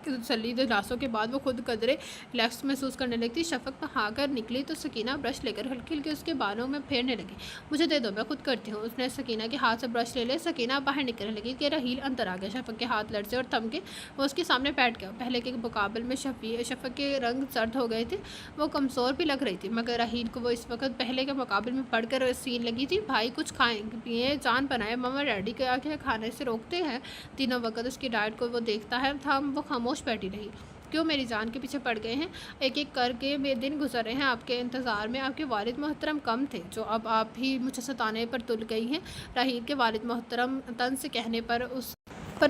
A: तसल्ली दिलासों के बाद वो खुद कदरे रिलैक्स महसूस करने लगती। शफ़क़ नहाकर निकली तो सकीना ब्रश लेकर हल्के हल्के उसके बालों में फेरने लगी। मुझे दे दो, मैं खुद करती हूँ। उसने सकीना के हाथ से ब्रश ले लिया। सकीना बाहर निकलने लगी कि रहील अंदर आ गया। शफ़क़ के हाथ लड़से और थम के वो उसके सामने बैठ गया। पहले के मुकाबले में शफ़क़ के रंग सर्द हो गए थे, वो कमज़ोर भी लग रही थी, मगर रहील को वो इस वक्त पहले के मुकाबले में पढ़कर सीन लगी थी। भाई कुछ खाएँ पिए, जान बनाए, मम्मा डैडी के आके खाने से रोकते हैं। तीनों वक्त उसकी डाइट को वो देखता है था, वो खामोश बैठी रही। क्यों मेरी जान के पीछे पड़ गए हैं? एक एक करके मेरे दिन गुजर रहे हैं आपके इंतज़ार में। आपके वालिद मोहतरम कम थे जो अब आप ही मुझे सताने पर तुल गई हैं। राहील के वालिद मोहतरम तन से कहने पर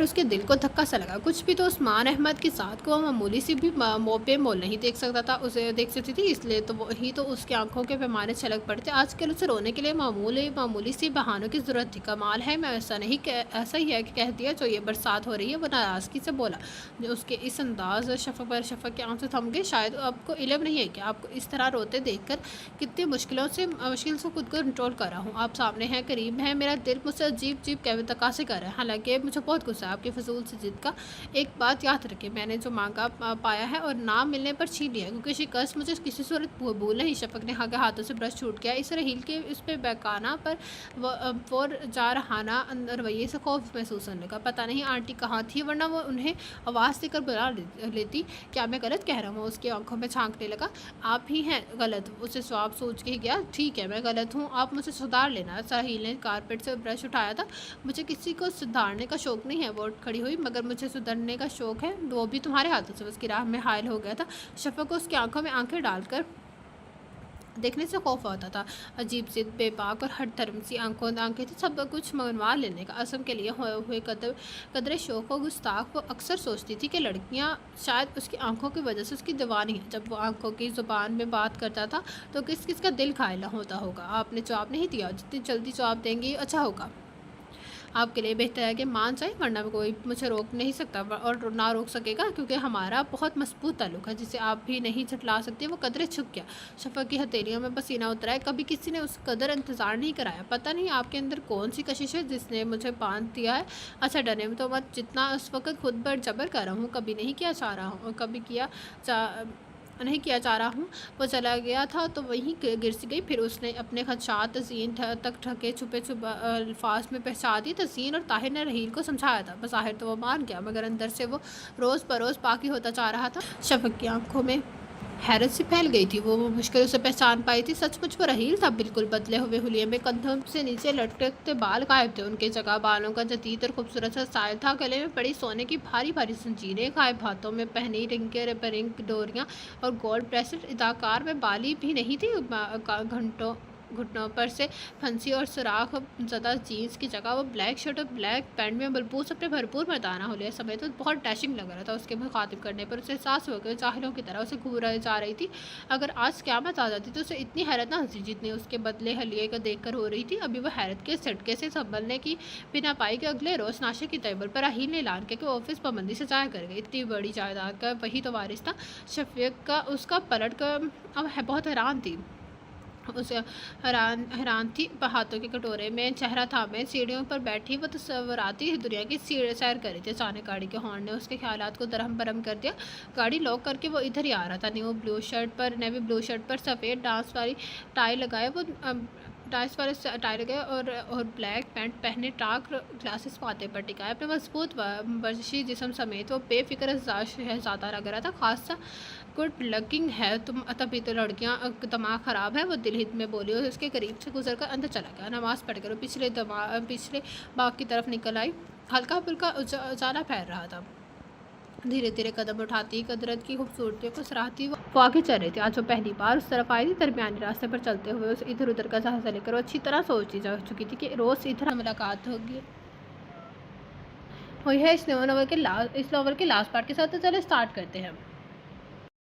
A: उसके दिल को धक्का सा लगा। कुछ भी तो उस्मान अहमद की साथ को मामूली सी भी बेमोल नहीं देख सकता था, उसे देख सकती थी, इसलिए तो वही तो उसकी आंखों के पैमाने छलक पड़े थे। आजकल उसे रोने के लिए मामूली सी बहानों की ज़रूरत थी। कमाल है, मैं ऐसा ही है कि कह दिया जो ये बरसात हो रही है। वो नाराज़गी से बोला। जो उसके इस अंदाज शफ़क़ के आंसू थम गए। शायद आपको इल्म नहीं है कि आपको इस तरह रोते देख कर कितनी मुश्किल से खुद को कंट्रोल कर रहा हूँ। आप सामने हैं, करीब हैं, मेरा दिल मुझसे अजीब अजीब तकाज़े कर रहा है। हालांकि मुझे बहुत गुस्सा है आपकी फजूल से जिद का। एक बात याद रखें, मैंने जो मांगा पाया है और ना मिलने पर छीन लिया, क्योंकि शिकस्त मुझे किसी सूरत भूल नहीं। शफ़क़ ने के हाथों से ब्रश छूट गया। इस रहील के इस पे बेकाना पर वो जा रहाना रवैये से खौफ महसूस होने लगा। पता नहीं आंटी कहाँ थी, वरना वो उन्हें आवाज़ देकर बुला लेती। क्या मैं गलत कह रहा हूँ? उसकी आंखों में झांकने लगा। आप ही हैं गलत, उसे जवाब सोच के ही गया। ठीक है, मैं गलत हूँ, आप मुझे सुधार लेना। राहील ने कारपेट से ब्रश उठाया था। मुझे किसी को सुधारने का शौक़ नहीं है, वो खड़ी हुई, मगर मुझे सुधरने का शौक़ है, वो भी तुम्हारे हाथों से। उसकी राह में हायल हो गया था। शफ़क़ को उसकी आंखों में आंखें डालकर देखने से खौफ आता था। अजीब सी बेबाक और हर धर्म सी आंखें थी, सब कुछ मनवा लेने का असम के लिए हुए कदरे शौक़ व गुस्ताख। वो अक्सर सोचती थी कि लड़कियां शायद उसकी आंखों की वजह से उसकी दीवानी है। जब वो आंखों की ज़ुबान में बात करता था तो किस किस का दिल घायल होता होगा। आपने जवाब नहीं दिया, जितनी जल्दी जवाब देंगी अच्छा होगा। आपके लिए बेहतर है कि मान जाए, वरना कोई मुझे रोक नहीं सकता और ना रोक सकेगा, क्योंकि हमारा बहुत मजबूत ताल्लुक है जिसे आप भी नहीं झटला सकते। वो कदरे छुप गया। शफ़क़ की हथेलियों में पसीना उतरा है। कभी किसी ने उस कदर इंतज़ार नहीं कराया। पता नहीं आपके अंदर कौन सी कशिश है जिसने मुझे बांध दिया है। अच्छा, डरने में तो मत, जितना उस वक्त खुद पर जबर कर रहा हूँ कभी नहीं किया जा रहा हूँ, कभी नहीं किया जा रहा हूँ। वो चला गया था तो वहीं गिर सी गई। फिर उसने अपने खदशात तज़ीन तक ढके छुपे अल्फाज में पहुँचा दी। तज़ीन और ताहिर ने रहील को समझाया था। बज़ाहिर तो वो मान गया, मगर अंदर से वो रोज़ बरोज़ बाकी होता जा रहा था। शफ़क़ की आंखों में हैरत सी फैल गई थी। वो मुश्किल से पहचान पाई थी। सचमुच वो रहील था, बिल्कुल बदले हुए हुलिये में कंधों से नीचे लटकते बाल गायब थे। उनके जगह बालों का जदीद और खूबसूरत सा स्टाइल था। गले में पड़ी सोने की भारी भारी जंजीरें गायब, हाथों में पहनी रिंग डोरियाँ और गोल्ड ब्रेसलेट। इदाकार में बाली भी नहीं थी। घुटनों पर से फंसी और सुराख ज़्यादा जीन्स की जगह वो ब्लैक शर्ट और ब्लैक पैंट में बलबूस अपने भरपूर मर्दाना होलिया समय तो बहुत डैशिंग लग रहा था। उसके मुखातिब करने पर उसे एहसास हो गया जाहिलों की तरह उसे घूर जा रही थी। अगर आज क़यामत आ जाती तो उसे इतनी हैरत ना होती जितनी उसके बदले हलिये को देख कर हो रही थी। अभी वह हैरत के झटके से संभलने की बिना पाई कि अगले रोज़ नाशे की टेबल पर राहील ने ऐलान किया कि ऑफिस पाबंदी से जाया कर गई। इतनी बड़ी जायदाद का वही तो वारिस था। शफ़क़ का उसका पलट कर अब बहुत हैरान थी। उसे हैरान थी। हाथों के कटोरे में चेहरा थामे सीढ़ियों पर बैठी वो तस्वराती दुनिया की सैर कर रही थी। अचानक गाड़ी के हॉर्न ने उसके ख्यालात को दरहम बरहम कर दिया। गाड़ी लॉक करके वो इधर ही आ रहा था। नेवी ब्लू शर्ट पर सफ़ेद डांस वाली टाई लगाए और ब्लैक पैंट पहने, टाक ग्लासेस माथे पर टिकाए, अपने मजबूत वर्जिशी जिस्म समेत वो बेफिक्र शहजादा लग रहा था। खासा गुड लकिंग है तुम, तभी तो लड़कियां दिमाग ख़राब है, वो दिलहित में बोली और उसके करीब से गुजर कर अंदर चला गया। नमाज़ पढ़कर वो पिछले बाग की तरफ निकल आई। हल्का फुल्का उजाला फैल रहा था। धीरे धीरे कदम उठाती कुदरत की खूबसूरती को सराहती वो आगे चल रही थी। आज वो पहली बार उस तरफ आई थी। दरमियानी रास्ते पर चलते हुए उस इधर उधर का जायजा लेकर वो अच्छी तरह सोचती जा चुकी थी कि रोज़ इधर मुलाकात होगी हुई है। इस नॉवल के लास्ट पार्ट के साथ। तो चलो स्टार्ट करते हैं।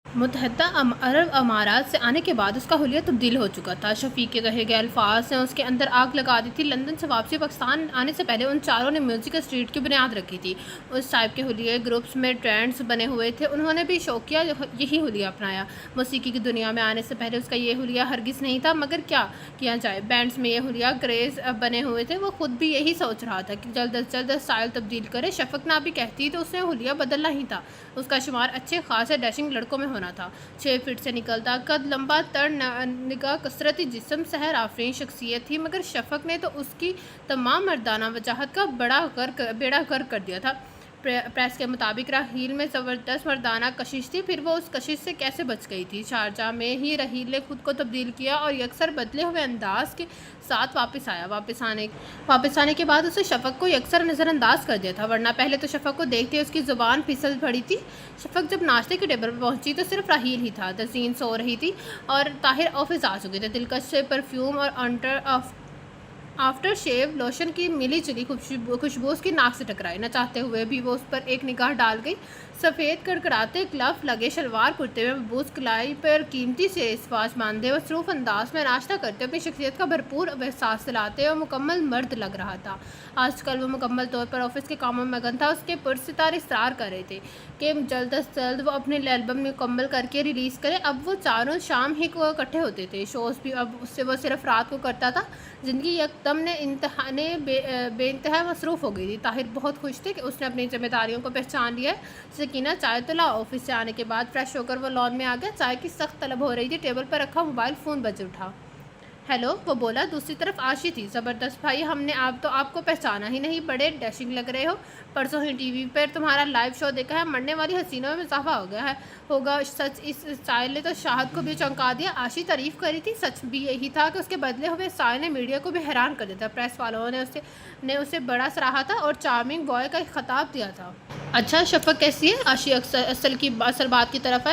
A: मुत्तहदा अरब अमारात से आने के बाद उसका हुलिया तब्दील हो चुका था। शफीक के कहे गए अल्फाज ने उसके अंदर आग लगा दी थी। लंदन से वापसी पाकिस्तान आने से पहले उन चारों ने म्यूज़िक स्ट्रीट की बुनियाद रखी थी। उस टाइप के हुलिये ग्रुप्स में ट्रेंड्स बने हुए थे, उन्होंने भी शौकिया यही हुलिया अपनाया। मौसीकी की दुनिया में आने से पहले उसका ये हुलिया हरगिज़ नहीं था, मगर क्या किया जाए, बैंड्स में ये हुलिया क्रेज़ बने हुए थे। वो खुद भी यही सोच रहा था कि जल्द अज जल्द स्टाइल तब्दील करे। शफक ना भी कहती तो उसने हुलिया बदलना ही था। उसका शुमार अच्छे खासे डैशिंग लड़कों में होना था। 6 फीट से निकलता कद, लंबा तर निगाह, कसरती जिस्म, सहर आफरीन शख्सियत थी, मगर शफक ने तो उसकी तमाम मर्दाना वजाहत का बेड़ा गर्क कर दिया था। प्रेस के मुताबिक राहील में ज़बरदस्त मर्दाना कशिश थी। फिर वो उस कशिश से कैसे बच गई थी? शारजा में ही राहील ने खुद को तब्दील किया और यकसर बदले हुए अंदाज के साथ वापस आया। वापस आने के बाद उसे शफक को यकसर नज़रअंदाज कर दिया था, वरना पहले तो शफक को देखते उसकी ज़ुबान फिसल पड़ी थी। शफक जब नाश्ते के टेबल पर पहुंची तो सिर्फ राहील ही था। तज़ीन सो रही थी और ताहिर ऑफिस आ चुके थे। दिलकश से परफ्यूम और आफ्टर शेव लोशन की मिली जुली खुशबू उसकी नाक से टकराई। न चाहते हुए भी वो उस पर एक निगाह डाल गई। सफ़ेद कड़कड़ाते ग्लव लगे शलवार कुर्ते में मबूस कलाई पर कीमती से इसवाज बांधे मसरूफ़ अंदाज में नाश्ता करते अपनी शख्सियत का भरपूर एहसास दिलाते और मुकम्मल मर्द लग रहा था। आजकल वो मुकम्मल तौर पर ऑफिस के कामों में मगन था। उसके पुरसितार इसरार कर रहे थे कि जल्द अज जल्द वो अपने एल्बम मुकम्मल करके रिलीज़ करे। अब वो चारों शाम ही को इकट्ठे होते थे। शोज़ भी अब उससे वो सिर्फ रात को करता था। ज़िंदगी यकदम ने बेइंतहा मसरूफ़ हो गई थी। ताहिर बहुत खुश थे कि उसने अपनी जिम्मेदारियों को पहचान लिया है। सकीना चाय तो लाओ। ऑफिस से आने के बाद फ्रेश होकर वो लॉन में आ गया। चाय की सख्त तलब हो रही थी। टेबल पर रखा मोबाइल फ़ोन बज उठा। हेलो, वो बोला। दूसरी तरफ आशी थी। ज़बरदस्त भाई, हमने आप तो आपको पहचाना ही नहीं, बड़े डैशिंग लग रहे हो। परसों ही टीवी पर तुम्हारा लाइव शो देखा है, मरने वाली हसीनों में इजाफा हो गया है होगा। सच इस स्टाइल ने तो शाहद को भी चौंका दिया। आशी तारीफ़ करी थी, सच भी यही था कि उसके बदले हुए स्टाइल ने मीडिया को भी हैरान कर दिया था। प्रेस वालों ने उसे बड़ा सराहा था और चार्मिंग बॉय का खिताब दिया था। अच्छा, शफक कैसी है? आशी असल बात की तरफ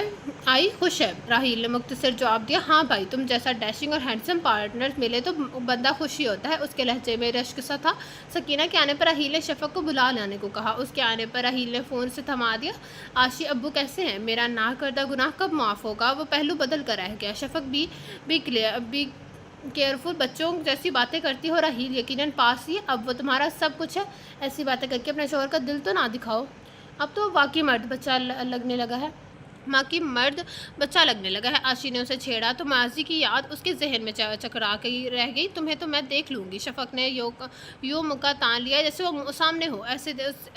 A: आई। खुश है? राहील ने मुख्तसर जवाब दिया। हाँ भाई, तुम जैसा डैशिंग और हैंडसम पार्टनर मिले तो बंदा खुश ही होता है। उसके लहजे में रश्क सा था। सकीना के आने पर राहील ने शफक को बुला लाने को कहा। उसके आने पर राहील ने फ़ोन से थमा दिया। आशी, अब्बू कैसे हैं? मेरा ना करदा गुनाह कब माफ़ होगा? वो पहलू बदल कर रह गया। शफक भी केयरफुल, बच्चों जैसी बातें करती हो। राहील यकीनन पास ही, अब वो तुम्हारा सब कुछ है। ऐसी बातें करके अपने शोहर का दिल तो ना दिखाओ। अब तो वाकई मर्द बच्चा लगने लगा है। माँ की मर्द बच्चा लगने लगा है। आशी ने उसे छेड़ा तो माजी की याद उसके जहन में चकरा गई रह गई। तुम्हें तो मैं देख लूँगी। शफक ने यूँ मुक्का तान लिया जैसे वो सामने हो। ऐसे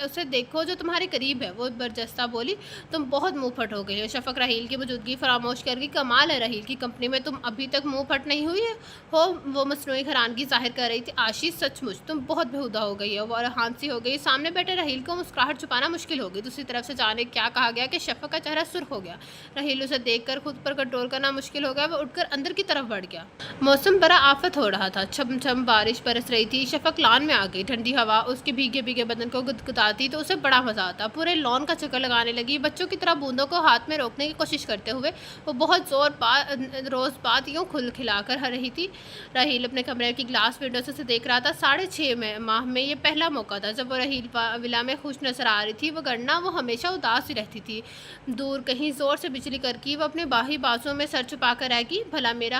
A: उसे देखो जो तुम्हारे करीब है। वो बरजस्ता बोली। तुम बहुत मुँह फट हो गई हो। शफक राहील की मौजूदगी फरामोश कर गई। कमाल है, राहील की कंपनी में तुम अभी तक मुँह फट नहीं हुई है हो। वो मसनूई हैरानगी जाहिर कर रही थी। आशी, सचमुच तुम बहुत बेहुदा हो गई हो और हांसी हो गई। सामने बैठे राहील को मुस्कुराहट छुपाना मुश्किल हो गई। दूसरी तरफ से जाने क्या कहा गया कि शफक का चेहरा सुर्ख हो गया। राहील उसे देखकर खुद पर कंट्रोल करना मुश्किल हो गया। वो उठकर अंदर की तरफ बढ़ गया। मौसम बड़ा आफत हो रहा था। छम छम बारिश बरस रही थी। शफक लॉन में आ गई। ठंडी हवा उसके भीगे भीगे बदन को गुदगुदाती तो उसे बड़ा मजा आता। पूरे लॉन का चक्कर लगाने लगी। बच्चों की तरह बूंदों को हाथ में रोकने की कोशिश करते हुए वो बहुत रोज़ बात यूँ खिलाकर रही थी। राहील अपने कमरे की ग्लास विंडो से देख रहा था। 6.5 माह में ये पहला मौका था जब वो राहील विला में खुश नजर आ रही थी, वरना वो हमेशा उदास ही रहती थी। दूर कहीं जोर से बिजली करकी वो अपने बाही बाजों में सर छुपा कर रहेगी। भला मेरा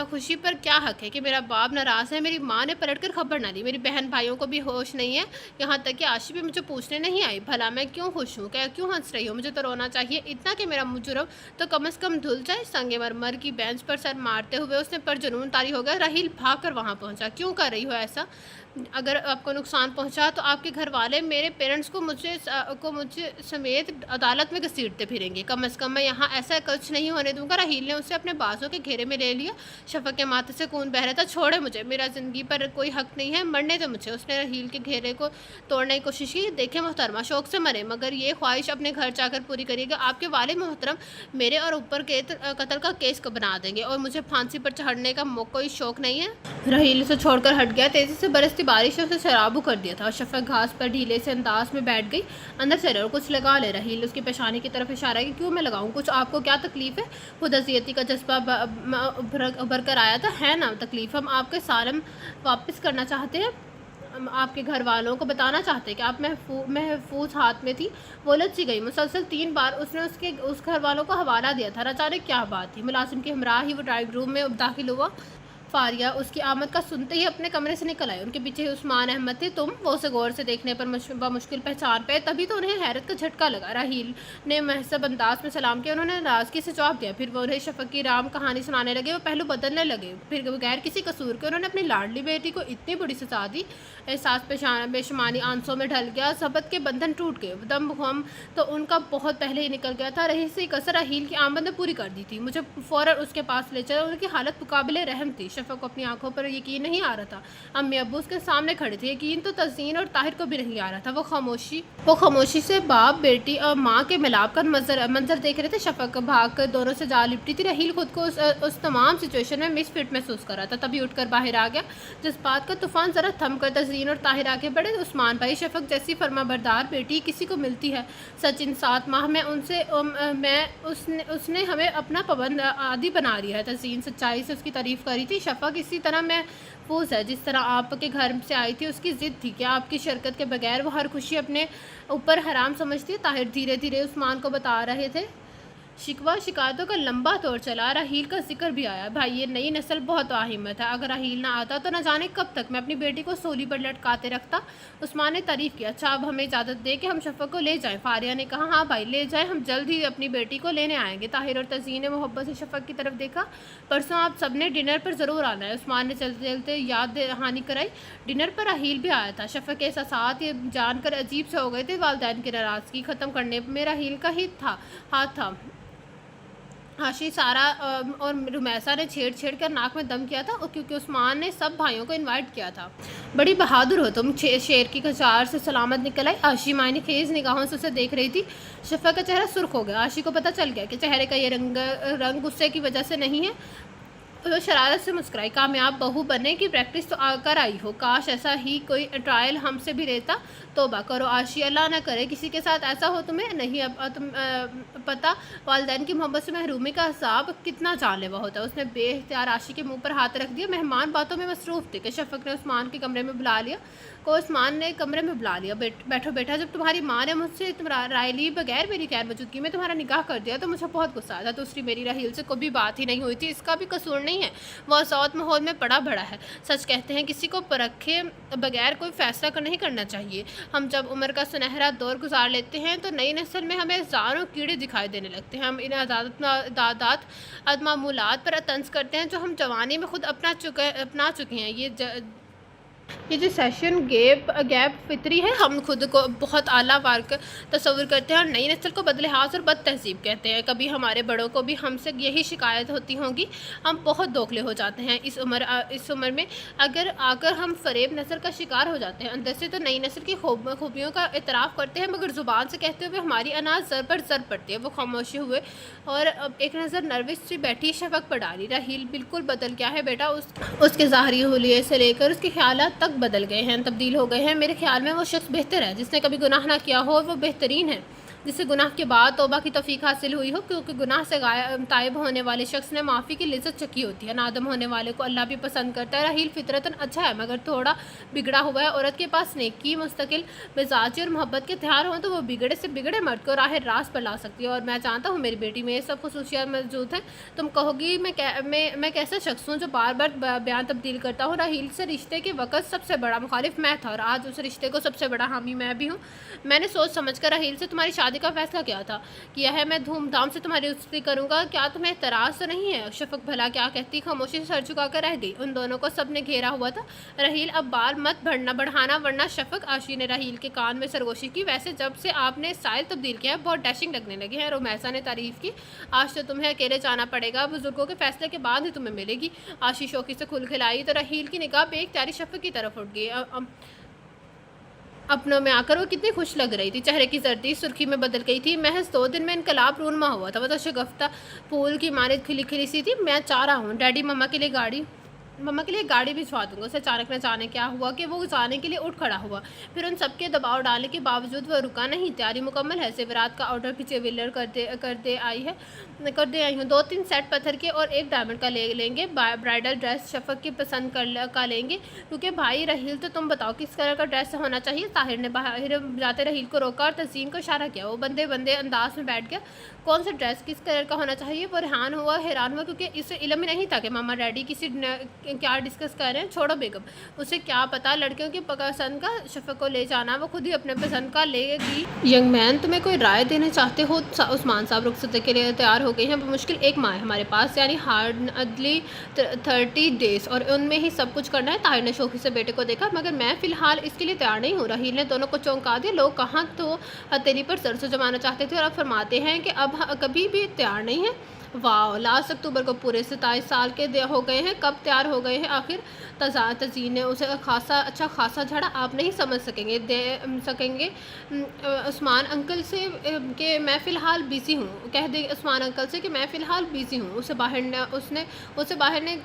A: खुशी पर क्या हक है कि मेरा बाप नाराज़ है? मेरी माँ ने पलट कर खबर ना ली। मेरी बहन भाइयों को भी होश नहीं है, यहाँ तक कि आशी भी मुझे पूछने नहीं आई। भला मैं क्यों खुश हूँ? क्या क्यों हंस रही हूँ? मुझे तो रोना चाहिए, इतना कि मेरा जुर्म तो कम से कम धुल जाए। संगे मरमर की बेंच पर सर मारते हुए उसने पर जुनून तारी हो गया। राहील भाग कर वहाँ पहुँचा। क्यों कर रही हो ऐसा? अगर आपको नुकसान पहुंचा तो आपके घर वाले मेरे पेरेंट्स को मुझे समेत अदालत में घसीटते फिरेंगे। कम से कम मैं यहाँ ऐसा कुछ नहीं होने दूंगा। राहील ने उसे अपने बाजों के घेरे में ले लिया। शफक के माथे से खून बह रहा था। छोड़े मुझे, मेरा ज़िंदगी पर कोई हक नहीं है, मरने दो मुझे। उसने राहील के घेरे को तोड़ने की कोशिश की। देखे मोहतरमा, शौक से मरे, मगर ये ख्वाहिश अपने घर जाकर पूरी करिएगा। आपके वाले मोहतरम मेरे और ऊपर के कत्ल का केस को बना देंगे और मुझे फांसी पर चढ़ने का कोई शौक नहीं है। राहील उसे छोड़कर हट गया। तेज़ी से बरसती बारिश ने उसे शराबू कर दिया था। शफक घास पर ढीले से अंदाज में बैठ गई। अंदर से और कुछ लगा ले। राहील उसकी पेशानी की तरफ इशारा कि क्यों मैं लगाऊं कुछ? आपको क्या तकलीफ़ है? खुद अजियती का जज्बा उभर कर आया था। है ना तकलीफ़? हम आपके सालम वापस करना चाहते हैं। आपके घर वालों को बताना चाहते कि आप महफूज हाथ में थी। वो उलझ सी गई। मुसलसल 3 बार उसने उस घर वालों को हवाला दिया था। अचानक क्या बात थी? मुलाजिम के हमरा ही वो ड्राइंग रूम में दाखिल हुआ। फारिया उसकी आमद का सुनते ही अपने कमरे से निकल आई। उनके पीछे उस्मान अहमद थे। तुम? वो उसे गौर से देखने पर मुश्किल पहचान पे। तभी तो उन्हें हैरत का झटका लगा। राहील ने महजब अंदाज में सलाम किया। उन्होंने नाराज़गी से जवाब दिया। फिर वो उन्हें शफक की राम कहानी सुनाने लगे। वो पहलू बदलने लगे। फिर बगैर किसी कसूर के उन्होंने अपनी लाडली बेटी को इतनी बड़ी सजा दी। एहसास बेशुमारी आंसुओं में ढल गया। सबत के बंधन टूट गए। दम हम तो उनका बहुत पहले ही निकल गया था। रही से कसर राहील की आमद ने पूरी कर दी थी। मुझे फ़ौरन उसके पास ले चला। उनकी हालत मुकाबिले रहम थी। शफक को अपनी आंखों पर यकीन नहीं आ रहा था। अम्मी अब्बू उसके सामने खड़े थे। यकीन तो तज़ीन और ताहिर को भी नहीं आ रहा था। वो खामोशी से बाप बेटी और माँ के मिलाप का मंजर देख रहे थे। शफक भाग कर दोनों से जा लिपटी थी। राहील खुद को उस तमाम सिचुएशन में मिसफिट महसूस कर रहा था। तभी उठकर बाहर आ गया। जिस बात का तूफान ज़रा थम कर तज़ीन और ताहिर आगे बढ़े। उस्मान भाई, शफक जैसी फरमाबरदार बेटी किसी को मिलती है? सचिन 7 माह में उसने हमें अपना पाबंद आदि बना लिया है। तज़ीन सच्चाई से उसकी तारीफ़ करी थी। शफक इसी तरह महफूज है जिस तरह आपके घर से आई थी। उसकी ज़िद थी कि आपकी शरकत के बगैर वो हर खुशी अपने ऊपर हराम समझती है। ताहिर धीरे धीरे उस्मान को बता रहे थे। शिकवा शिकायतों का लंबा दौर चला। राहील का जिक्र भी आया। भाई, ये नई नस्ल बहुत आहिम्मत है। अगर राहील ना आता तो न जाने कब तक मैं अपनी बेटी को सोली पर लटकाते रखता। उस्मान ने तारीफ़ किया। अच्छा, अब हमें इजाज़त दे कि हम शफक को ले जाएं। फारिया ने कहा। हाँ भाई, ले जाएं। हम जल्द ही अपनी बेटी को लेने आएंगे। ताहिर और तज़ीन ने मोहब्बत से शफक की तरफ देखा। परसों आप सब ने डिनर पर ज़रूर आना है। उस्मान ने चलते चलते याद दहानी कराई। डिनर पर राहील भी आया था। शफक के एहसासात ये जानकर अजीब से हो गए थे। वालिदैन की नाराज़गी ख़त्म करने में राहील का ही हाथ था। आशी, सारा और रुमैसा ने छेड़ कर नाक में दम किया था। और क्योंकि उस्मान ने सब भाइयों को इनवाइट किया था। बड़ी बहादुर हो तुम। शेर की कचार से सलामत निकल आई। आशी मायने खेज निगाहों से उसे देख रही थी। शफक का चेहरा सुर्ख हो गया। आशी को पता चल गया कि चेहरे का ये रंग गुस्से की वजह से नहीं है। तो शरारत से मुस्कुराई। कामयाब बहू बनने की प्रैक्टिस तो आकर आई हो। काश ऐसा ही कोई ट्रायल हमसे भी रहता। तौबा करो आशी, अल्लाह ना करे किसी के साथ ऐसा हो। तुम्हें नहीं तुम पता वालिदैन की मोहब्बत से महरूमी का हिसाब कितना जानलेवा होता है। उसने बेख्तियार आशी के मुंह पर हाथ रख दिया। मेहमान बातों में मसरूफ़ थे कि शफक ने उस्मान के कमरे में बुला लिया। उस्मान ने कमरे में बुला लिया। बैठो बेटा, जब तुम्हारी माँ ने मुझसे राय ली बगैर मेरी गैर मौजूदगी में तुम्हारा निकाह कर दिया तो मुझे बहुत गुस्सा आया था। दूसरी, मेरी राहील से कोई बात ही नहीं हुई थी। इसका भी कसूर नहीं है। वह सौत माहौल में पड़ा बड़ा है। सच कहते हैं किसी को परखे बगैर कोई फैसला नहीं करना चाहिए। हम जब उम्र का सुनहरा दौर गुजार लेते हैं तो नई नस्ल में हमें हज़ारों कीड़े दिखाई देने लगते हैं। हम इन आदात अदमामूलात पर तंज करते हैं जो हम जवानी में खुद अपना चुके हैं। ये जो सेशन गैप फितरी है। हम खुद को बहुत आला वार तस्वुर करते हैं और नई नस्ल को बदलिहाज और बद तहजीब कहते हैं। कभी हमारे बड़ों को भी हमसे यही शिकायत होती होगी। हम बहुत दोखले हो जाते हैं इस उम्र में। अगर आकर हम फरेब नस्ल का शिकार हो जाते हैं। अंदर से तो नई नस्ल की खूबियों का इतराफ़ करते हैं मगर ज़ुबान से कहते हुए हमारी अनाज ज़र पर ज़र पड़ती है। वो खामोशी हुए और अब एक नज़र नर्वस सी बैठी शफक पर डाली। राहील बिल्कुल बदल गया है बेटा। उसके ज़ाहरी हुलिये से लेकर उसके ख्यालात तक बदल गए हैं, तब्दील हो गए हैं। मेरे ख्याल में वो शख्स बेहतर है जिसने कभी गुनाह ना किया हो। वो बेहतरीन है जिसे गुनाह के बाद तौबा की तौफीक हासिल हुई हो। क्योंकि गुनाह से ताइब होने वाले शख्स ने माफ़ी की लिज़्ज़त चखी होती है। नादम होने वाले को अल्लाह भी पसंद करता है। राहील फितरतन अच्छा है मगर थोड़ा बिगड़ा हुआ है। औरत के पास नेकी, मुस्तकिल मिजाजी और मोहब्बत के हथियार हों तो वो बिगड़े से बिगड़े मर्द को राह रास्त पर ला सकती है। और मैं जानता हूँ मेरी बेटी में ये सब खसूसियात मौजूद हैं। तुम कहोगी मैं कैसा शख्स हूँ जो बार बार बयान तब्दील करता हूँ। राहील से रिश्ते के वक़्त सबसे बड़ा मुखालिफ मैं था और आज उस रिश्ते को सबसे बड़ा हामी मैं भी हूँ। मैंने सोच समझ कर राहील से तुम्हारी शादी का फैसला किया है। मैं धूमधाम से तुम्हारी उस्ती करूंगा। क्या तुम्हें एतराज़ तो नहीं है? शफक भला क्या कहती, खामोशी से सर झुका कर रह गई। उन दोनों को सबने घेरा हुआ था। राहील, अब बाल मत बढ़ाना वरना शफक। आशी ने राहील के कान में सरगोशी की। वैसे जब से आपने स्टाइल तब्दील किया है बहुत डैशिंग लगने लगे हैं। रुमैसा ने तारीफ़ की। आज तो तुम्हें अकेले जाना पड़ेगा। बुजुर्गों के फैसले के बाद ही तुम्हें मिलेगी। आशी शौकी से खुल खिलाई तो राहील की निगाह बेख्तियारी शफक की तरफ उठ गई। अपनों में आकर वो कितनी खुश लग रही थी। चेहरे की जर्दी सुर्खी में बदल गई थी। महज 2 दिन में इनकलाब रूनमा हुआ था। वो तो शगफ्ता फूल की मानित खिली खिली सी थी। मैं चाह रहा हूँ डैडी मम्मा के लिए गाड़ी मम्मा के लिए गाड़ी भिजवा दूँगा। उसे अचानक न जाने क्या हुआ कि वो जाने के लिए उठ खड़ा हुआ। फिर उन सबके दबाव डालने के बावजूद वह रुका नहीं। तैयारी मुकम्मल है। ज़ेवरात का ऑर्डर पीछे व्हीलर कर दे आई हूँ। 2-3 सेट पत्थर के और 1 डायमंड का ले लेंगे। ब्राइडल ड्रेस शफ़क़ की पसंद का लेंगे। क्योंकि भाई रहील, तो तुम बताओ किस कलर का ड्रेस होना चाहिए? ताहिर ने बाहर जाते रहील को रोका और तज़ीन को इशारा किया। वो बंदे अंदाज में बैठ गया। कौन सा ड्रेस किस कलर का होना चाहिए? वो हैरान हुआ क्योंकि इसे इल्म ही नहीं था कि मामा डैडी क्या डिस्कस कर रहे हैं। छोड़ो बेगम, उसे क्या पता लड़कियों की पसंद का। शफ़क़ को ले जाना, वो खुद ही अपने पसंद का लेगी। यंग मैन, तुम्हें कोई राय देना चाहते हो? उस्मान साहब रुखसत के लिए तैयार हो गए हैं। मुश्किल 1 माह है हमारे पास, यानी हार्डली 30 डेज़, और उनमें ही सब कुछ करना है। ताहिर ने शौक़ी से बेटे को देखा। मगर मैं फ़िलहाल इसके लिए तैयार नहीं हूँ। रहील ने दोनों को चौंका दिया। लोग कहाँ तो हथेली पर सरसों जमाना चाहते थे और अब फरमाते हैं कि अब कभी भी तैयार नहीं है। वाह, लास्ट अक्टूबर को पूरे 27 साल के हो गए हैं। कब तैयार हो गए हैं आखिर? तज़ीन ने उसे अच्छा खासा झाड़ा। आप नहीं समझ सकेंगे उस्मान अंकल से कि मैं फ़िलहाल बिज़ी हूँ। कह दे उस्मान अंकल से कि मैं फ़िलहाल बिज़ी हूँ। उसे बाहर ने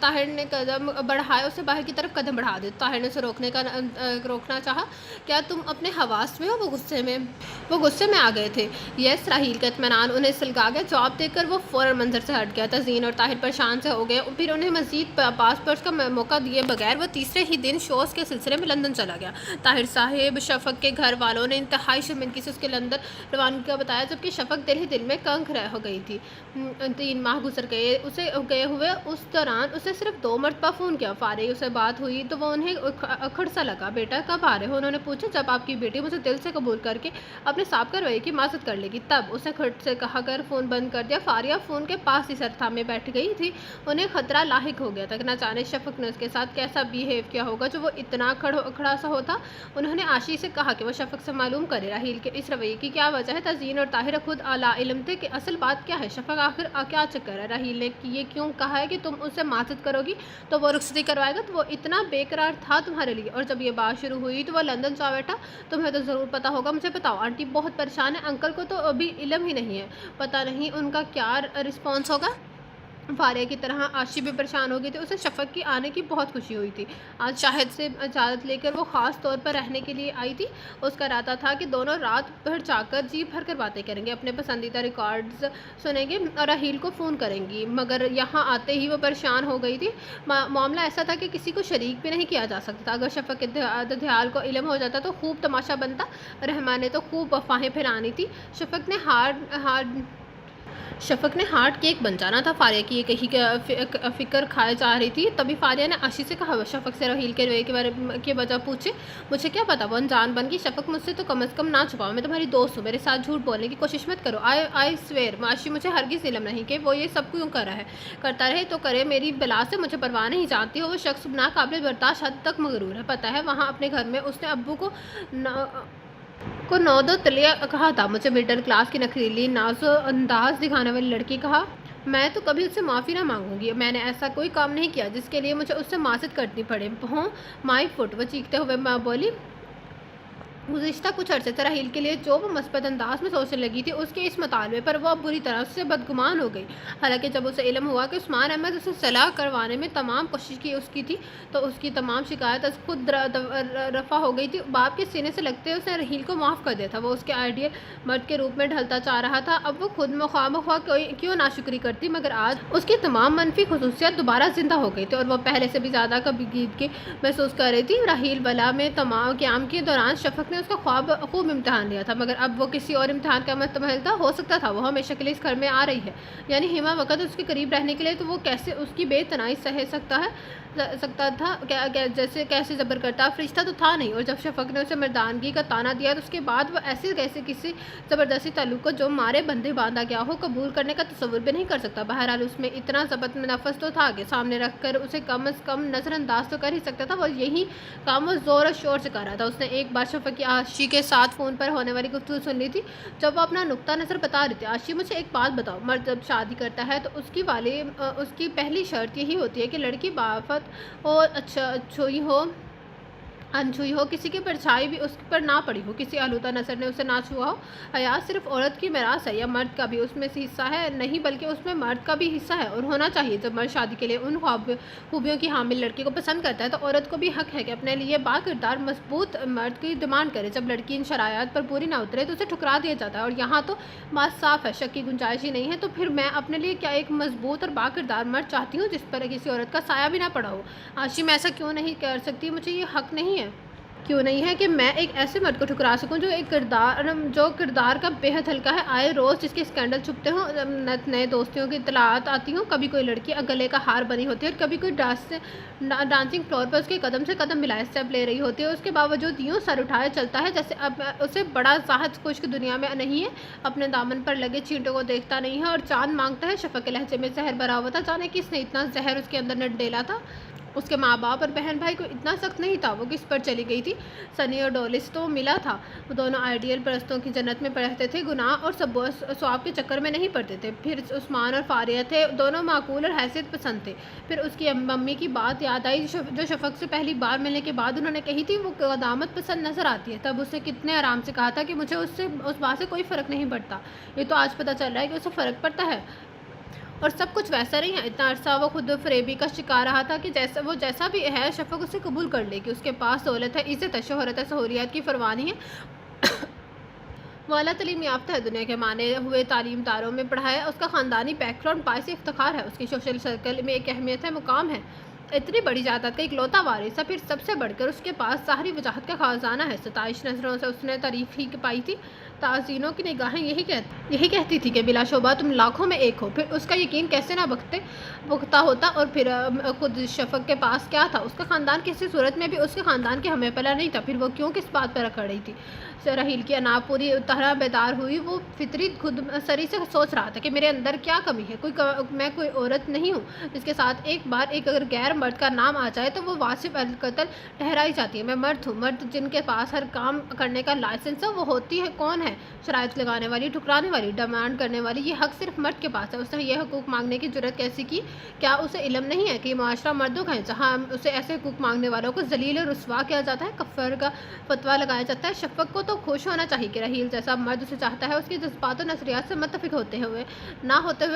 A: ताहिर ने कदम बढ़ाया। उसे बाहर की तरफ कदम बढ़ा दिया। ताहिर ने उसे रोकना चाहा। क्या तुम अपने हवास में हो? वो गुस्से में आ गए थे। यस, राहील का इत्मीनान उन्हें सुलगा गया। जवाब देकर वो फ़ौरन मंजर से हट गया। तज़ीन और ताहिर परेशान से हो गए। फिर उन्हें मज़ीद पासपोर्ट का मौका दिए बगैर वो तीसरे ही दिन शोज़ के सिलसिले में लंदन चला गया। ताहिर साहिब शफ़क़ के घर वालों ने इंतहाई शर्मिंदगी से उसके लंदन रवानगी का बताया, जबकि शफ़क़ दिल ही दिल में कंक हो गई थी। 3 माह गुजर गए उसे गए हुए। उस दौरान उसे सिर्फ 2 मरतबा फ़ोन किया। फ़ारिग से बात हुई तो वो उन्हें अखड़ सा लगा। बेटा कब आ रहे हो? उन्होंने पूछा। जब आपकी बेटी मुझे दिल से कबूल करके अपने साबिक़ा रवैये की माज़रत कर लेगी तब। उसने खट से कहा कर फ़ोन बंद कर दिया। फ़ारिया फ़ोन के पास ही सर थामे बैठ गई थी। उन्हें ख़तरा लाहिक हो गया था कि न जाने शफ़क़ ने उसके साथ कैसा बिहेव किया होगा जो वो इतना खड़ा सा होता। उन्होंने आशी से कहा कि वो शफ़क़ से मालूम करे राहील के इस रवैये की क्या वजह है। तज़ीन और ताहिर खुद आला इल्म थे कि असल बात क्या है। शफ़क़ आखिर क्या चक्कर है? राहील ने ये क्यों कहा है कि तुम उससे माज़रत करोगी तो वो रुखसती करवाएगा? तो वो इतना बेकरार था तुम्हारे लिए। और जब ये बात शुरू हुई तो वो लंदन जा बैठा। तुम्हें तो ज़रूर पता होगा। मुझे बताओ। आंटी बहुत परेशान है। अंकल को तो अभी इल्म ही नहीं है। पता नहीं उनका क्या रिस्पॉन्स होगा। फ़ारिया की तरह आशी भी परेशान हो गई थी। उसे शफ़क़ की आने की बहुत खुशी हुई थी। आज शाहिद से इजाज़त लेकर वो ख़ास तौर पर रहने के लिए आई थी। उसका इरादा था कि दोनों रात भर जाकर जी भर कर बातें करेंगे, अपने पसंदीदा रिकॉर्ड्स सुनेंगे और राहील को फ़ोन करेंगी। मगर यहाँ आते ही वो परेशान हो गई थी। मामला ऐसा था कि किसी को शरीक भी नहीं किया जा सकता था। अगर शफ़क़ के ददियाल को इल्म हो जाता तो खूब तमाशा बनता। रहमान ने तो खूब अफवाहें फैलानी थी। शफ़क़ ने हार्ट केक बन जाना था। फ़ारिया की कहीं फ़िक्र खाए जा रही थी। तभी फ़ारिया ने आशी से कहा। शफ़क़ से राहील के रवैये के बारे की वजह पूछे। मुझे क्या पता, वो अनजान बन गई। शफ़क़ मुझसे तो कम से कम ना छुपाओ। मैं तुम्हारी दोस्त हूँ। मेरे साथ झूठ बोलने की कोशिश मत करो। I swear. आशी मुझे हरगिज़ इल्म नहीं कि वो ये सब क्यों कर रहा है। करता रहे तो करे, मेरी बला से मुझे परवाह नहीं। जानती हो वो शख्स नाकाबिल बर्दाश्त हद तक मगरूर है। पता है वहाँ अपने घर में उसने अब्बू को 9 तलिया कहा था। मुझे मिडिल क्लास की नखरीली नाज़ो अंदाज़ दिखाने वाली लड़की कहा। मैं तो कभी उससे माफ़ी ना मांगूंगी। मैंने ऐसा कोई काम नहीं किया जिसके लिए मुझे उससे माज़रत करनी पड़े। हो माई फुट, वो चीखते हुए माँ बोली। गुज़िश्ता कुछ अर्से से राहील के लिए जो वो मस्बत अंदाज में सोचने लगी थी उसके इस मुतालबे पर वो बुरी तरह से बदगुमान हो गई। हालांकि जब उसे इल्म हुआ कि उस्मान अहमद उसे सलाह करवाने में तमाम कोशिश की उसकी थी तो उसकी तमाम शिकायत खुद रफ़ा हो गई थी। बाप के सीने से लगते उसने राहील को माफ़ कर दिया था। वो उसके आइडियल मर्द के रूप में ढलता चाह रहा था। अब वो खुद मुखामखा क्यों नाशुक्री करती, मगर आज उसकी तमाम मनफी खसूसियात दोबारा ज़िंदा हो गई थी और वह पहले से भी ज़्यादा कबीदगी महसूस कर रही थी। राहील बला में तमाम क़याम के दौरान शफ़क़ ने उसका खूब इम्तिहान लिया था, मगर अब वो किसी और इम्तिहान का मुस्तहमिल था। हो सकता था वो हमेशा के लिए इस घर में आ रही है, यानी हिमा वक़्त उसके करीब रहने के लिए, तो वो कैसे उसकी बेतनाई सह सकता था। कैसे ज़बर करता फरिश्ता तो था नहीं। और जब शफ़क़ ने उसे मर्दानगी का ताना दिया तो उसके बाद वो ऐसे कैसे किसी ज़बरदस्ती ताल्लुक़ को जो मारे बंदे बांधा गया हो कबूल करने का तसव्वुर भी नहीं कर सकता। बहरहाल उसमें इतना ज़बत नफ़स तो था कि सामने रख कर उसे कम अज़ कम नज़रअंदाज तो कर ही सकता था। वो यही काम वो ज़ोर और शोर से कर रहा था। उसने एक बार शफ़क़ की आशी के साथ फ़ोन पर होने वाली गुफ्तगू सुन ली थी जब वो अपना नुक्ता नज़र बता रही थी। आशी, मुझे एक बात बताओ, मर्द जब शादी करता है तो उसकी पहली शर्त यही होती है कि लड़की बाफ़त और अच्छी हो अनछुई हो, किसी की परछाई भी उस पर ना पड़ी हो, किसी आलूदा नज़र ने उसे ना छुआ हो। हया सिर्फ औरत की मिरास है या मर्द का भी उसमें से हिस्सा है? नहीं, बल्कि उसमें मर्द का भी हिस्सा है और होना चाहिए। जब मर्द शादी के लिए उन खूबियों की हामिल लड़की को पसंद करता है तो औरत को भी हक है कि अपने लिए बाकिरदार मजबूत मर्द की डिमांड करे। जब लड़की इन शरायत पर पूरी ना उतरे तो उसे ठुकरा दिया जाता है और यहाँ तो बात साफ है, शक की गुंजाइश ही नहीं है। तो फिर मैं अपने लिए क्या एक मजबूत और बाकिरदार मर्द चाहती हूँ जिस पर किसी औरत का साया भी ना पड़ा हो? आशी, मैं ऐसा क्यों नहीं कर सकती? मुझे ये हक नहीं है। क्यों नहीं है कि मैं एक ऐसे मर्द को ठुकरा सकूं जो किरदार का बेहद हल्का है, आए रोज़ जिसके स्कैंडल छुपते हों, नए दोस्तियों की इतलात आती हों, कभी कोई लड़की गले का हार बनी होती है और कभी कोई डांसिंग फ्लोर पर उसके कदम से कदम मिलाए स्टेप ले रही होती है। उसके बावजूद यूँ सर उठाए चलता है जैसे अब उसे बड़ा साहस कुछ की दुनिया में नहीं है। अपने दामन पर लगे चींटों को देखता नहीं है और चांद मांगता है। शफक के लहजे में जहर भरा हुआ था। जाने किसने इतना जहर उसके अंदर न डेला था। उसके माँ बाप और बहन भाई को इतना सख्त नहीं था। वो किस पर चली गई थी? सनी और डॉली से तो मिला था। वो दोनों आइडियल परस्तों की जन्नत में रहते थे, गुनाह और स्वाब के चक्कर में नहीं पड़ते थे। फिर उस्मान और फारिया थे, दोनों माकूल और हैसियत पसंद थे। फिर उसकी मम्मी की बात याद आई जो शफक से पहली बार मिलने के बाद उन्होंने कही थी। वो दामद पसंद नजर आती है। तब उसने कितने आराम से कहा था कि मुझे उस बात से कोई फ़र्क नहीं पड़ता। ये तो आज पता चल रहा है कि उसे फ़र्क पड़ता है और सब कुछ वैसा नहीं है। इतना अरसा वो खुद फरेबी का शिकार रहा था कि जैसा भी है शफक उसे कबूल कर लेगी। उसके पास दौलत है, इज़्ज़त है, शोहरत है, सहूलियत की परवानी है। वो अला तलीम याफ्ता है, दुनिया के माने हुए तालीम दारों में पढ़ा है। उसका ख़ानदानी बैकग्राउंड बाइस इफ्तिखार है। उसकी सोशल सर्कल में एक अहमियत है, मुकाम है। इतनी बड़ी जायदाद का इकलौता वारिस है। फिर सबसे बढ़कर उसके पास ज़ाहरी वजाहत का ख़जाना है। 27 नज़रों से उसने तारीफ़ ही पाई थी। ताज़ीनों की निगाहें यही कहती थी कि बिलाशुबा तुम लाखों में एक हो। फिर उसका यकीन कैसे ना पुख्ता होता। और फिर खुद शफक के पास क्या था? उसका ख़ानदान किसी सूरत में भी उसके ख़ानदान के हमें पला नहीं था। फिर वो क्यों किस बात पर रख रही थी? राहील की अना पूरी तरह बेदार हुई। वो फितरी खुद सरी से सोच रहा था कि मेरे अंदर क्या कमी है। मैं कोई औरत नहीं हूँ जिसके साथ एक बार एक अगर गैर मर्द का नाम आ जाए तो वो वासिफ अल कत्ल ठहराई जाती है। मैं मर्द हूँ। मर्द जिनके पास हर काम करने का लाइसेंस है वो होती है कौन है? शराइत लगाने वाली, ठुकराने वाली, डिमांड करने वाली। ये हक सिर्फ मर्द के पास है। उसने ये हकूक़ मांगने की जुर्रत कैसी की? क्या उसे इल्म नहीं है कि माशरा मर्दों का है जहाँ उसे ऐसे हकूक़ मांगने वालों को जलील और रुस्वा किया जाता है, कफ़र का फतवा लगाया जाता है? शफक को तो खुश होना चाहिए कि राहील जैसा मर्द उसे चाहता है। उसके जज्बात और नज़रियात से मुत्तफ़िक होते हुए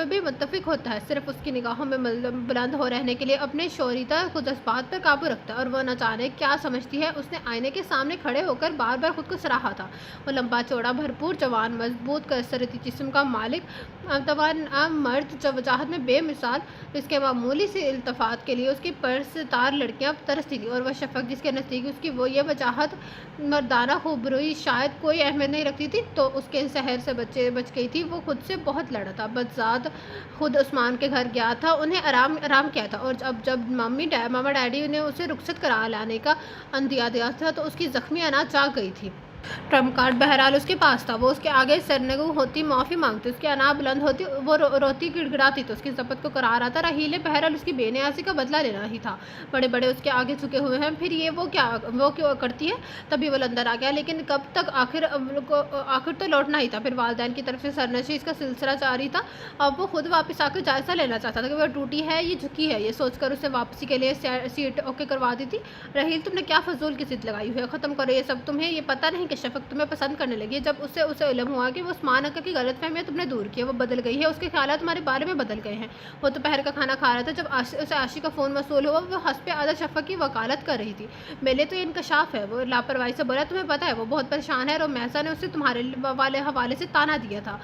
A: भी मुत्तफ़िक होता है। सिर्फ उसकी निगाहों में बुलंद हो रहने के लिए अपने शोरीता खुद जज्बात पर काबू रखता है। और वह न जाने क्या समझती है। उसने आईने के सामने खड़े होकर बार बार खुद को सराहा था। वो लंबा चौड़ा, भरपूर, जवान, मजबूत, कसरती जिस्म का मालिक, तवान मर्द, जो वजाहत में बेमिसाल, इसके मामूली से इल्तफात के लिए उसकी परस्तार लड़कियां तरसती थी। और वह शफक जिसके नज़दीक उसकी वो ये वजाहत मर्दाना खूबरूई शायद कोई अहमियत नहीं रखती थी, तो उसके शहर से बच गई थी। वो खुद से बहुत लड़ा था। बदजात खुद उस्मान के घर गया था, उन्हें आराम किया था। और जब मामा डैडी ने उसे रुखसत करा लाने का अंदिया दिया था तो उसकी ज़ख्मी अना जाग गई थी। ट्रम्प कार्ड बहरहाल उसके पास था। वो उसके आगे सरनगू होती, माफ़ी मांगती, उसकी अना बुलंद होती, वो रोती गिड़गिड़ाती तो उसकी ज़ब्त को करार आता। राहील बहरहाल उसकी बेनियाजी का बदला लेना ही था। बड़े बड़े उसके आगे झुके हुए हैं। फिर ये वो क्यों करती है? तभी वो अंदर आ गया। लेकिन कब तक? आखिर तो लौटना ही था। फिर वालिदैन की तरफ से सरनशीस का सिलसिला जारी था। अब वो खुद वापस आकर जायज़ा लेना चाहता था कि वह टूटी है, ये झुकी है। ये सोचकर उसे वापसी के लिए सीट ओके करवा दी थी। राहील, तुमने क्या फजूल की जिद लगाई हुई है? ख़त्म करो ये सब। तुम्हें ये पता नहीं कि शफक तुम्हें पसंद करने लगी। जब उसे इल्म हुआ कि वो उस्मान अक्का की गलतफहमियां तुमने दूर की है, वो बदल गई है, उसके ख्यालात तुम्हारे बारे में बदल गए हैं। वो दोपहर का खाना खा रहा था जब उसे आशी का फ़ोन मसूल हुआ। वो हस्ब आदा शफक की वकालत कर रही थी। मेरे तो ये इनकशाफ है। वो लापरवाही से बोला, तुम्हें पता है वो बहुत परेशान है। रोमैसा ने उसे तुम्हारे वाले हवाले से ताना दिया था।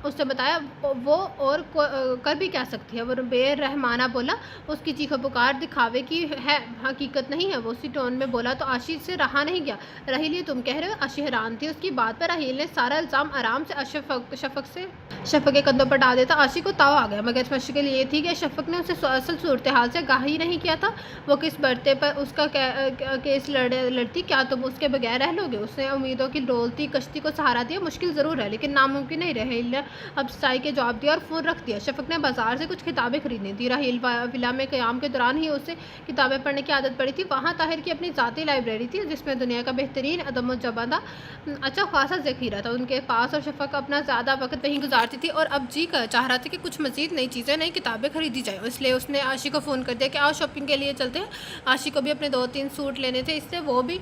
A: उसने बताया वो और कर भी क्या सकती है। वो बेरहमाना बोला। उसकी चीखो पुकार दिखावे की है, हकीकत नहीं है। वो उसी टोन में बोला तो आशी से रहा नहीं गया। राहील, ये तुम कह रहे हो? आशी हैरान थी उसकी बात पर। राहील ने सारा इल्ज़ाम आराम से शफक के कंधों पर डाल दिया था। आशी को ताव आ गया, मगर मुश्किल ये थी कि शफक ने उसे असल सूरत हाल से आगाह ही नहीं किया था। वो किस बरते पर उसका केस लड़ती, क्या तुम उसके बगैर रह लोगे? उसने उम्मीदों की डोलती कश्ती को सहारा दिया। मुश्किल ज़रूर है लेकिन नामुमकिन नहीं। राहील ने अब साई के जवाब दिया और फ़ोन रख दिया। शफ़क़ ने बाज़ार से कुछ किताबें खरीदनी थी। राहील विला में क़याम के दौरान ही उसे किताबें पढ़ने की आदत पड़ी थी। वहाँ ताहिर की अपनी ज़ाती लाइब्रेरी थी जिसमें दुनिया का बेहतरीन अदब-ओ-ज़बान अच्छा ख़ासा ज़ख़ीरा था उनके पास, और शफ़क़ अपना ज़्यादा वक़्त वहीं गुज़ारती थी। और अब जी चाह रहा था कि कुछ मज़ीद नई चीज़ें, नई किताबें खरीदी जाएँ। इसलिए उसने आशी को फ़ोन कर दिया कि आओ शॉपिंग के लिए चलते हैं। आशी को भी अपने 2-3 सूट लेने थे, इसलिए वो भी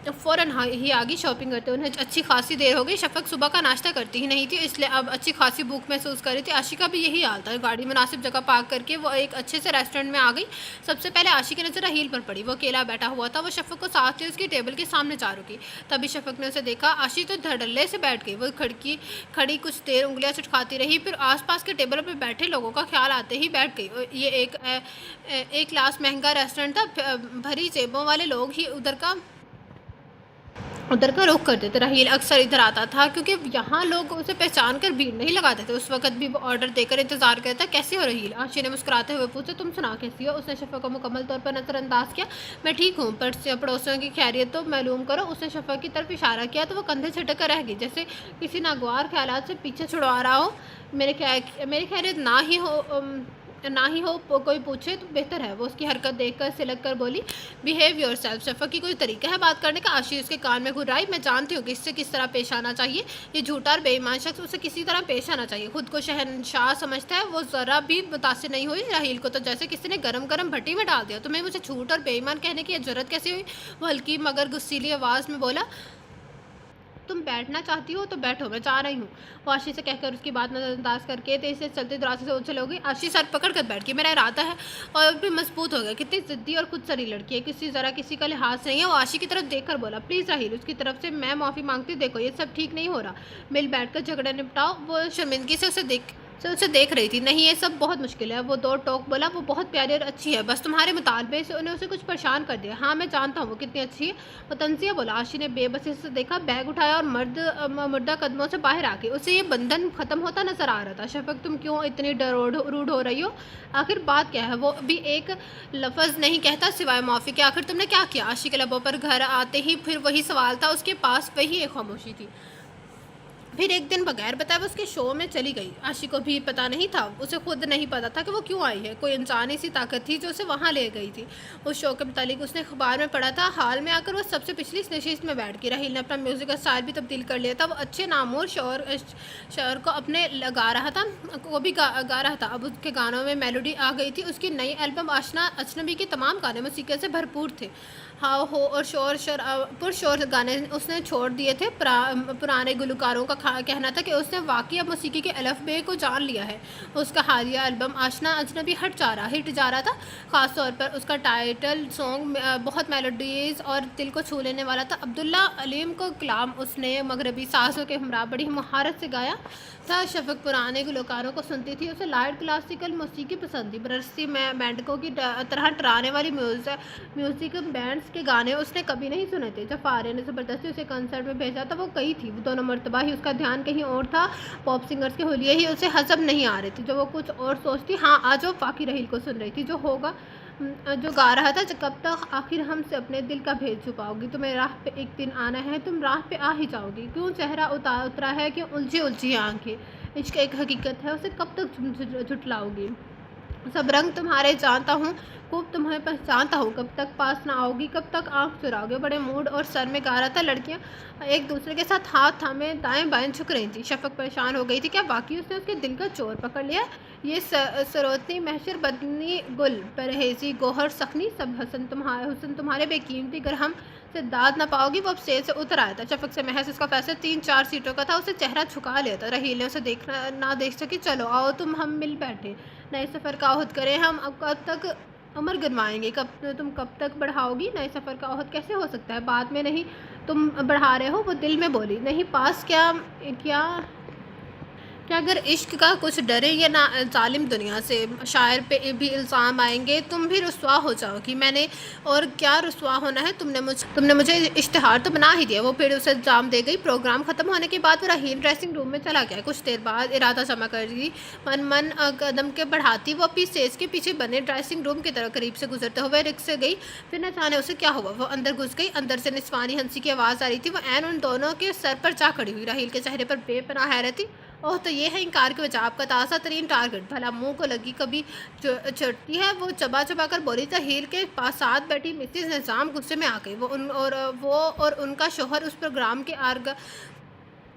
A: फ़ौरन ही आ गई शॉपिंग करते। उन्हें अच्छी खासी देर हो गई। शफ़क़ सुबह का नाश्ता करती ही नहीं थी, इसलिए अब अच्छी खासी भूख महसूस कर रही थी। आशी का भी यही हाल था। गाड़ी मुनासिब जगह पार्क करके वो एक अच्छे से रेस्टोरेंट में आ गई। सबसे पहले आशी की नज़र राहील पर पड़ी। वो अकेला बैठा हुआ था। वो शफ़क़ को साथ लिए उसकी टेबल के सामने जा रुकी। तभी शफ़क़ ने उसे देखा। आशी तो धड़ल्ले से बैठ गई। वो खड़ी कुछ देर उंगलियां चटखाती रही, फिर आसपास के टेबल पर बैठे लोगों का ख्याल आते ही बैठ गई। ये एक क्लास महंगा रेस्टोरेंट था। भरी जेबों वाले लोग ही उधर का रुख करते थे। राहील अक्सर इधर आता था क्योंकि यहाँ लोग उसे पहचान कर भीड़ नहीं लगाते थे। उस वक्त भी वो ऑर्डर देकर इंतजार करता। कैसी हो राहील? आशी ने मुस्कुराते हुए पूछा। तुम सुना कैसी हो? उसने शफ़क़ को मुकम्मल तौर पर नज़रअंदाज किया। मैं ठीक हूँ, पर पड़ोसियों की खैरियत तो मालूम करो। उसने शफ़क़ की तरफ इशारा किया तो वो कंधे झटक कर रह गई, जैसे किसी नागवार ख्यालात से पीछे छुड़वा रहा हो। मेरी खैरियत ना ही हो कोई पूछे तो बेहतर है। वो उसकी हरकत देखकर सिलक कर बोली। Behave yourself. शफ़क़ की कोई तरीका है बात करने का? आशी उसके कान में घुराई। मैं जानती हूँ कि इससे किस तरह पेश आना चाहिए। ये झूठा और बेईमान शख्स, उसे किसी तरह पेश आना चाहिए। खुद को शहनशाह समझता है। वो ज़रा भी मुतासिर नहीं हुई। राहील को तो जैसे किसी ने गरम गरम भट्टी में डाल दिया। तुम्हें मुझे झूठ और बेईमान कहने की ज़रूरत कैसी हुई? वो हल्की मगर गुस्सीली आवाज़ में बोला। तुम बैठना चाहती हो तो बैठो, मैं जा रही हूँ। वो आशी से कहकर उसकी बात नज़रअंदाज करके तेज़ी से चलते दरवाजे से चले गई। आशी सर पकड़ कर बैठ गई। मेरा इरादा है और भी मजबूत हो गया। कितनी ज़िद्दी और खुदसरी लड़की है, किसी का लिहाज नहीं है। वो आशी की तरफ देखकर बोला। प्लीज़ राहील, उसकी तरफ से मैं माफ़ी मांगती। देखो ये सब ठीक नहीं हो रहा, मिल बैठ कर झगड़ा निपटाओ। वो शर्मिंदगी से उसे देख रही थी। नहीं, ये सब बहुत मुश्किल है। वो दो टोक बोला। वो बहुत प्यारी और अच्छी है, बस तुम्हारे मुतालबे से उन्हें उसे कुछ परेशान कर दिया। हाँ मैं जानता हूँ वो कितनी अच्छी है। वो तंजिया बोला। आशी ने बेबसी से देखा, बैग उठाया और मुर्दा कदमों से बाहर आ गई। उसे ये बंधन ख़त्म होता नजर आ रहा था। शफ़क़ तुम क्यों इतनी रूड हो रही हो? आखिर बात क्या है? वो भी एक लफ्ज़ नहीं कहता सिवाय माफ़ी के। आखिर तुमने क्या किया? आशी के लबों पर घर आते ही फिर वही सवाल था। उसके पास वही एक खामोशी थी। फिर एक दिन बगैर बताए वो उसके शो में चली गई। आशी को भी पता नहीं था, उसे खुद नहीं पता था कि वो क्यों आई है। कोई अनजानी सी ताकत थी जो उसे वहाँ ले गई थी। उस शो के मुतालिक उसने अखबार में पढ़ा था। हाल में आकर वो सबसे पिछली नशिस्त में बैठ गई। राहील ने अपना म्यूज़िक का स्टाइल भी तब्दील कर लिया था। वो अच्छे नामूर शोर को अपने गा रहा था, वो भी गा रहा था। अब उसके गानों में मेलोडी आ गई थी। उसकी नई एल्बम आशना अजनबी के तमाम गाने मौसीक़ी से भरपूर थे। हाँ हो और पुरशोर गाने उसने छोड़ दिए थे। पुराने गुलकारों का कहना था कि उसने वाकई अब मौसीकी के अलफ़बे को जान लिया है। उसका हालिया एल्बम आशना अजनबी हिट जा रहा था। ख़ास तौर पर उसका टाइटल सॉन्ग बहुत मेलोडीज़ और दिल को छू लेने वाला था। अब्दुल्ला अलीम को कलाम उसने मगरबी साज़ों के हमरा बड़ी महारत से गाया था। शफ़क़ पुराने गुलकारों को सुनती थी। उसे लाइट क्लासिकल मौसीकी पसंद थी। बरस्ती मेंढकों की तरह डराने वाली म्यूज़िक बैंड्स के गाने उसने कभी नहीं सुने थे। जब फारे ने ज़बरदस्ती उसे कंसर्ट में भेजा था वो गई थी। वो दोनों मरतबा ही उसका ध्यान कहीं और था। पॉप सिंगर्स के हुलिये ही उसे हज़म नहीं आ रहे थे। जो वो कुछ और सोचती। हाँ आज वो वाकई राहील को सुन रही थी जो गा रहा था। कब तक आखिर हमसे अपने दिल का भेद छुपाओगी? तुम्हें राह पे एक दिन आना है, तुम राह पे आ ही जाओगी। क्यों चेहरा उतरा है, क्यों उलझी आंखें? इश्क एक हकीकत है, उसे कब तक झुटलाओगी? सब रंग तुम्हारे जानता हूँ, खूब तुम्हें पहचानता हूँ। कब तक पास ना आओगी, कब तक आँख चुराओगे? बड़े मूड और सर में गा रहा था। लड़कियाँ एक दूसरे के साथ हाथ थामे दाएं बाएं झुक रही थी। शफ़क़ परेशान हो गई थी। क्या वाकई उसने उसके दिल का चोर पकड़ लिया? ये सरोतनी महशर बदनी गुल परहेज़ी गोहर सखनी सब हुस्न तुम्हारे बेकीमती। अगर हम से दाद ना पाओगी। वो अब स्टेज से उतर आया था। शफ़क़ से महज उसका फैसला 3-4 सीटों का था। उसे चेहरा झुका लिया था। राहील ने उसे देखना ना देख सकी। चलो आओ हम मिल बैठे, नए सफ़र का अहद करें। हम अब कब तक उम्र गिनवाएंगे? तुम कब तक बढ़ाओगी? नए सफ़र का अहद कैसे हो सकता है? बाद में नहीं, तुम बढ़ा रहे हो। वो दिल में बोली। नहीं पास क्या अगर इश्क का कुछ डरे या ना जालिम दुनिया से शायर पे भी इल्ज़ाम आएंगे, तुम भी रुस्वा हो जाओगी। मैंने और क्या रुस्वा होना है? तुमने मुझे इश्तिहार तो बना ही दिया। वो फिर उसे इल्ज़ाम दे गई। प्रोग्राम ख़त्म होने के बाद वो राहील ड्रेसिंग रूम में चला गया। कुछ देर बाद इरादा जमा कर दी। मन कदम के बढ़ाती वो अपनी स्टेज के पीछे बने ड्रेसिंग रूम की तरफ करीब से गुजरते हुए रिक्स से गई। फिर न जाने उसे क्या हुआ, वो अंदर घुस गई। अंदर से निस्वानी हंसी की आवाज़ आ रही थी। वो ऐन उन दोनों के सर पर जा खड़ी हुई। राहील के चेहरे पर बेपनाह हैरत थी ओह! तो ये है इनकार की वजह, आपका ताज़ा तरीन टारगेट, भला मुँह को लगी कभी चुड़ती है। वो चबा-चबा कर बोली। तहीर के पास साथ बैठी मिसेज़ निज़ाम गुस्से में आ गई। वो और उनका शौहर उस प्रोग्राम के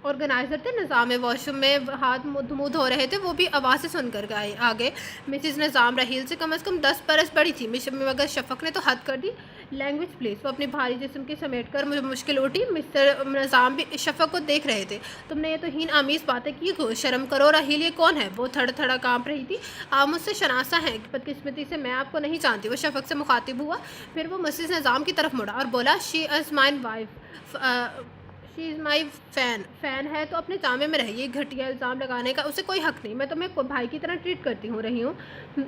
A: ऑर्गेनाइज़र थे। निज़ाम वॉशरूम में हाथ मुँह धो रहे थे। वो भी आवाज़ें सुनकर आ गए। मिसेज़ निज़ाम रहील से कम 10 बरस बड़ी थी, मगर शफ़क़ ने तो हद कर दी। Language please. वो अपनी भारी जिस्म की समेट कर मुझे मुश्किल उठी। मिस्टर निज़ाम भी शफ़क़ को देख रहे थे। तुमने ये तौहीन आमीज़ बातें की क्यों? शर्म करो राहील, ये कौन है? वो थड़-थड़ा काँप रही थी। आप मुझसे शनासा हैं, बदकिस्मती से मैं आपको नहीं जानती। वो शफ़क़ से मुखातिब हुआ। फिर वो मिसेज़ निज़ाम की तरफ मुड़ा और बोला, she is my wife, she is my fan है तो अपने जामे में रहिए। घटिया इल्ज़ाम लगाने का उसे कोई हक़ नहीं। मैं तुम्हें भाई की तरह ट्रीट करती रही हूँ।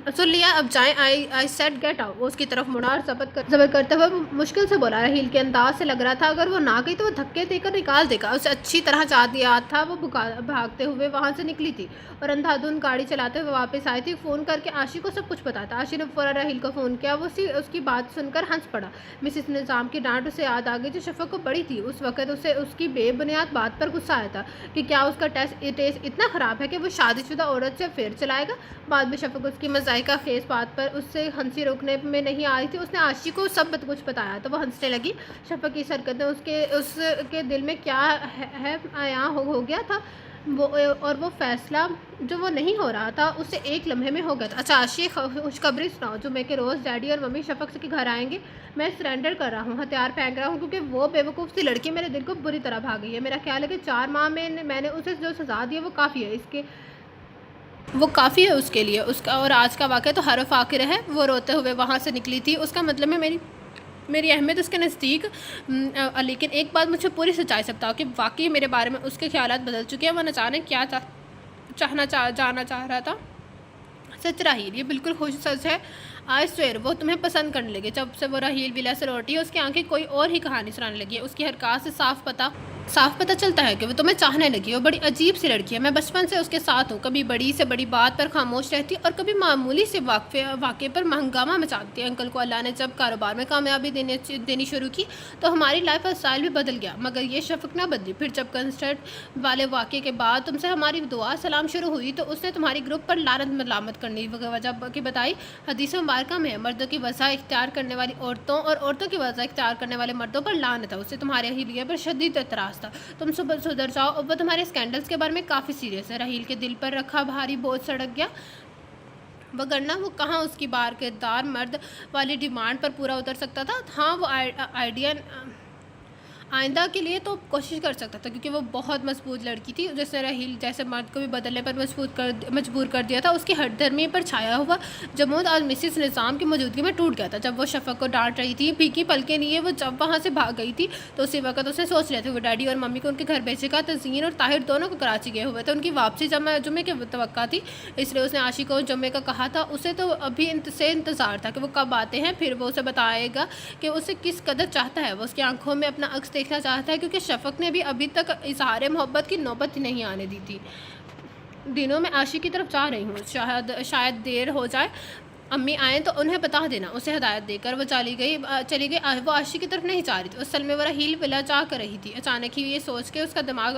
A: सुन लिया, अब जाएँ। I said get out. वो उसकी तरफ मुड़ा और ज़बर करते हुए मुश्किल से बोला। राहील के अंदाज से लग रहा था अगर वो ना गई तो वो धक्के देकर निकाल देगा। उसे अच्छी तरह याद था। वो भागते हुए वहाँ से निकली थी और अंधाधुंध गाड़ी चलाते हुए वापस आई थी। फ़ोन करके आशी को सब कुछ बताया। आशी ने फ़ौरन राहील को फ़ोन किया। वो उसकी बात सुनकर हंस पड़ा। मिसेस निज़ाम की डांट उसे याद आ गई जो शफ़क़ को बड़ी थी। उस वक़्त उसे उसकी बेबुनियाद बात पर गुस्सा आया था कि क्या उसका टेस्ट इतना ख़राब है कि वो शादीशुदा औरत से फेर चलाएगा। बाद में शफ़क़ उसकी मज़ाहिका ख़ेज़ बात पर उससे हंसी रोकने में नहीं आ रही थी। उसने आशी को सब कुछ बताया तो वो हंसने लगी। शफ़क़ की हरकतें उसके दिल में क्या है आया हो गया था। वो फ़ैसला जो वो नहीं हो रहा था उससे एक लम्हे में हो गया था। अच्छा आशी, खुशखबरी सुनाओ। जुम्मे के रोज़ डैडी और मम्मी शफ़क़ के घर आएंगे। मैं सरेंडर कर रहा हूँ, हथियार फेंक रहा हूँ, क्योंकि वो बेवकूफ़ सी लड़की मेरे दिल को बुरी तरह भा गई है। मेरा ख्याल है कि 4 माह में मैंने उसे जो सज़ा दी है वो काफ़ी है उसके लिए। उसका और आज का वाक़या तो हरफ आखिर है। वो रोते हुए वहाँ से निकली थी। उसका मतलब है मेरी अहमियत उसके नज़दीक। लेकिन एक बात मुझे पूरी सच्चाई से बताओ कि वाकई मेरे बारे में उसके ख्यालात बदल चुके हैं। वो न जाने क्या जाना चाह रहा था। सच राहील, ये बिल्कुल खुश सच है। आज स्वेर वो तुम्हें पसंद करने लगे। जब से वो राहील विला से लौटी है उसकी आंखें कोई और ही कहानी सुनाने लगी है। उसकी हरकत से साफ पता चलता है कि वो तुम्हें चाहने लगी। वो बड़ी अजीब सी लड़की है। मैं बचपन से उसके साथ हूँ। कभी बड़ी से बड़ी बात पर खामोश रहती और कभी मामूली से वाक़े पर हंगामा मचाती है। अंकल को अल्लाह ने जब कारोबार में कामयाबी देनी शुरू की तो हमारी लाइफ स्टाइल भी बदल गया, मगर ये शफ़क़ ना बदली। फिर जब कंसर्ट वाले वाक़े के बाद तुमसे हमारी दुआ सलाम शुरू हुई तो उसने तुम्हारी ग्रुप पर लानत मलामत करनी वजह की बताई। हदीस मुबारका में मर्दों की वज़ह इख्तियार करने वाली औरतों और औरतों की वज़ह इख्तियार करने वाले मर्दों पर लानत है। उससे तुम्हारे अहलिया पर शदीद एतराज़ था। तुम सुधर जाओ। और वो तुम्हारे स्कैंडल्स के बारे में काफ़ी सीरियस है। राहील के दिल पर रखा भारी बोझ सड़क गया, वगरना वो कहाँ उसकी बार किरदार मर्द वाली डिमांड पर पूरा उतर सकता था। हाँ, वो आइडिया आइंदा के लिए तो कोशिश कर सकता था, क्योंकि वो बहुत मजबूत लड़की थी जिसने राहील जैसे मर्द को भी बदलने पर मजबूर कर दिया था। उसकी हठधर्मी पर छाया हुआ जमूद आज मिसेस निज़ाम की मौजूदगी में टूट गया था। जब वो शफ़क़ को डांट रही थी फीकी पल के लिए, वो जब वहाँ से भाग गई थी तो उसी वक्त उसने सोच लिया था वो डैडी और मम्मी को उनके घर भेजेगा। तज़ीन और ताहिर दोनों को कराची गए हुए थे। उनकी वापसी जुम्मे की तवक्का थी, इसलिए उसने आशी को जुम्मे का कहा था। उसे तो अभी इंतज़ार था कि वो कब आते हैं। फिर वो उसे बताएगा कि उसे किस कदर चाहता है। वो उसकी आंखों में अपना अक्स देखना चाहता है, क्योंकि शफ़क़ ने भी अभी तक इज़हार मोहब्बत की नौबत ही नहीं आने दी थी। दिनों में आशी की तरफ जा रही हूँ, शायद देर हो जाए। अम्मी आए तो उन्हें बता देना। उसे हदायत देकर वो चली गई। वो आशी की तरफ नहीं जा रही थी। असल में वो राहील विला जा कर रही थी। अचानक ही ये सोच के उसका दिमाग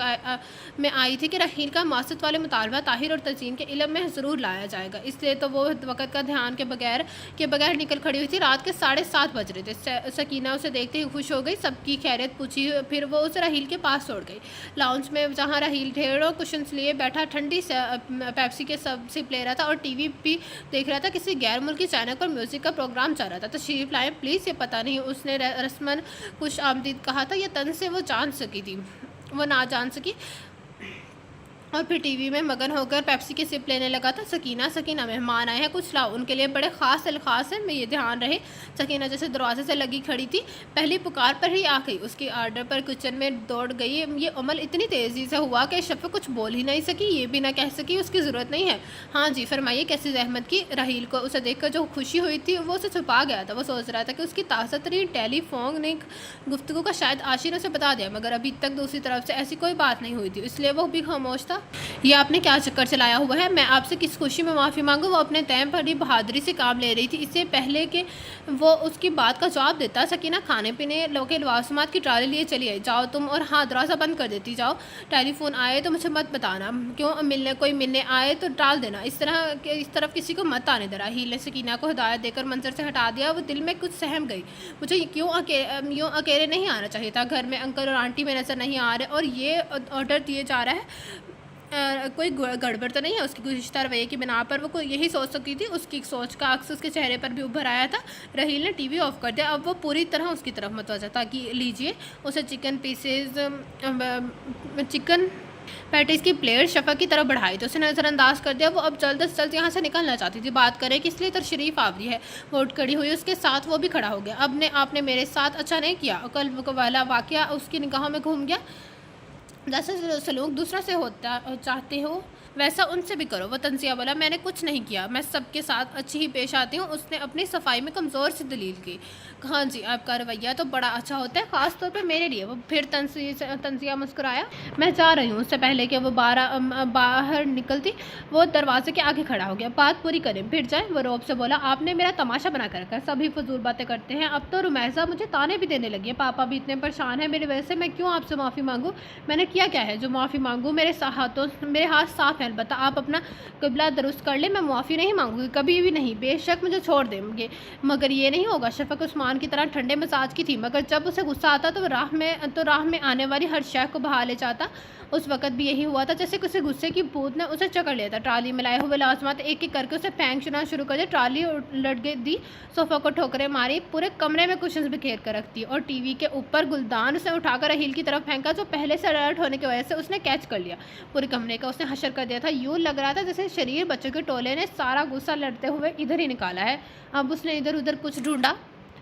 A: में आई थी कि राहील का मासत वाले मुतालबा ताहिर और तज़ीन के इल्म में ज़रूर लाया जाएगा। इसलिए तो वो वक़्त का ध्यान के बगैर निकल खड़ी हुई थी। रात के 7:30 बज रहे थे। सकीना उसे देखते ही खुश हो गई, सबकी खैरियत पूछी। फिर वो उसे राहील के पास छोड़ गई। लाउंज में जहाँ राहील ढेरों कुशन्स लिए बैठा ठंडी पेप्सी के सब सिप ले रहा था और टीवी भी देख रहा था। किसी गैर मुल्की चैनल पर म्यूज़िक का प्रोग्राम चल रहा था। तशरीफ़ लाएं प्लीज़। ये पता नहीं उसने रस्मन खुश आमदीद कहा था या तन से वो ना जान सकी और फिर टीवी में मगन होकर पेप्सी की सिप लेने लगा था। सकीना मेहमान आए हैं, कुछ लाओ, उनके लिए बड़े ख़ास अलखास है, मैं ये ध्यान रहे। सकीना जैसे दरवाजे से लगी खड़ी थी, पहली पुकार पर ही आ गई। उसकी आर्डर पर किचन में दौड़ गई। ये अमल इतनी तेज़ी से हुआ कि शफ़क़ कुछ बोल ही नहीं सकी, ये भी ना कह सकी उसकी ज़रूरत नहीं है। हाँ जी फरमाइए, कैसी ज़हमत की। राहील को उसे देखकर जो खुशी हुई थी वो उसे छुपा गया था। वो सोच रहा था कि उसकी ताज़ा तरीन टेलीफोनिक गुफ्तगू का शायद आशी ने उसे बता दिया, मगर अभी तक दूसरी तरफ से ऐसी कोई बात नहीं हुई थी, इसलिए वो भी खामोश था। था। ये आपने क्या चक्कर चलाया हुआ है? मैं आपसे किस खुशी में माफ़ी मांगूँ? वो अपने टाइम पर ही बहादुरी से काम ले रही थी। इससे पहले कि वो उसकी बात का जवाब देता, सकीना खाने पीने के लवाजमात की ट्राली लिए चली आई। जाओ तुम, और हाँ दरवाज़ा बंद कर देती जाओ। टेलीफोन आए तो मुझे मत बताना, क्यों कोई मिलने आए तो टाल देना। इस तरफ किसी को मत आने दे रहा। हील ने सकीना को हिदायत देकर मंजर से हटा दिया। वो दिल में कुछ सहम गई। मुझे यूँ अकेले नहीं आना चाहिए था। घर में अंकल और आंटी में नज़र नहीं आ रहे, और ये ऑर्डर दिए जा रहा है। कोई गड़बड़ तो नहीं है उसकी गुज़िश्ता रवैये की बिना पर? वो कोई यही सोच सकती थी। उसकी सोच का अक्स उसके चेहरे पर भी उभर आया था। रहील ने टीवी ऑफ कर दिया। अब वो पूरी तरह उसकी तरफ मतवजा था कि लीजिए। उसे चिकन पैटीज़ की प्लेट शफा की तरफ बढ़ाई तो उसे नज़रअंदाज कर दिया। वो अब जल्द से जल्द यहाँ से निकलना चाहती थी। बात करे किस लिए? तशरीफ़ आवरी है। वो उठ खड़ी हुई, उसके साथ वो भी खड़ा हो गया। आपने मेरे साथ अच्छा नहीं किया। कल वाला वाक़या उसकी निगाहों में घूम गया। जैसे सलूक दूसरों से होता चाहते हो वैसा उनसे भी करो। वो तंजिया बोला, मैंने कुछ नहीं किया, मैं सबके साथ अच्छी ही पेश आती हूँ। उसने अपनी सफाई में कमज़ोर सी दलील की। हाँ जी, आपका रवैया तो बड़ा अच्छा होता है, ख़ास तौर पे मेरे लिए। वो फिर तंजिया मुस्कुराया। मैं जा रही हूँ। उससे पहले कि वो बाहर निकलती वो दरवाजे के आगे खड़ा हो गया। बात पूरी करें फिर जाए। वो रौब से बोला, आपने मेरा तमाशा बना कर रखा, सभी फजूल बातें करते हैं। अब तो रुमैसा मुझे ताने भी देने लगी है। पापा भी इतने परेशान हैं मेरी वजह से। मैं क्यों आपसे माफ़ी मांगूँ? मैंने किया क्या है जो माफ़ी मांगूँ? मेरे हाथ साफ हैं। अलबत्ता आप अपना क़िबला दुरुस्त कर ले, मैं माफ़ी नहीं मांगूंगी, कभी भी नहीं। बेशक मुझे छोड़ देंगे, मगर ये नहीं होगा। शफक उस्मान की तरह ठंडे मिजाज की थी, मगर जब उसे गुस्सा आता तो राह में आने वाली हर शय को बहा ले जाता। उस वक़्त भी यही हुआ था। जैसे किसी गुस्से की भूत ने उसे चकड़ लिया था। ट्राली में लाए हुए लाजमात एक एक करके उसे फेंक चुना शुरू कर दिया। ट्राली लट गई दी, सोफ़ा को ठोकरें मारी, पूरे कमरे में कुशन्स बिखेर कर रखती, और टीवी के ऊपर गुलदान उसे उठाकर रहील की तरफ फेंका, जो पहले से अलर्ट होने की वजह से उसने कैच कर लिया। पूरे कमरे का उसने हशर कर दिया था। यूँ लग रहा था जैसे शरीर बच्चों के टोले ने सारा गुस्सा लड़ते हुए इधर ही निकाला है। अब उसने इधर उधर कुछ ढूंढा।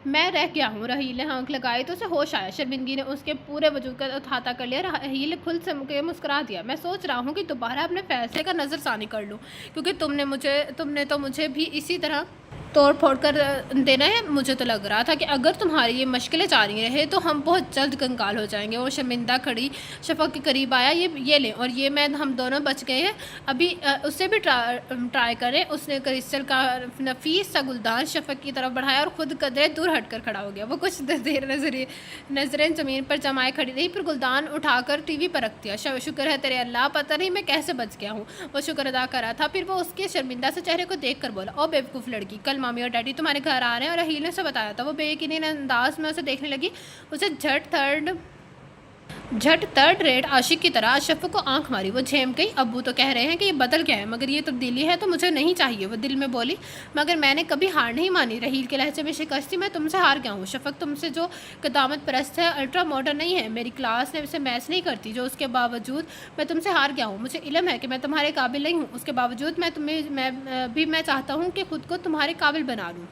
A: मैं रह गया हूँ। रहील ने आंख लगाई तो उसे होश आया। शर्मिंदगी ने उसके पूरे वजूद का अहाता कर लिया। रहील ने खुद से मुस्कुरा दिया। मैं सोच रहा हूँ कि दोबारा अपने फैसले का नज़रसानी कर लूँ, क्योंकि तुमने तो मुझे भी इसी तरह तोड़ फोड़ कर देना है। मुझे तो लग रहा था कि अगर तुम्हारी ये मुश्किलें जारी रहे तो हम बहुत जल्द कंगाल हो जाएंगे। वो शर्मिंदा खड़ी शफक के करीब आया। ये लें, और ये मैं हम दोनों बच गए हैं। अभी उससे भी ट्राई करें। उसने क्रिस्टल का नफीस सा गुलदान शफक की तरफ बढ़ाया और ख़ुद कदरे दूर हटकर खड़ा हो गया। वो कुछ देर नजरें ज़मीन पर जमाए खड़ी रही, फिर गुलदान उठाकर टीवी पर रख दिया। शुक्र है तेरे अल्लाह, पता नहीं मैं कैसे बच गया हूँ। वो शुक्र अदा कर रहा था। फिर वो उसके शर्मिंदा से चेहरे को देख कर बोला, ओ बेवकूफ़ लड़की, कल मामी और डैडी तुम्हारे घर आ रहे हैं। और रहील ने उसे बताया था। वो बेयकीनी अंदाज में उसे देखने लगी। उसे झट थर्ड रेट आशिक की तरह शफक को आंख मारी। वो झेम गई। अब्बू तो कह रहे हैं कि ये बदल गया है, मगर ये तब्दीली है तो मुझे नहीं चाहिए। वो दिल में बोली, मगर मैंने कभी हार नहीं मानी। रहील के लहजे में शिकस्ती, मैं तुमसे हार गया हूँ। शफक तुमसे जो कदामत परस्त है, अल्ट्रा मॉडर्न नहीं है, मेरी क्लास ने इसे मैच नहीं करती, जो उसके बावजूद मैं तुमसे हार गया हूँ। मुझे इल्म है कि मैं तुम्हारे काबिल नहीं हूँ, उसके बावजूद मैं चाहता हूँ कि खुद को तुम्हारे काबिल बना लूँ।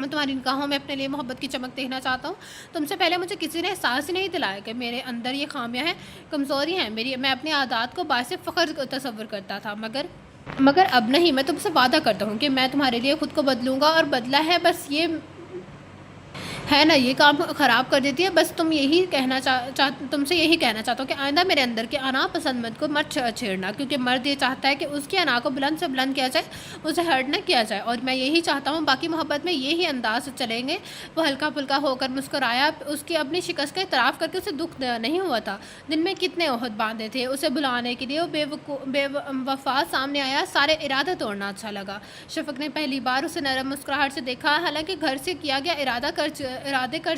A: मैं तुम्हारी निगाहों में अपने लिए मोहब्बत की चमक देखना चाहता हूँ। तुमसे पहले मुझे किसी ने एहसास ही नहीं दिलाया कि मेरे अंदर ये खामियां हैं, कमज़ोरी हैं मेरी। मैं अपनी आदत को बायसे फ़ख्र तसव्वुर करता था, मगर अब नहीं। मैं तुमसे वादा करता हूँ कि मैं तुम्हारे लिए ख़ुद को बदलूँगा, और बदला है। बस ये है ना, ये काम ख़राब कर देती है। बस तुमसे यही कहना चाहता हूँ कि आइंदा मेरे अंदर के अना पसंद मत को मत छेड़ना, क्योंकि मर्द ये चाहता है कि उसकी अना को बुलंद से बुलंद किया जाए, उसे हर्ट न किया जाए, और मैं यही चाहता हूँ। बाकी मोहब्बत में यही अंदाज से चलेंगे। वो हल्का फुल्का होकर मुस्कुराया। उसकी अपनी शिकस्त का इतराफ़ करके उसे दुख नहीं हुआ था। दिन में कितने ओहद बांधे थे उसे बुलाने के लिए। वो बेवफा सामने आया। सारे इरादा तोड़ना अच्छा लगा। शफक ने पहली बार उसे नरम मुस्कुराहट से देखा। हालांकि घर से किया गया इरादे कर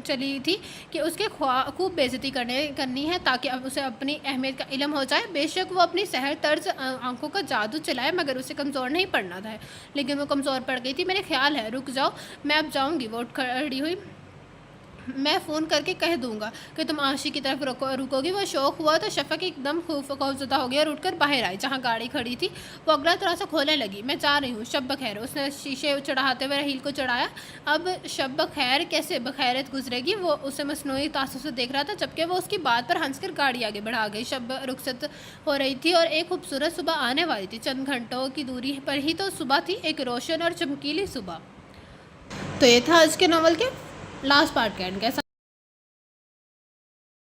A: चली थी कि उसके खूब बेइज्जती करनी है, ताकि अब उसे अपनी अहमियत का इल्म हो जाए। बेशक वो अपनी सहर तर्ज आंखों का जादू चलाए, मगर उसे कमज़ोर नहीं पड़ना था। लेकिन वो कमज़ोर पड़ गई थी। मेरे ख्याल है, रुक जाओ, मैं अब जाऊँगी। वो खड़ी हुई। मैं फ़ोन करके कह दूंगा कि तुम आशी की तरफ रुकोगी। वो शौक हुआ तो शफक एकदम खौफज़दा हो गया और उठकर बाहर आई जहाँ गाड़ी खड़ी थी। वो अगला दरवाज़ा खोलने लगी। मैं जा रही हूँ, शब बखैर। उसने शीशे चढ़ाते हुए रहील को चढ़ाया। अब शब बखैर कैसे बखैरत गुजरेगी? वो उसे मसनूई तासुर से देख रहा था, जबकि वो उसकी बात पर हंसकर गाड़ी आगे बढ़ा गई। शब रुखसत हो रही थी और एक खूबसूरत सुबह आने वाली थी। चंद घंटों की दूरी पर ही तो सुबह थी, एक रोशन और चमकीली सुबह। तो ये था आज के नावल के लास्ट पार्ट का एंड। कैसा